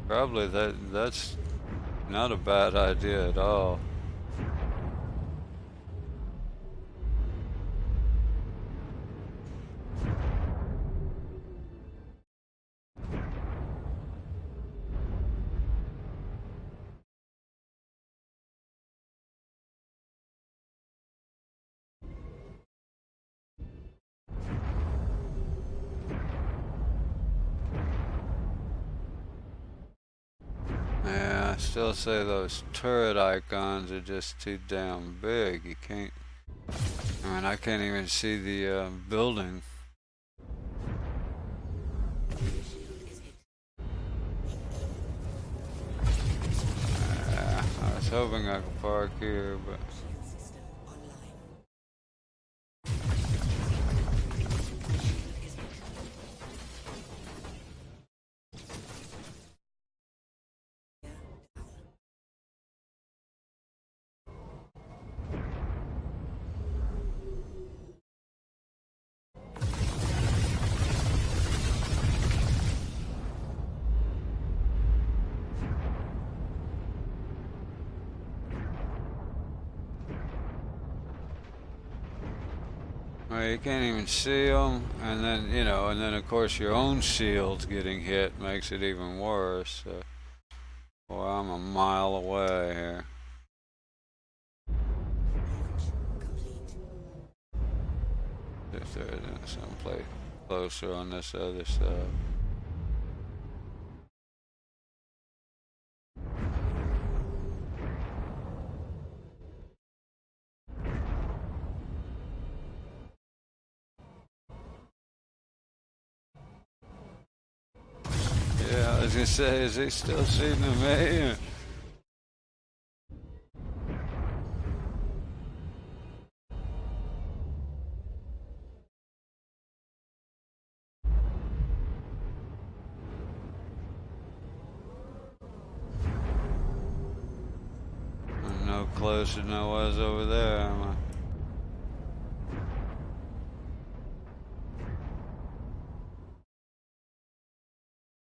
Probably that's not a bad idea at all. Yeah, I still say those turret icons are just too damn big. You can't. I mean, I can't even see the building. I was hoping I could park here, but
Shield system online. Yeah,
mean, you can't even see them, and then, you know, and then of course your own shield's getting hit makes it even worse. So, boy, I'm a mile away here. If there isn't someplace closer on this other side. Yeah, I was gonna say, is he still shooting at me? I'm no closer than I was over there, am I?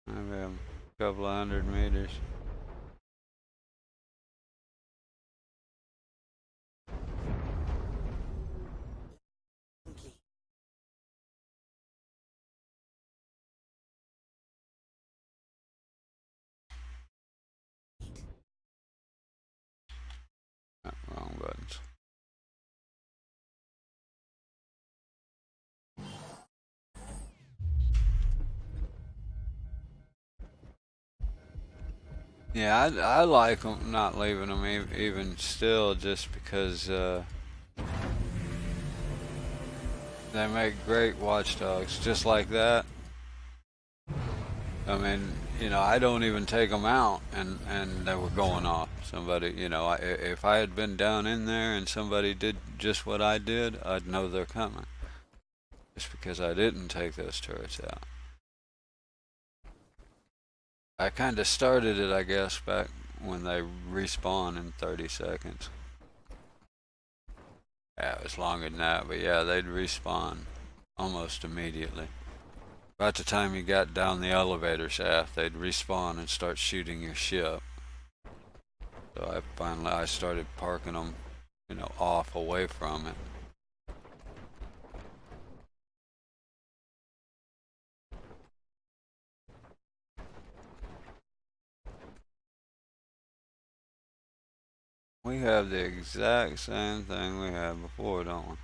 Maybe I'm a couple of 100 meters. Oh, wrong buttons. Yeah, I like them, not leaving them even still, just because they make great watchdogs, just like that. I mean, you know, I don't even take them out, and they were going off. Somebody, you know, if I had been down in there and somebody did just what I did, I'd know they're coming. Just because I didn't take those turrets out. I kind of started it, I guess, back when they respawn in 30 seconds. Yeah, it was longer than that, but yeah, they'd respawn almost immediately. About the time you got down the elevator shaft, they'd respawn and start shooting your ship. So I started parking them, you know, off away from it. We have the exact same thing we had before, don't we?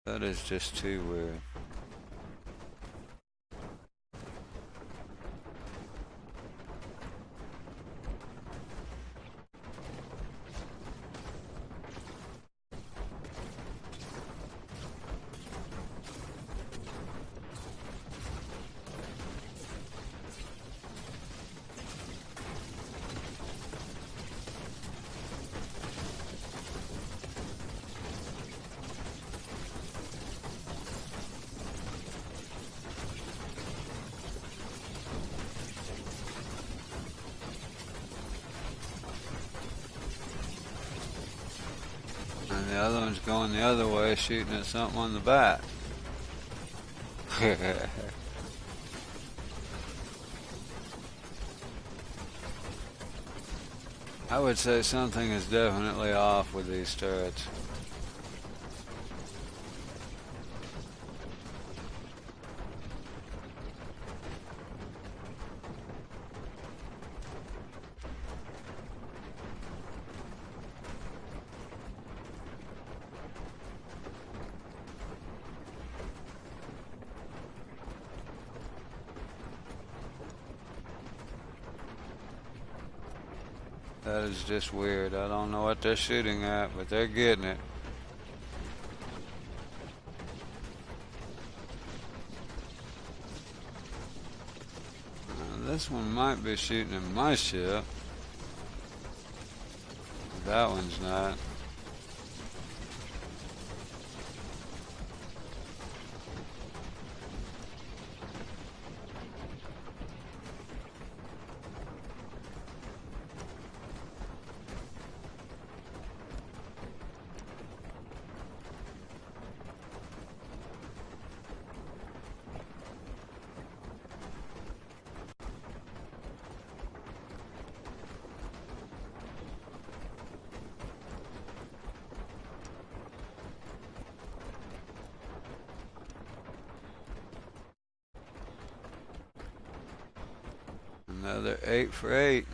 That is just too weird. And the other one's going the other way, shooting at something on the back. I would say something is definitely off with these turrets. That is just weird. I don't know what they're shooting at, but they're getting it. This one might be shooting at my ship. That one's not. Another 8 for 8.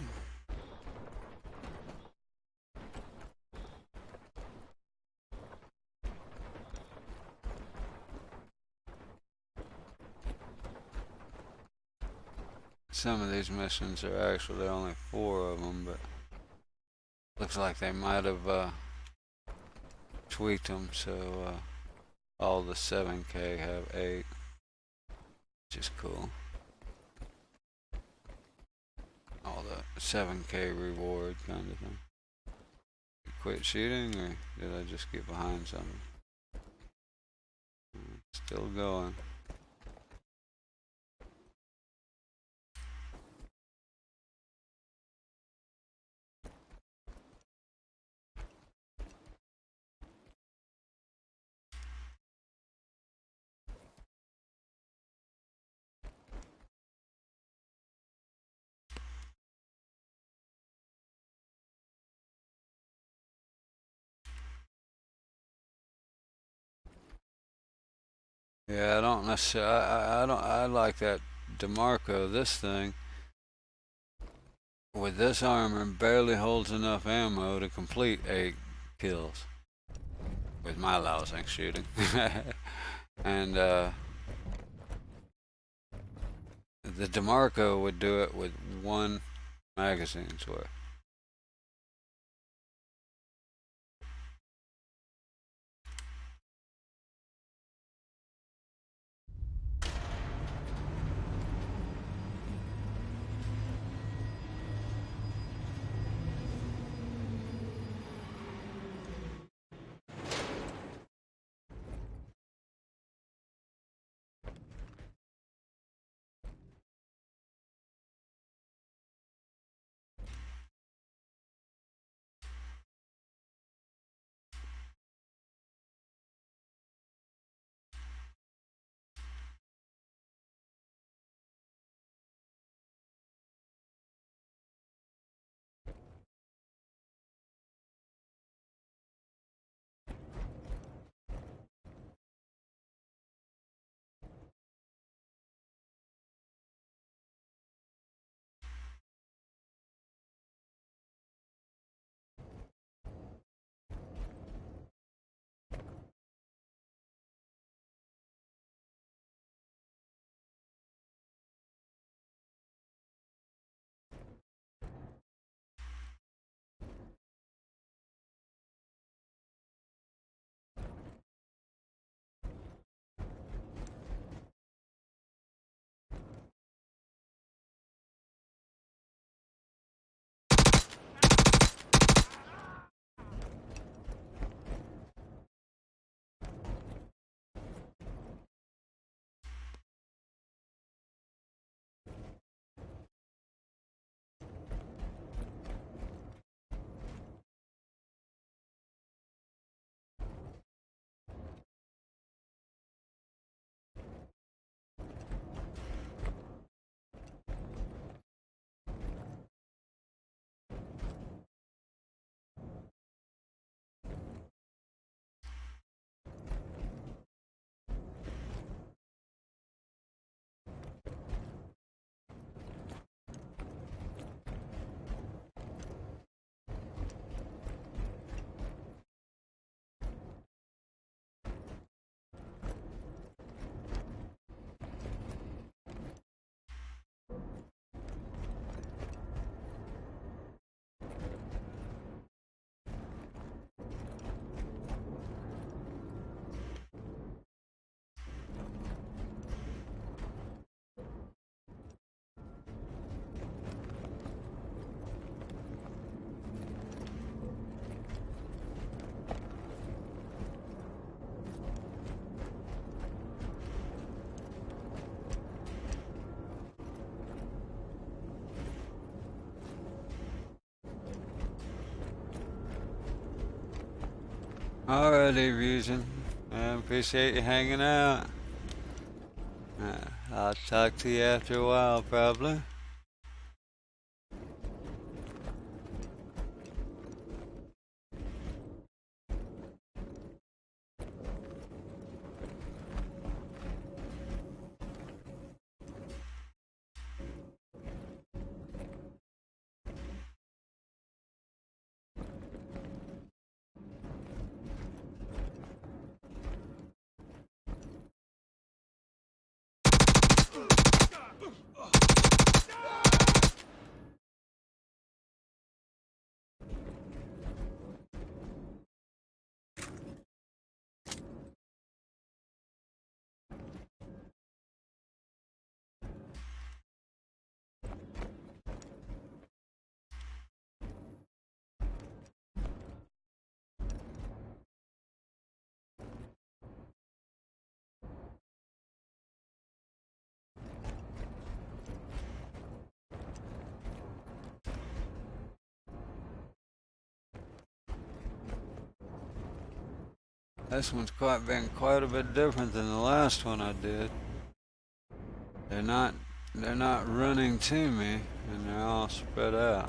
Some of these missions are actually only 4 of them, but looks like they might have tweaked them so all the 7K have 8, which is cool. All the 7K reward kind of thing. Quit shooting, or did I just get behind something? Still going. Yeah, I don't necessarily. I don't. I like that DeMarco. This thing with this armor barely holds enough ammo to complete 8 kills with my lousing shooting, and the DeMarco would do it with 1 magazine's worth. Alrighty, Fusion. I appreciate you hanging out. I'll talk to you after a while, probably. This one's been quite a bit different than the last one I did. They're not running to me, and they're all spread out.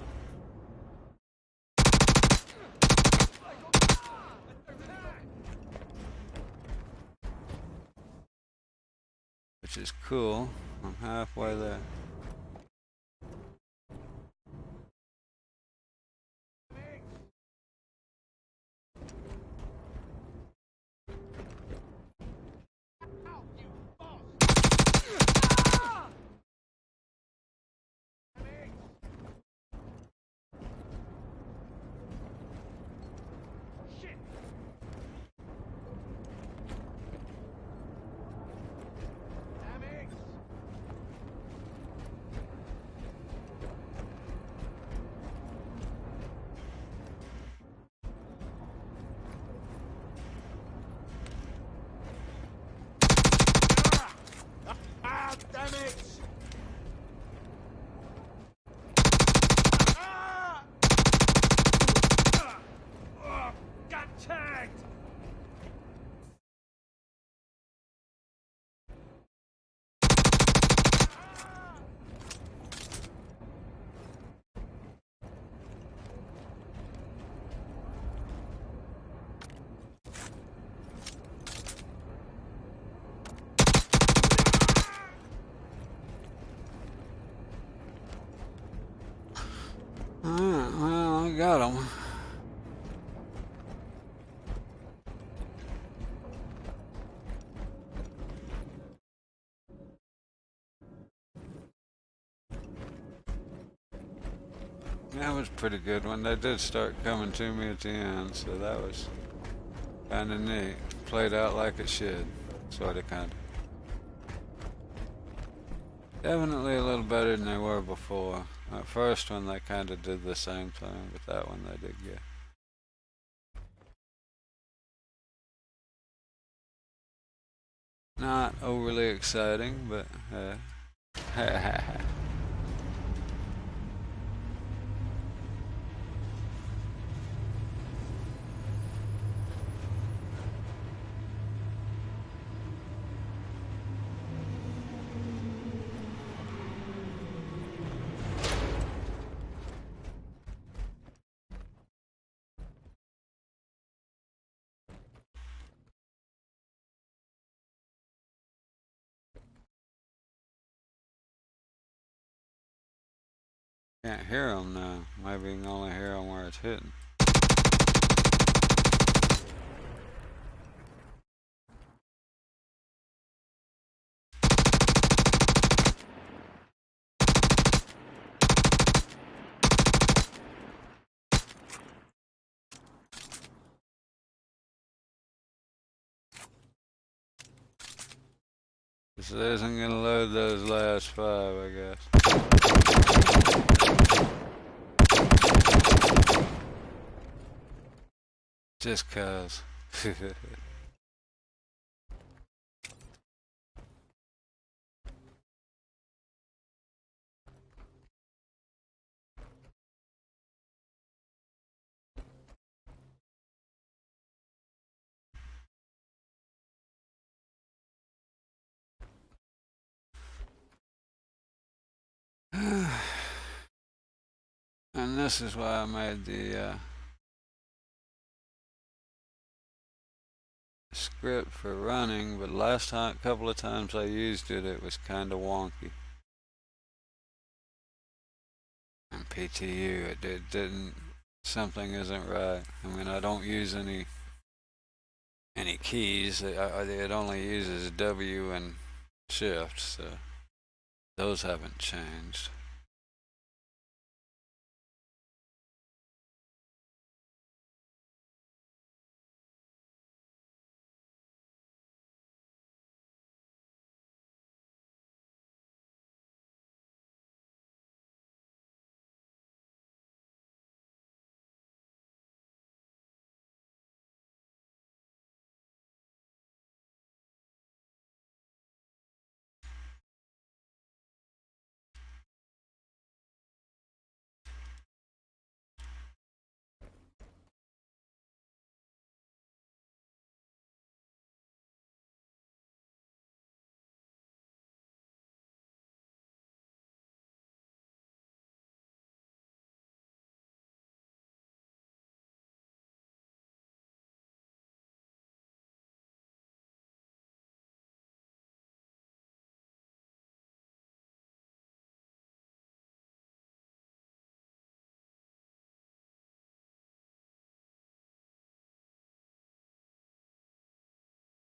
Which is cool. I'm halfway there.
Damn it! Got tagged!
Alright, well, I got them. That was pretty good when they did start coming to me at the end, so that was kind of neat. Played out like it should, sort of, kind of. Definitely a little better than they were before. At first one they kind of did the same thing, but that one they did good. Not overly exciting, but can't hear them now. Maybe you can only hear them where it's hitting. This isn't gonna load those last 5, I guess. Just cause. And this is why I made the script for running, but last time, couple of times I used it, it was kind of wonky. And PTU, it didn't, something isn't right. I mean, I don't use any keys. It only uses W and Shift, so those haven't changed.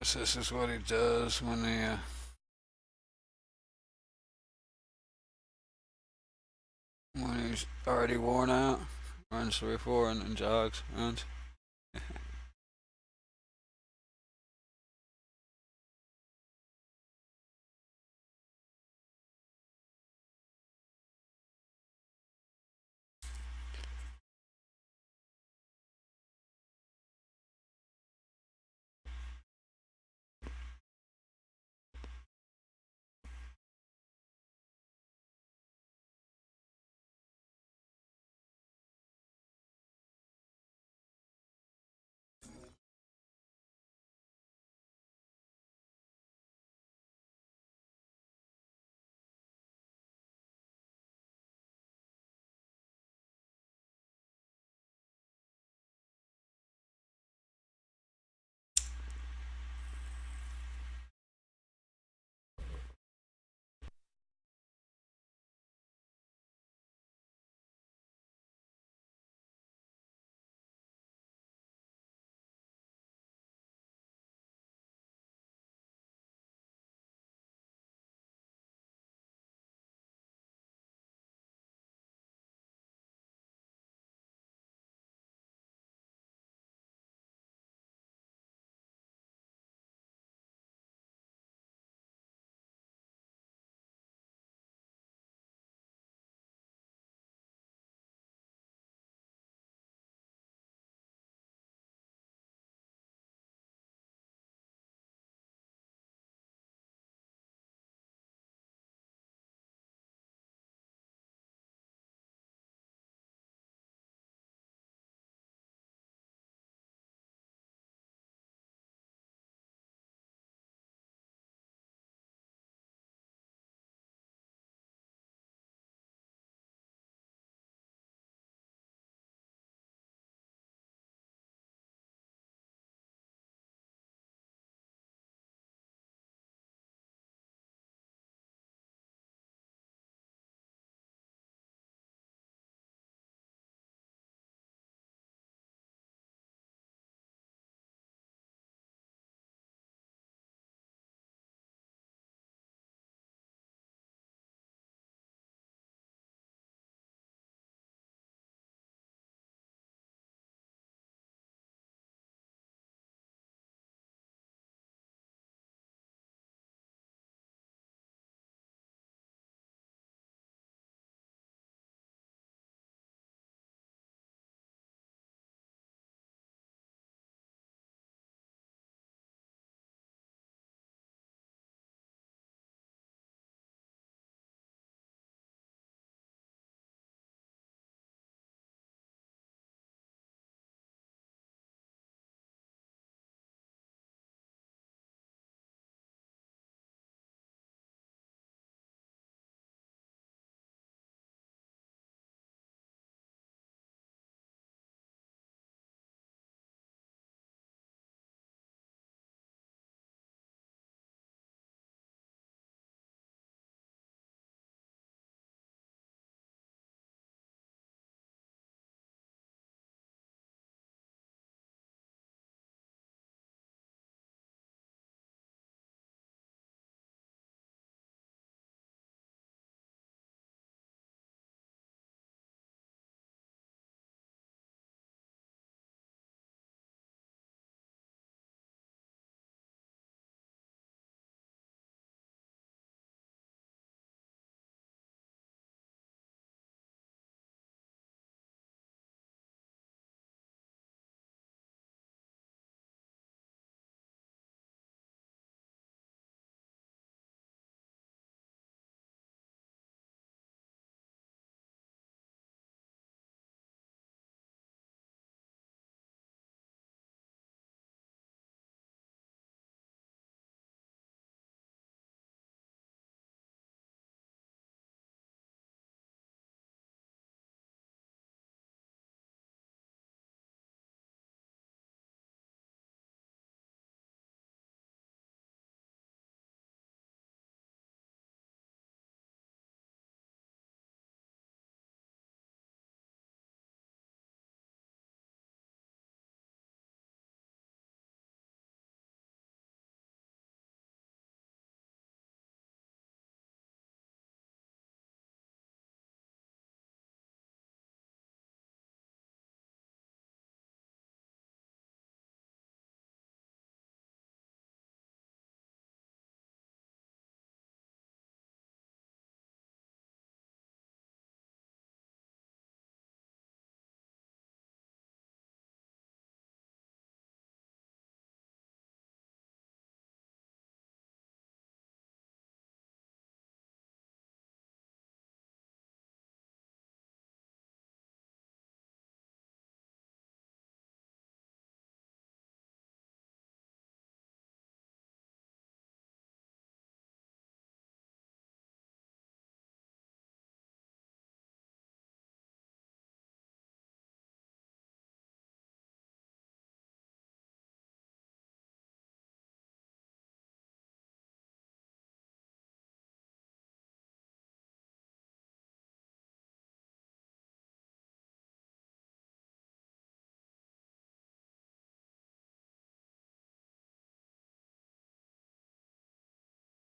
This is what he does when he's already worn out. Runs 3 or 4 and then jogs, runs.